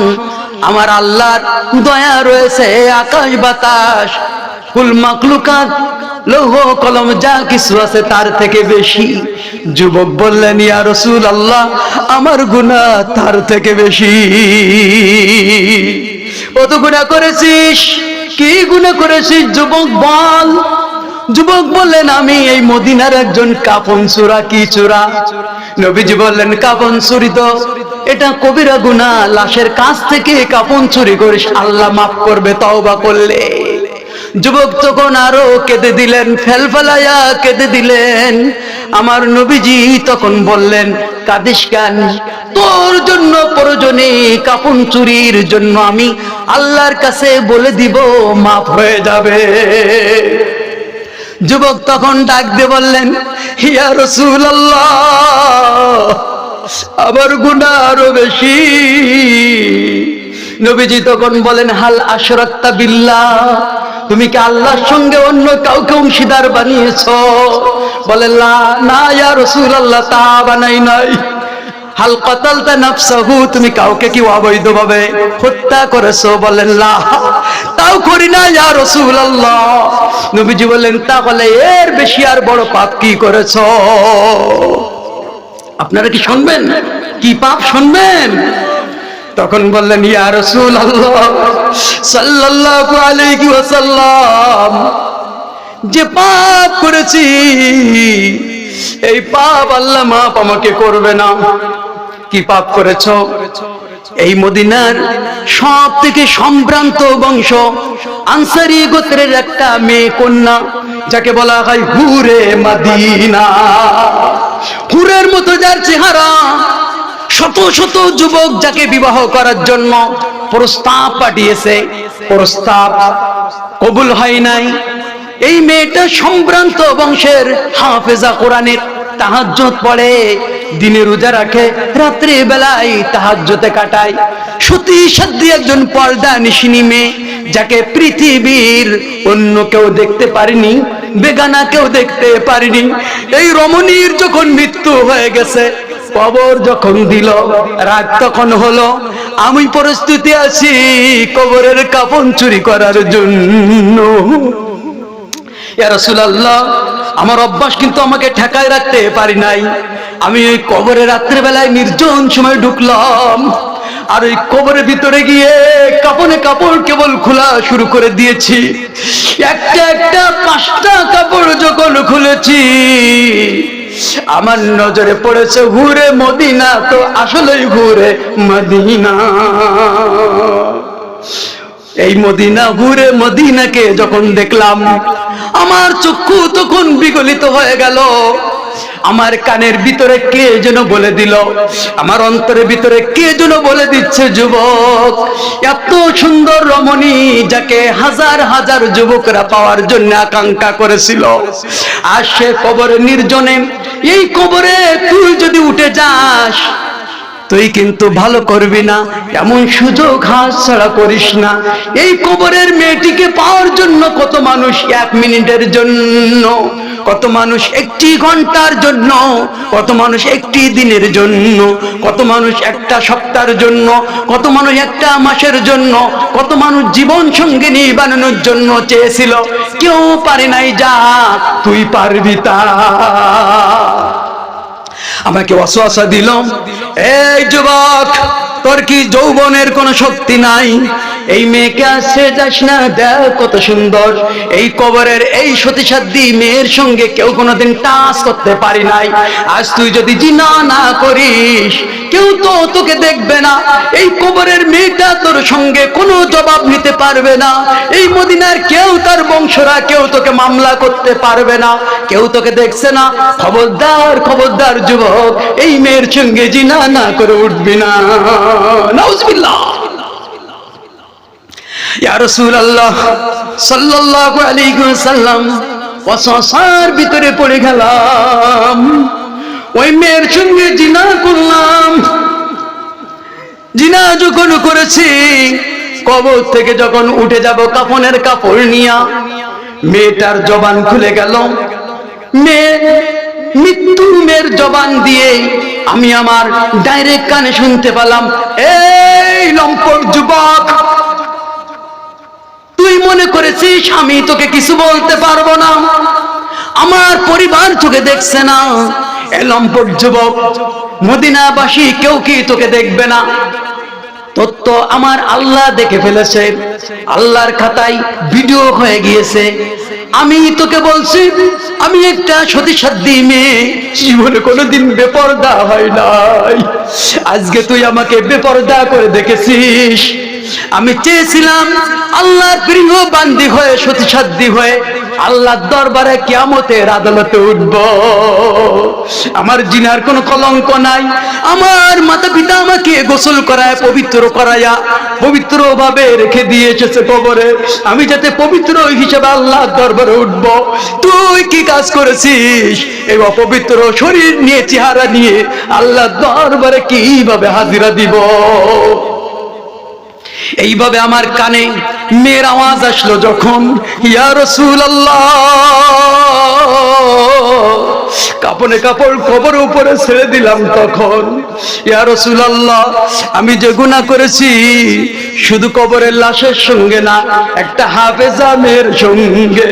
আমার আল্লাহর দয়া রয়েছে আকাশ বাতাস কুল মাখলুকাত লৌহ কলম যা কিছু আছে তার থেকে বেশি। যুবক বললেন, ইয়া রাসূলুল্লাহ, আমার গুনাহ তার থেকে বেশি। কত গুনাহ করেছিস? কি গুনাহ করেছিস যুবক বল? যুবক বললেন, আমি এই মদিনার একজন কাফন চোরা। কি চোরা? নবীজি বললেন, কাফন চুরি তো এটা কবিরা গুনাহ। লাশের কাছ থেকে কাফন চুরি করিস, আল্লাহ মাফ করবে তওবা করলে। যুবক তখন আরো কেঁদে দিলেন, ফেলফেলাইয়া কেঁদে দিলেন। আমার নবীজি তখন বললেন, কাঁদিস কেন? তোর জন্য প্রয়োজনে কাফন চুরির জন্য আমি আল্লাহর কাছে বলে দিব, মাফ হয়ে যাবে। যুবক তখন ডাক দিয়ে বললেন, ইয়া রাসূলুল্লাহ, আমার গুনাহ আরো বেশি। নবীজি তখন বলেন, হাল আশরাকতা বিল্লাহ, তুমি কি আল্লাহর সঙ্গে অন্য কাউকে অংশীদার বানিয়েছো? বলে, না ইয়া রাসূলুল্লাহ, তা বানাই নাই। হাল কাতালতা নাফসাহু, তুমি কাউকে কি অবৈধভাবে হত্যা করেছো? বলেন না। তাও করি না ইয়া রাসূলুল্লাহ। নবীজি বললেন, তাহলে এর বেশি আর বড় পাপ কি করেছো? আপনারা কি শুনবেন? কি পাপ শুনবেন? তখন বললেন, ইয়া রাসূলুল্লাহ সাল্লাল্লাহু আলাইহি ওয়াসাল্লাম, যে পাপ করেছি এই পাপ আল্লাহ মাফ আমাকে করবে না। কি পাপ করেছো? এই মদিনার সব থেকে সম্ভ্রান্ত বংশ আনসারী গোত্রের একটা মেয়ে কন্যা, যাকে বলা হয় হুরে মদিনা। হুরের মতো যার চেহারা, শত শত যুবক যাকে বিবাহ করার জন্য প্রস্তাব পাঠিয়েছে, প্রস্তাব কবুল হয় নাই। এই মেয়েটা সম্ভ্রান্ত বংশের, হাফেজা কোরআনের, তাহাজ্জুদ পড়ে, দিনে রোজা রাখে, রাত্রি বেলায় তাহাজ্জুদে কাটায়। সতী সাধ্বী একজন পর্দা নিশিনী মেয়ে, যাকে পৃথিবীর অন্য কেউ দেখতে পারেনি, বেগানা কেউ দেখতে পারেনি। এই রমণীর যখন মৃত্যু হয়ে গেছে, কবর যখন দিল, রাত তখন হলো, আমি প্রস্তুতি আছি কবরের কাফন চুরি করার জন্য। ইয়া রাসূলুল্লাহ, আমার অভ্যাস কিন্তু আমাকে ঠেকায় রাখতে পারি নাই। আমি ওই কবরে রাত্রে বেলায় নির্জন সময় ঢুকলাম, আর ওই কবরের ভিতরে গিয়ে কাপড়ে কাপড় কেবল খোলা শুরু করে দিয়েছি। একটা একটা 5টা কাপড় যখন খুলেছি, আমার নজরে পড়েছে হুরে মদিনা। তো আসলেই হুরে মদিনা। এই মদিনা, হুরে মদিনাকে যখন দেখলাম, আমার চক্ষু তখন বিগলিত হয়ে গেল। আমার কানের ভিতরে কে যেন বলে দিল, আমার অন্তরের ভিতরে কে যেন বলে দিচ্ছে, যুবক, এত সুন্দর রমণী যাকে হাজার হাজার যুবকরা পাওয়ার জন্য আকাঙ্ক্ষা করেছিল, আর সে কবরে নির্জনে। এই কবরে তুই যদি উঠে যাস, তুই কিন্তু ভালো করবি না, এমন সুযোগ হাত ছাড়া করিস না। এই কবরের মেয়েটিকে পাওয়ার জন্য কত মানুষ 1 মিনিটের জন্য, কত মানুষ 1 ঘন্টার জন্য, কত মানুষ 1 দিনের জন্য, কত মানুষ 1 সপ্তাহের জন্য, কত মানুষ 1 মাসের জন্য, কত মানুষ জীবন সঙ্গিনী বানানোর জন্য চেয়েছিল, কেউ পারে নাই। যা তুই পারবি তা। আমাকে ওয়াসওয়াসা দিল, এই যুবক, তোর কি যৌবনের কোনো শক্তি নাই? এই মেয়েকে আসছে যাস না, দেখ কত সুন্দর। এই কবরের এই সতীসাধ্বী মেয়ের সঙ্গে কেউ কোনোদিন টাচ করতে পারি নাই। আজ তুই যদি জিনা না করিস, কেউ তো তোকে দেখবে না। এই কবরের মেয়েটা তোর সঙ্গে কোনো জবাব নিতে পারবে না। এই মদিনার কেউ, তার বংশরা কেউ তোকে মামলা করতে পারবে না। কেউ তোকে দেখছে না। খবরদার, খবরদার যুবক, এই মেয়ের সঙ্গে জিনা না করে উঠবি না। নাউজুবিল্লাহ। ইয়া রাসূলুল্লাহ সাল্লাল্লাহু আলাইহি ওয়াসাল্লাম, ওয়াসওয়াসার ভিতরে পড়ে গেলাম। ওই মেয়ের সঙ্গে জিনা করলাম। জিনা যখন করেছি, কবর থেকে যখন উঠে যাব কাফনের কাপড় নিয়া, মেয়েটার জবান খুলে গেল। মেয়ে মৃত্যুর জবান দিয়ে আমি আমার ডাইরেক্ট কানে শুনতে পেলাম, এই লম্পট যুবক, তুই মনে করেছিস আমি তোকে কিছু বলতে পারবো না? আমার পরিবার তোকে দেখছে না। এ লম্পট যুবক, মদিনাবাসী কেউ কি তোকে দেখবে না? তোর তো আমার আল্লাহ দেখে ফেলেছে, আল্লাহর খাতায় ভিডিও হয়ে গিয়েছে। আমি তোকে বলছি, আমি একটা সতীসাধ্বী মেয়ে, জীবনে কোনোদিন বেপরদা হয় নাই। আজকে তুই আমাকে বেপরদা করে দেখেছিস। আমি চেয়েছিলাম আল্লাহর প্রিয় বান্দি হয়ে, সতীসাধ্বী হয়ে আল্লাহর দরবারে কিয়ামতের আদালতে উঠব। আমার জিনার কোনো কলঙ্ক নাই। আমার মাতা পিতা আমাকে গোসল করায়, পবিত্র করায়া, পবিত্র ভাবে রেখে দিয়ে এসেছে কবরে। আমি যাতে পবিত্র হিসেবে আল্লাহর দরবারে উঠব। তুই কি কাজ করেছিস? এই অপবিত্র শরীর নিয়ে, চেহারা নিয়ে আল্লাহর দরবারে কিভাবে হাজিরা দিব? এইভাবে আমার কানে মেয়ের আওয়াজ আসলো যখন, ইয়া রাসূলুল্লাহ, কাপড়ে কাপড় কবর উপরে ছেড়ে দিলাম তখন, ইয়া রাসূলুল্লাহ, আমি যে গুনাহ করেছি শুধু কবরের লাশের সঙ্গে না, একটা হাফেজা মেয়ের সঙ্গে,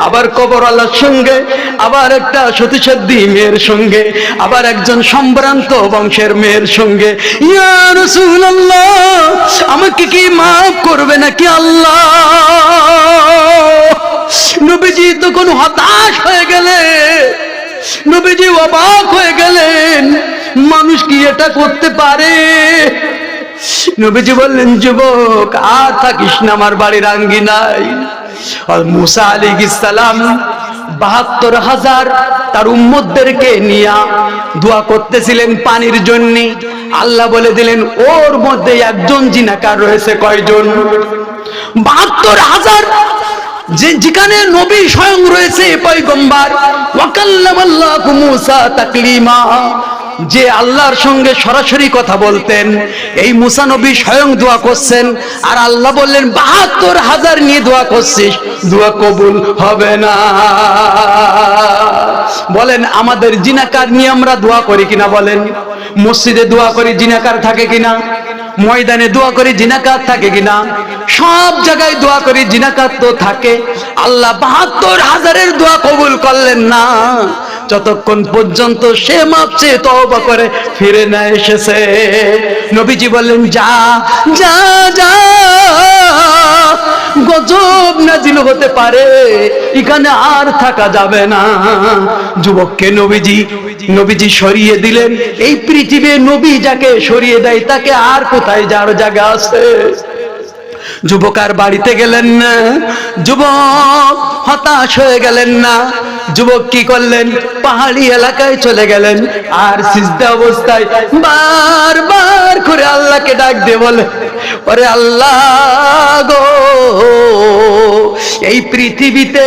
আবার কবরওয়ালার সঙ্গে, আবার একটা সতীসাধ্যী মেয়ের সঙ্গে, আবার একজন সম্ভ্রান্ত বংশের মেয়ের সঙ্গে, ইয়া রাসূলুল্লাহ, আমাকে কি মাফ করবে নাকি আল্লাহ? নবীজি তখন হতাশ হয়ে গেলেন, নবীজি অবাক হয়ে গেলেন, মানুষ কি এটা করতে পারে? নবীজি বললেন, যুবক আর থাকিস না আমার বাড়ির আঙ্গিনায়। আর মুসা আলাইহিস সালাম ৭২,০০০ তার উম্মতদেরকে নিয়ে দোয়া করতেছিলেন পানির জন্য। আল্লাহ বলে দিলেন, ওর মধ্যে একজন জিনাকার রয়েছে। কয়জন? ৭২,০০০। যেখানে নবী স্বয়ং রয়েছে, পয়গম্বর, ওয়াকাল্লামাল্লাহু মুসা তাকলিমা, যে আল্লাহর সঙ্গে সরাসরি কথা বলতেন, এই মুসা নবী স্বয়ং দোয়া করছেন। আর আল্লাহ বললেন, ৭২,০০০ নিয়ে দোয়া করছিস, দোয়া কবুল হবে না। বলেন, আমাদের জিনাকার নিয়ে আমরা দোয়া করি কিনা? বলেন, মসজিদে দোয়া করি, জিনাকার থাকে কিনা? ময়দানে দোয়া করি, জিনাকার থাকে কিনা? সব জায়গায় দোয়া করি, জিনাকার তো থাকে। আল্লাহ ৭২,০০০-এর দোয়া কবুল করলেন না যতক্ষণ পর্যন্ত সে মাপ চেয়ে তওবা করে ফিরে না এসেছে। নবীজি বললেন, যা যা যা, গজব নাজিল হতে পারে, এখানে আর থাকা যাবে না। যুবককে নবীজি সরিয়ে দিলেন। এই পৃথিবী নবী যাকে সরিয়ে দেয় তাকে আর কোথায় যাওয়ার জায়গা আছে? যুবক আর বাড়িতে গেলেন না, যুবক হতাশ হয়ে গেলেন না। যুবক কি করলেন? পাহাড়ি এলাকায় চলে গেলেন, আর সিজদা অবস্থায় বারবার করে আল্লাহকে ডাক দিয়ে বলে, ওরে আল্লাহ গো, এই পৃথিবীতে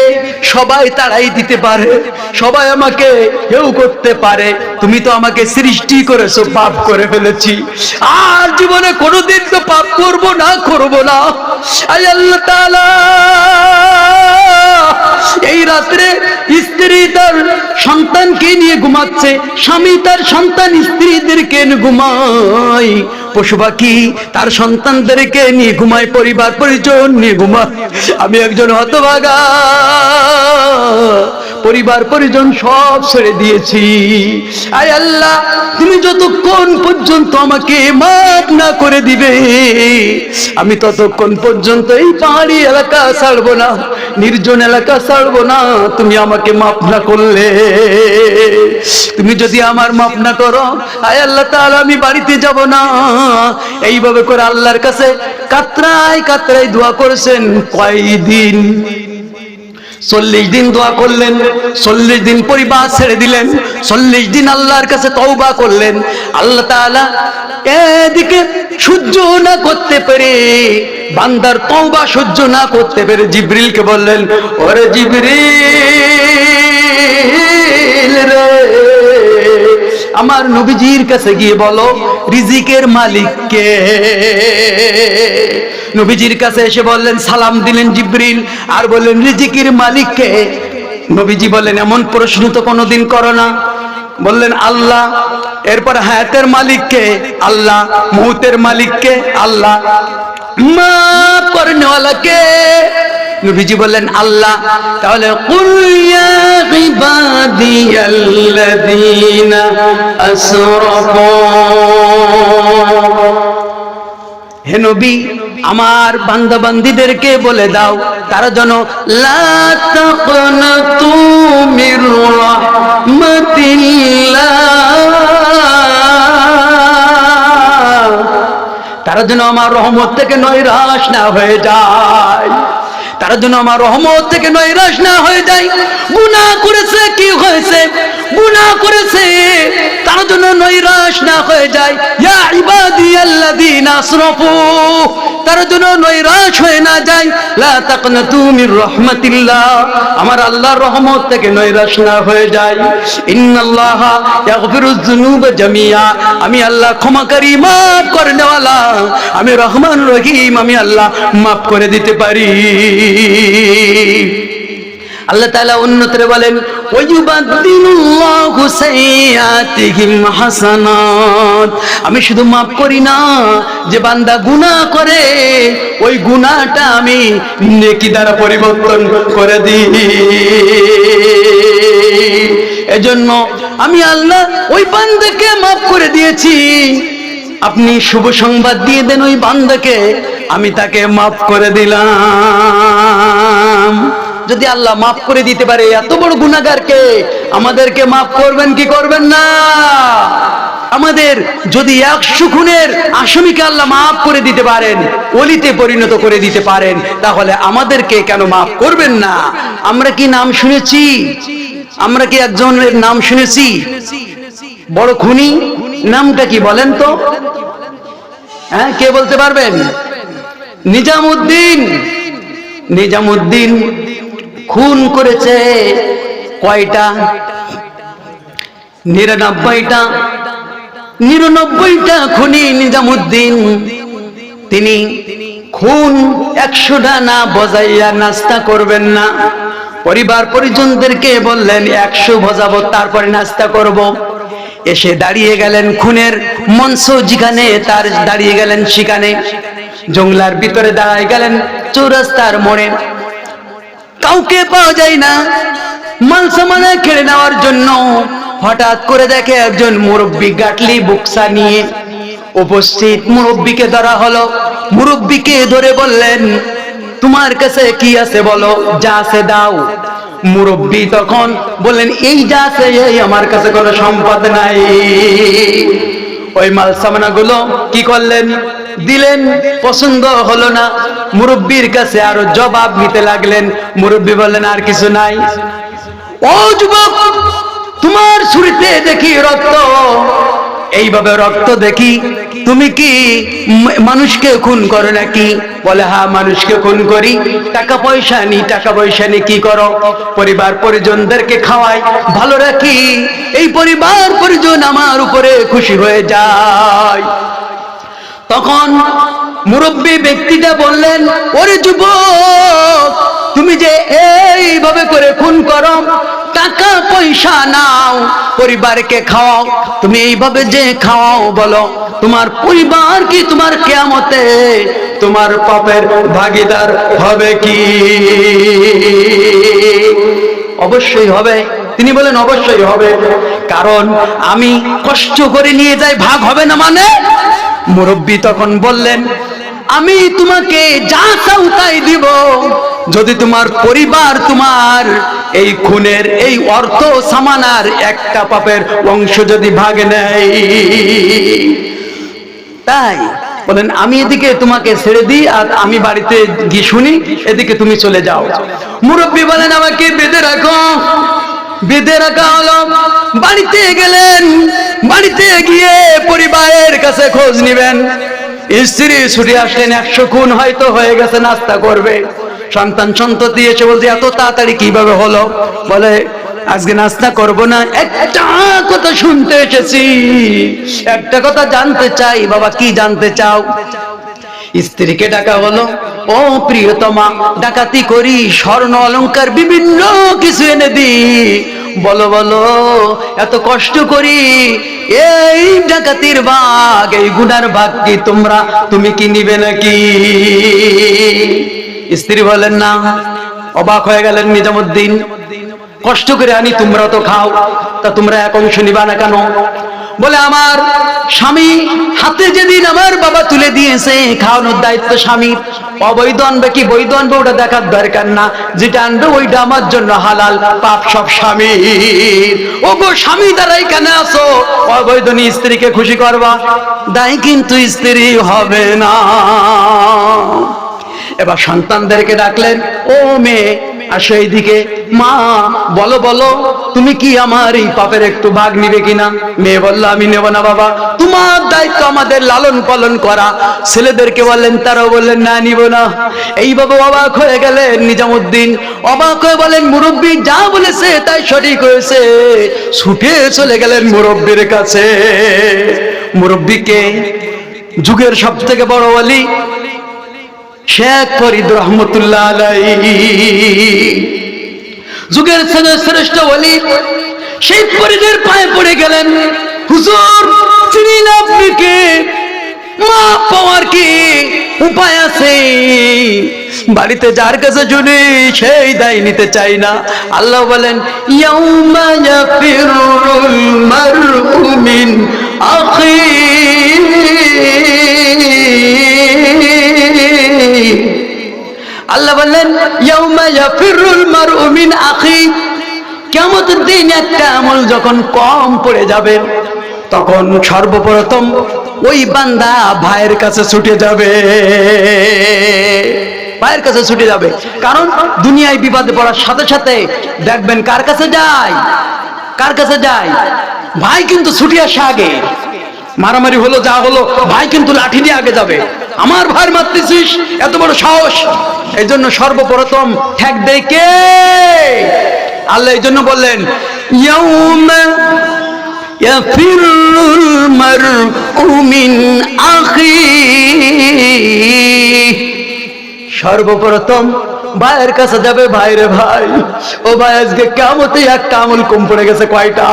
সবাই তাড়াই দিতে পারে, সবাই আমাকে কেউ করতে পারে, তুমি তো আমাকে সৃষ্টি করেছো, পাপ করে ফেলেছি, আর জীবনে কোনোদিন তো পাপ করব না। আয় আল্লাহ তাআলা, এই রাত্রে স্ত্রী তার সন্তানকে নিয়ে ঘুমাচ্ছে, স্বামী তার সন্তান স্ত্রীদেরকে নিয়ে ঘুমায়, পশু পাখি তার সন্তানদেরকে নিয়ে ঘুমায়, পরিবার পরিজন নিয়ে ঘুমায়। আমি একজন হতভাগা, পরিবার পরিজন সব ছেড়ে দিয়েছি। আয় আল্লাহ, তুমি যতক্ষণ পর্যন্ত আমাকে মাফ না করে দিবে, আমি ততক্ষণ পর্যন্ত এই পাহাড়ি এলাকা ছাড়বো না, নির্জন এলাকা ছাড়বো না। তুমি আমাকে মাফ না করলে, তুমি যদি আমার মাফ না করো, আয় আল্লাহ তাআলা, আমি বাড়িতে যাব না। এইভাবে করে আল্লাহর কাছে কাতরায় কাতরায় দোয়া করেছেন। কয়দিন? ৪০ দিন দোয়া করলেন, ৪০ দিন পরিবার ছেড়ে দিলেন, ৪০ দিন আল্লাহর কাছে তওবা করলেন। আল্লাহ তাআলা এদিকে সহ্য না করতে পেরে, বান্দার তওবা সহ্য না করতে পেরে জিবরিলকে বললেন, ওরে জিবরিল রে, আমার নবীজির কাছে গিয়ে বলো রিজিকের মালিক কে। নবীজির কাছে এসে বললেন, সালাম দিলেন জিবরিল, আর বললেন রিজিকের মালিক কে? নবীজি বললেন, এমন প্রশ্ন তো কোনোদিন করো না। বললেন আল্লাহ। এরপর হায়াতের মালিক কে? আল্লাহ। মউতের মালিক কে? আল্লাহ। মাফ করনে ওয়ালা কে? নবীজি বললেন আল্লাহ। তাহলে কুল ইয়া ইবাদিয়াল্লাযীনা আসরাফু, হে নবী, আমার বান্দা বান্দীদেরকে বলে দাও তারা যেন লা তাকনাতু মির রাহমাতিল্লাহ, তারা যেন আমার রহমত থেকে নৈরাশ না হয়ে যায়, তারা যেন আমার রহমত থেকে নৈরাশ না হয়ে যায়। গুনাহ করেছে, কি হয়েছে? গুনাহ করেছে, তারা যেন নৈরাশ না হয়ে যায়। ইয়া ইবাদিয়াল্লাযীনা আসরাফু, তারা যেন নৈরাশ হয়ে না যায়। লা তাকনাতু মির রাহমাতিল্লাহ, আমার আল্লাহর রহমত থেকে নৈরাশ না হয়ে যায়। ইন্নাল্লাহা ইয়াগফিরুয যুনুবা জামিয়া, আমি আল্লাহ ক্ষমাকারী, মাফ করেনেওয়ালা, আমি রহমান রহিম, আমি আল্লাহ মাফ করে দিতে পারি। আল্লাহ তাআলা অন্যত্রে বলেন ওয়ায়ুবাদদিলুল্লাহু সাইয়্যাতিহিম হাসানাত, আমি শুধু মাফ করি না, যে বান্দা গুনাহ করে ওই গুনাহটা আমি নেকি দ্বারা পরিবর্তন করে দিই। এজন্য আমি আল্লাহ ওই বান্দাকে মাফ করে দিয়েছি। আপনি শুভ সংবাদ দিয়ে দেন ওই বান্দাকে, আমি তাকে মাফ করে দিলাম। যদি আল্লাহ মাফ করে দিতে পারে এত বড় গুনাহগারকে, আমাদেরকে মাফ করবেন কি করবেন না? আমাদের যদি 100 খুনের আসামিকে আল্লাহ মাফ করে দিতে পারেন, ওলিতে পরিণত করে দিতে পারেন, তাহলে আমাদেরকে কেন মাফ করবেন না? আমরা কি নাম শুনেছি? আমরা কি একজনের নাম শুনেছি বড় খুনি? নামটা কি বলেন তো? হ্যাঁ, কে বলতে পারবেন? নিজামউদ্দিন। নিজামউদ্দিন খুন করেছে কয়টা? 99টা। 99টা খুনি নিজামউদ্দিন। তিনি খুন 100টা না বজাইয়া নাস্তা করবেন না। পরিবার পরিজনদেরকে বললেন 100 বজাবো, তারপরে নাস্তা করব। এসে দাঁড়িয়ে গেলেন খুনের মঞ্চ যেখানে, তার দাঁড়িয়ে গেলেন সেখানে, জঙ্গলার ভিতরে দাঁড়ায় গেলেন, চৌরাস্তার মোড়ে। কাউকে পাওয়া যায় না মাল সামানা কেড়ে নেওয়ার জন্য। হঠাৎ করে দেখে একজন মুরব্বী গাটলি বুকসা নিয়ে উপস্থিত। মুরব্বীকে ধরা হলো। মুরব্বীকে ধরে বললেন, তোমার কাছে কি আছে বলো, যা আছে দাও। মুরব্বী তখন বললেন, এই যা আছে এই, আমার কাছে কোনো সম্পদ নাই। ওই মাল সামানা গুলো কি করলেন? দিলেন। পছন্দ হলো না। মুরব্বীর কাছে আরো জবাব নিতে লাগলেন। মুরব্বী বললেন, আর কিছু নাই। ও যুবক, তোমার ছুরিতে দেখি রক্ত, এইভাবে রক্ত দেখি, তুমি কি মানুষকে খুন করো নাকি? বলে, হ্যাঁ, মানুষকে খুন করি। টাকা পয়সা নি। টাকা পয়সা নিয়ে কি করো? পরিবার পরিজনদেরকে খাওয়াই, ভালো রাখি। এই পরিবার পরিজন আমার উপরে খুশি হয়ে যায়। তখন মুরব্বী ব্যক্তিটা বললেন, ওরে যুবক, তুমি যে এইভাবে করে খুন করো, টাকা পয়সা নাও, পরিবারকে খাওয়াও, তুমি এইভাবে যে খাওয়াও, বলো তোমার পরিবার কি তোমার কিয়ামতে তোমার পাপের ভাগীদার হবে কি? অবশ্যই হবে। তিনি বলেন, অবশ্যই হবে, কারণ আমি কষ্ট করে নিয়ে যাই, ভাগ হবে না মানে? মুরব্বী তখন বললেন, আমি তোমাকে যা চাও তাই দিব, যদি তোমার পরিবার তোমার এই খুনের এই অর্থ সামানার একটা পাপের অংশ যদি ভাগ নেয়। তাই বলেন, আমি এদিকে তোমাকে ছেড়ে দিই, আর আমি বাড়িতে গিয়ে শুনি, এদিকে তুমি চলে যাও। মুরব্বী বলেন, আমাকে বেঁধে রাখো। বেঁধে রাখা হলো। বাড়িতে গেলেন। বাড়িতে গিয়ে পরিবারের কাছে খোঁজ নিবেন। স্ত্রী ছুটে আসলেন, 100 খুন হয়তো হয়ে গেছে, নাস্তা করবে। সন্তান সন্ততি এসে বলছে, এত তাড়াতাড়ি কিভাবে হলো? বলে, আজকে নাস্তা করব না, একটা কথা শুনতে এসেছি, একটা কথা জানতে চাই। বাবা, কি জানতে চাও? স্ত্রীকে ডাকা হলো, ও প্রিয়তমা, ডাকাতি করি, স্বর্ণ অলংকার বিভিন্ন কিছু এনে দিই, বলো বলো, এত কষ্ট করি, এই ডাকাতির ভাগ, এই গুনার ভাগ কি তুমি কি নিবে নাকি? স্ত্রী বলেন না। অবাক হয়ে গেলেন নিজামউদ্দিন, কষ্ট করে আনি, তোমরা তো খাও, তা তোমরা এক অংশ নিবা না কেন? বলে, আমার স্বামী হাতে যেদিন আমার বাবা তুলে দিয়েছে, খাওয়ানোর দায়িত্ব স্বামীর। অবৈধ আনবে কি বৈধ আনবে ওটা দেখার দরকার না, যেটা আনবে ওইটা আমার জন্য হালাল, পাপ সব স্বামীর। ও গো স্বামী, দ্বারা এখানে আসো, অবৈধ নিয়ে স্ত্রীকে খুশি করবা, দায় কিন্তু স্ত্রী হবে না। এবার সন্তানদেরকে ডাকলেন, ও মেয়ে, আসো এইদিকে। মা বলো বলো, তুমি কি আমার এই পাপের একটু ভাগ নিবে কিনা? মেয়ে বলল, আমি নেব না বাবা, তোমার দায়িত্ব আমাদের লালন পালন করা। ছেলেদেরকে বললেন, তারাও বললেন না, নিব না। এইভাবে অবাক হয়ে গেলেন নিজামুদ্দিন। অবাক হয়ে বলেন, মুরব্বী যা বলেছে তাই সঠিক হয়েছে। ছুটে চলে গেলেন মুরব্বীর কাছে। মুরব্বীকে যুগের সব থেকে বড় ওলি শেখ ফরিদ রহমতুল্লাহ আলাইহি, যুগের শ্রেষ্ঠ ওলি শেখ ফরিদের পায়ে পড়ে গেলেন। হুজুর, চিনেন আপনি কে? মা পাওয়ার কি উপায় আছে? বাড়িতে যার কাছে শুনি সেই দায় নিতে চাই না। আল্লাহ বলেন, ইয়াউমা ইয়াফিরুল মারউ মিন আখিহি। আল্লাহ বললেন, ইয়াউমা ইয়াফিরুল মারউ মিন আখিহি। কিয়ামতের দিন একটা আমল যখন কম পড়ে যাবে, তখন সর্বপ্রথম ওই বান্দা ভাইয়ের কাছে ছুটে যাবে। ভাইয়ের কাছে ছুটে যাবে, কারণ দুনিয়ায় বিপদে পড়ার সাথে সাথে দেখবেন কার কাছে যায়? কার কাছে যায়? ভাই কিন্তু ছুটে আসে আগে। মারামারি হলো, যা হলো, ভাই কিন্তু লাঠি দিয়ে আগে যাবে। আমার ভাই মারতেছিস, এত বড় সাহস! এই জন্য সর্বপ্রথম ঠেক দেয় কে? আল্লাহ এই জন্য বললেন, ইয়াউমা ইয়াফিরুল মারউ মিন আখিহি। সর্বপ্রথম ভাইয়ের কাছে যাবে। ভাইরে ভাই, ও ভাই, আজকে কিয়ামতে একটা আমল কম পড়ে গেছে। কয়টা?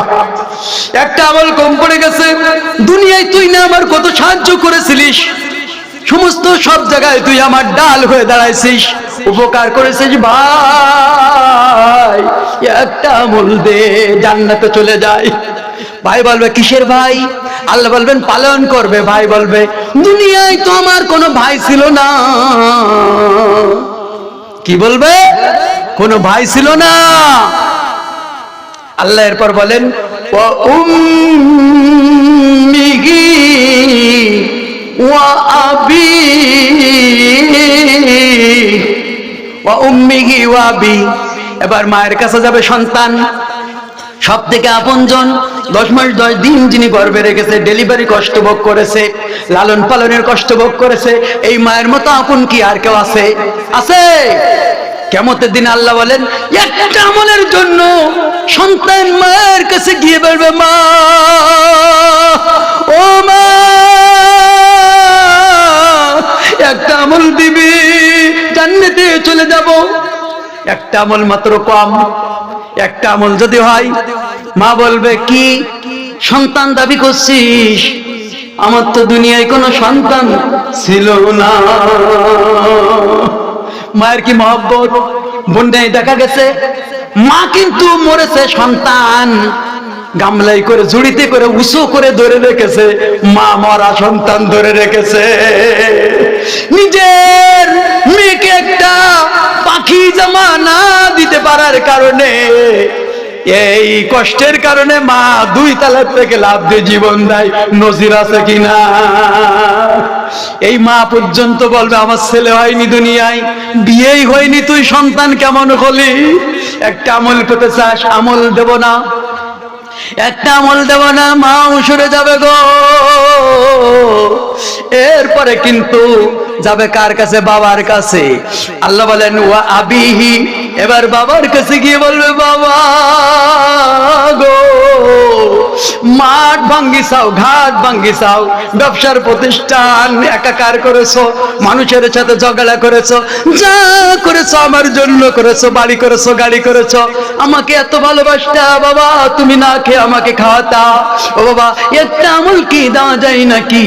একটা আমল কম পড়ে গেছে। দুনিয়ায় তুই না আমার কত সাহায্য করেছিলিস, সমস্ত সব জায়গায় তুই আমার ডাল হয়ে দাঁড়াইছিস, উপকার করেছিস। ভাই একটা আমল দে, জান্নাতে চলে যায়। ভাই বলবে, কিসের ভাই? আল্লাহ বলবেন, পালন করবে। ভাই বলবে, দুনিয়ায় তো আমার কোনো ভাই ছিল না। কি বলবে? কোনো ভাই ছিল না। আল্লাহ এরপর বলেন, ওয়া উম্মিহি ওয়া আবিহি ওয়া উম্মিহি ওয়া আবি। এবার মায়ের কাছে যাবে সন্তান, সব থেকে আপনজন। 10 মাস 10 দিন যিনি গর্ভে রেখেছে, ডেলিভারি কষ্ট ভোগ করেছে, লালন পালনের কষ্ট ভোগ করেছে, এই মায়ের মতো আপন কি আর কেউ আছে? আছে? কিয়ামতের দিন আল্লাহ বলেন, একটা আমলের জন্য সন্তান মায়ের কাছে গিয়ে বলবে, মা, ও মা, একটা আমল দিবি, জান্নাতে চলে যাব। একটা আমল মাত্র কম। একটা আমল যদি হয়, মা বলবে, কি সন্তান দাবি করছিস? আমার তো দুনিয়ায় কোনো সন্তান ছিল না। মায়ের কি মহব্বত! বন্যায় দেখা গেছে মা কিন্তু মরেছে, সন্তান গামলাই করে, ঝুড়িতে করে, উঁচু করে ধরে রেখেছে। মা মরা সন্তান ধরে রেখেছে। নিজের মেয়েকে একটা পাখি জামা না দিতে পারার কারণে, এই কষ্টের কারণে মা 2 তালার থেকে লাফ দিয়ে জীবন দেয়। নজির আছে কিনা? এই মা পর্যন্ত বলবে, আমার ছেলে হয়নি, দুনিয়ায় বিয়েই হয়নি, তুই সন্তান কেমন হলি? একটা আমল পেতে চাস? আমল দেব না। একটা আমল দেব না, মা সরে যাবে গো। এরপরে কিন্তু যাবে কার কাছে? বাবার কাছে। আল্লাহ বলেন, ওয়া আবিহি। এবার বাবার কাছে গিয়ে বলবে, বাবা গো, মাঠ ভাঙ্গিসাও, ঘাট ভাঙ্গিসাও, ব্যবসার প্রতিষ্ঠান একাকার করেছো, মানুষের সাথে ঝগড়া করেছো, যা করেছো আমার জন্য করেছো, বাড়ি করেছো, গাড়ি করেছো, আমাকে এত ভালোবাসতা বাবা, তুমি না খেয়ে আমাকে খাওয়াতা। ও বাবা, একটা আমল কি দেওয়া যায় নাকি?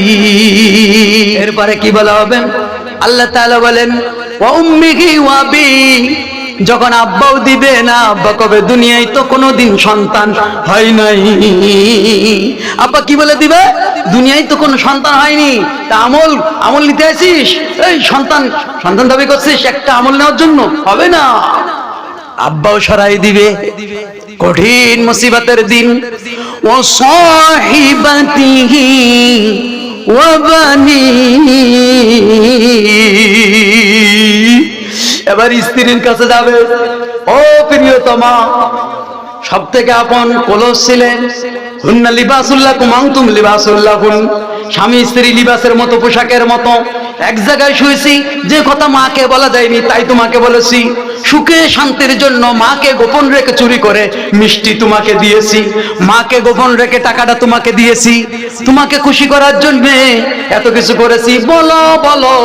এরপরে কি বলা হবে? আল্লাহ তাআলা বলেন, ওয়া উম্মিহি ওয়া আবি। যখন আব্বাও দিবে না, আব্বা কবে, দুনিয়ায় তো কোনোদিন সন্তান হয় নাই। আব্বা কি বলে দিবে? দুনিয়ায় তো কোনো সন্তান হয়নি, তা আমল নিতে আসিস? এই সন্তান দাবি করছিস একটা আমল নেওয়ার জন্য? হবে না। আব্বাও সরাই দিবে। কঠিন মুসিবতের দিন। ও সাহিবাতিহি ওয়া বানি। এবার স্ত্রীর কাছে যাবে, ও প্রিয়তমা, সব থেকে আপন কলস ছিলেন, হুন্না লিবাসুল্লাকুম আনতুম লিবাসুল্লাহুন, স্বামী স্ত্রী লিবাসের মতো, পোশাকের মতো। এক জায়গায় শুয়েছি, যে কথা মাকে বলা যায়নি তাই তোমাকে বলেছি। সুখে শান্তির জন্য মাকে গোপন রেখে চুরি করে মিষ্টি তোমাকে দিয়েছি, মাকে গোপন রেখে টাকাটা তোমাকে দিয়েছি, তোমাকে খুশি করার জন্য এত কিছু করেছি। বলো বলো,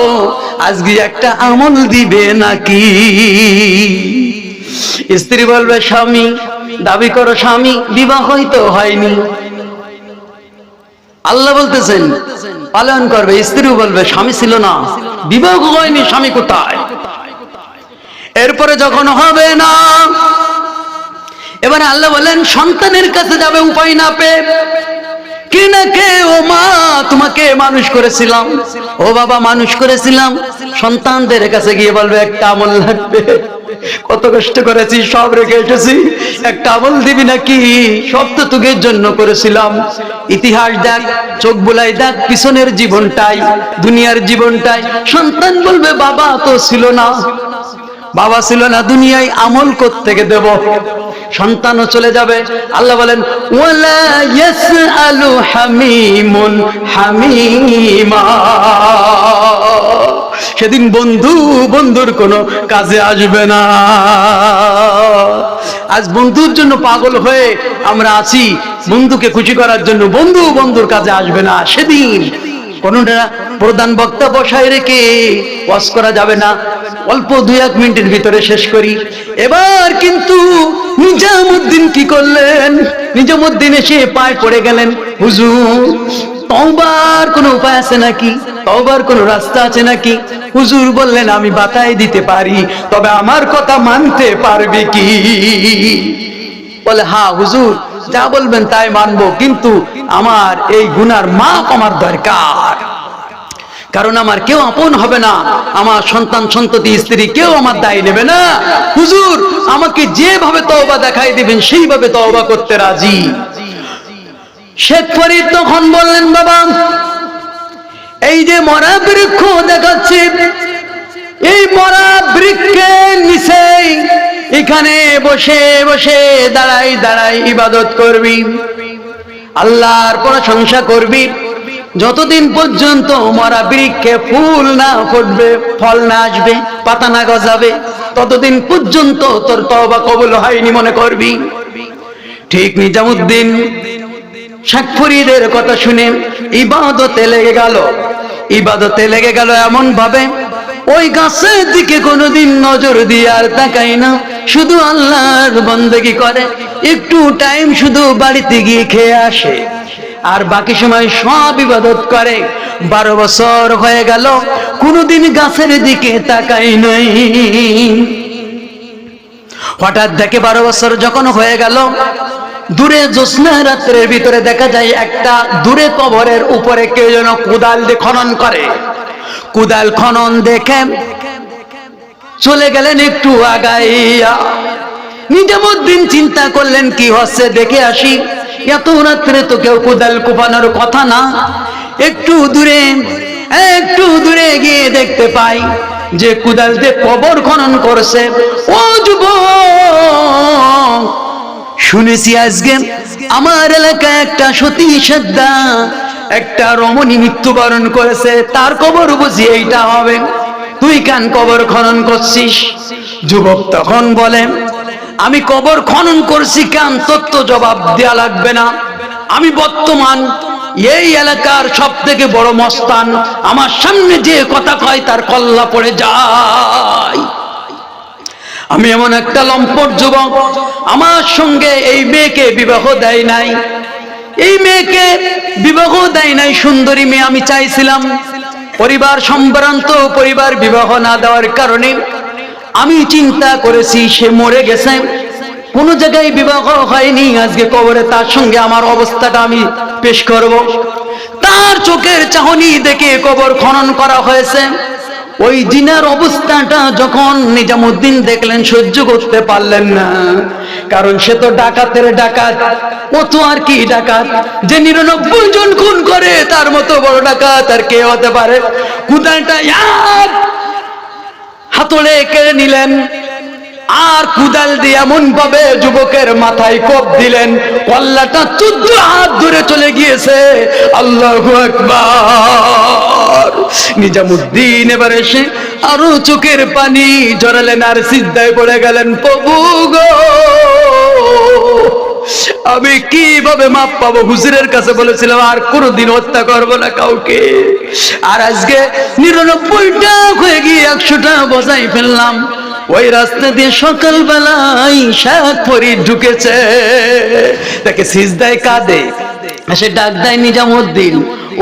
আজকে একটা আমল দিবে নাকি? স্ত্রী বলবে, স্বামী, দাবি করো স্বামী, বিবাহই তো হয়নি। আল্লাহ বলতেছেন পালন করবে। স্ত্রীও বলবে, স্বামী ছিল না, বিবাহ হয়নি, স্বামী কোথায়? এরপরে যখন হবে না, এবারে আল্লাহ বলেন সন্তানের কাছে যাবে উপায় না পেয়ে, কি না কে, ও মা, তোমাকে মানুষ করেছিলাম, ও বাবা মানুষ করেছিলাম। সন্তানদের কাছে গিয়ে বলবে, একটা আমল লাগবে, কত কষ্ট করেছি, সব রেখে এসেছি, একটা আমল দিবি নাকি? সব তো তোকে জন্য করেছিলাম। ইতিহাস দেখ, চোখ বুলাই দেখ, পিছনের জীবনটাই, দুনিয়ার জীবনটাই। সন্তান বলবে, বাবা তো ছিল না, বাবা ছিল না, দুনিয়ায় আমল কোত্থেকে দেব? সন্তানও চলে যাবে। আল্লাহ বলেন, ওয়ালা ইয়াসআলু হামিমুন হামিমা, সেদিন বন্ধু বন্ধুর কোনো কাজে আসবে না। আজ বন্ধুর জন্য পাগল হয়ে আমরা আছি, বন্ধুকে খুশি করার জন্য, বন্ধু বন্ধুর কাজে আসবে না। সেদিন কোনটা প্রধান বক্তা বসায় রেখে ওয়াজ করা যাবে না। অল্প 2-1 মিনিটের ভিতরে শেষ করি। এবার কিন্তু নিজামুদ্দিন কি করলেন? নিজামুদ্দিন এসে পায়ে পড়ে গেলেন, হুজুর তওবার কোনো উপায় আছে নাকি? তওবার কোনো রাস্তা আছে নাকি? হুজুর বললেন, আমি বাতায় দিতে পারি, তবে আমার কথা মানতে পারবি কি? বলে, হ্যাঁ হুজুর, যা বলবেন তাই মানবো, কিন্তু আমার এই গুনার মাপ আমার দরকার, কারণ আমার কেউ আপন হবে না, আমার সন্তান সন্ততি স্ত্রী কেউ আমার দায় নেবে না। হুজুর আমাকে যেভাবে তওবা দেখাই দিবেন সেইভাবে তওবা করতে রাজি। শেখ ফরিদ তখন বললেন, বাবা, এই যে মরা বৃক্ষ দেখাচ্ছে, এই মরা বৃক্ষের নিচে এখানে বসে বসে দাঁড়াই দাঁড়াই ইবাদত করবি, আল্লাহর প্রশংসা করবি, যতদিন পর্যন্ত মরা বৃক্ষে ফুল না ফুটবে, ফল না আসবে, পাতা না গজাবে, ততদিন পর্যন্ত তোর তওবা কবুল হয়নি মনে করবি। ঠিক নিজামুদ্দিন শেখ ফরিদের কথা শুনে ইবাদতে লেগে গেল। ইবাদতে লেগে গেল এমন ভাবে, ওই গাছের দিকে কোনোদিন নজর দিয়ে আর তাকায় না, শুধু আল্লাহর বন্দেগী করে। একটু টাইম শুধু বাড়িতে গিয়ে খেয়ে আসে, আর বাকি সময় সব ইবাদত করে। 12 বছর হয়ে গেল, কোনোদিন গাছের দিকে তাকাই নাই। হঠাৎ দেখে 12 বছর যখন হয়ে গেল, দূরে জ্যোৎস্না রাত্রের ভিতরে দেখা যায় একটা দূরে কবরের উপরে কেউ যেন কোদাল দিয়ে খনন করে। কোদাল খনন দেখে চলে গেলেন একটু আগাইয়া। নিজামুদ্দিন চিন্তা করলেন, কি হচ্ছে দেখে আসি, এত রাত্রে তো কেউ কোদাল কোপানোর কথা না। একটু দূরে গিয়ে দেখতে পাই যে কোদাল দিয়ে কবর খনন করছে। ও যুবক, শুনেছি আজকে আমার এলাকায় একটা সতী সাধ্যা, একটা রমণী মৃত্যুবরণ করেছে, তার কবর বুঝি এইটা হবে, তুই কেন কবর খনন করছিস? যুবক তখন বলে, আমি কবর খনন করছি কেন তোর তো জবাব দেয়া লাগবে না, আমি বর্তমান এই এলাকার সব থেকে বড় মস্তান, আমার সামনে যে কথা কয় তার কল্লা পড়ে যায়। আমি এমন একটা লম্পট যুবক, আমার সঙ্গে এই মেয়েকে বিবাহ দেয় নাই, এই মেয়েকে বিবাহ দেয় নাই, সুন্দরী মেয়ে আমি চাইছিলাম। পরিবার সম্ভ্রান্ত, পরিবার বিবাহ না দেওয়ার কারণে আমি চিন্তা করেছি সে মরে গেছে, কোনো জায়গায় বিবাহ হয়নি, আজকে কবরে তার সঙ্গে আমার অবস্থাটা আমি পেশ করব। তার চোখের চাহনি দেখে কবর খনন করা হয়েছে। ওই জিনার অবস্থাটা যখন নিজামুদ্দিন দেখলেন, সহ্য করতে পারলেন না, কারণ সে তো ডাকাতের ডাকাত। ও তো আর কি ডাকাত, যে 99 জন খুন করে, তার মতো বড় ডাকাত আর কে হতে পারে? কোদালটা হাতড়ে কেড়ে নিলেন, আর কুদাল দিয়ে এমন ভাবে যুবকের মাথায় কোপ দিলেন, কল্লাটা 14 হাত ধরে চলে গিয়েছে। আল্লাহু আকবার। নিজামুদ্দিন এবার এসে আরো চোখের পানি জড়ালেন আর সিজদায় পড়ে গেলেন, প্রভু গো, আমি কিভাবে মাপ পাবো? হুজুরের কাছে বলেছিলাম আর কোনোদিন হত্যা করবো না কাউকে, আর আজকে 99টা হয়ে গিয়ে 100টা বজাই ফেললাম। ওই রাস্তা দিয়ে সকালবেলায় শেখ ফরিদ ঢুকেছে, তাকে সিজদায় কাঁদে, সে ডাক দেয় নিজামুদ্দিন,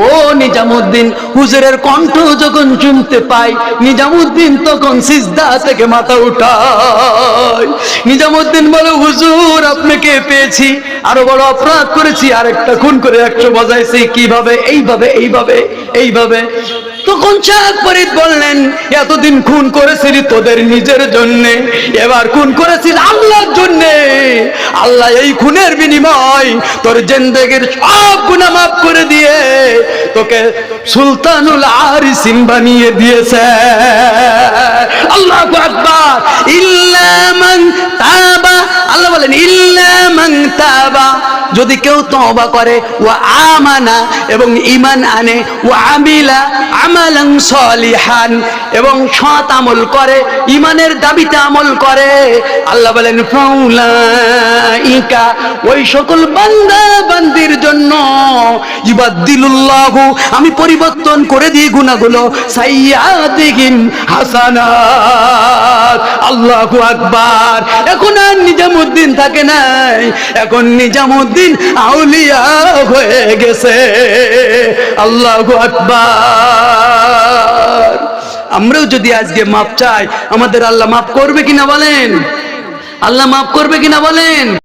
ও নিজামুদ্দিন। হুজুরের কণ্ঠ যখন শুনতে পাই, নিজামুদ্দিন তখন সিজদা থেকে মাথা উঠায়। নিজামুদ্দিন বলে, হুজুর আপনাকে পেয়েছি, আরো বড় অপরাধ করেছি, আরেকটা খুন করে 100 বজাইছি। কিভাবে? এইভাবে এইভাবে এইভাবে। তখন শেখ ফরিদ বললেন, এতদিন খুন করেছিলি তোদের নিজের জন্য, এবার খুন করেছিস আল্লাহর জন্য। আল্লাহ এই খুনের বিনিময় তোর জিন্দেগীর সব গুনাহ মাফ করে দিয়ে তোকে সুলতানুল আরিসিন বানিয়ে দিয়েছে। আল্লাহু আকবার। ইল্লা মান তাবা, আল্লাহ বলেন ইল্লা মান তাবা, যদি কেউ তওবা করে, ওয়া আমানা, এবং ঈমান আনে, ওয়া আমিলা আমালান সলিহান, এবং সৎ আমল করে, ঈমানের দাবিতে আমল করে, আল্লাহ বলেন ফাউলাইকা, ওই সকল বান্দা বান্দির জন্য ইবাদদিলুল্লাহু, আমি পরিবর্তন করে দিই গুনাহগুলো, সাইয়্যাতিহিম হাসানাত। আল্লাহু আকবার। এখন আর নিজামুদ্দিন থাকে নাই, এখন নিজামুদ্দিন আউলিয়া হয়ে গেছে। আল্লাহু আকবার। আমরাও যদি আজকে মাপ চাই, আমাদের আল্লাহ মাফ করবে কিনা বলেন? আল্লাহ মাফ করবে কিনা বলেন?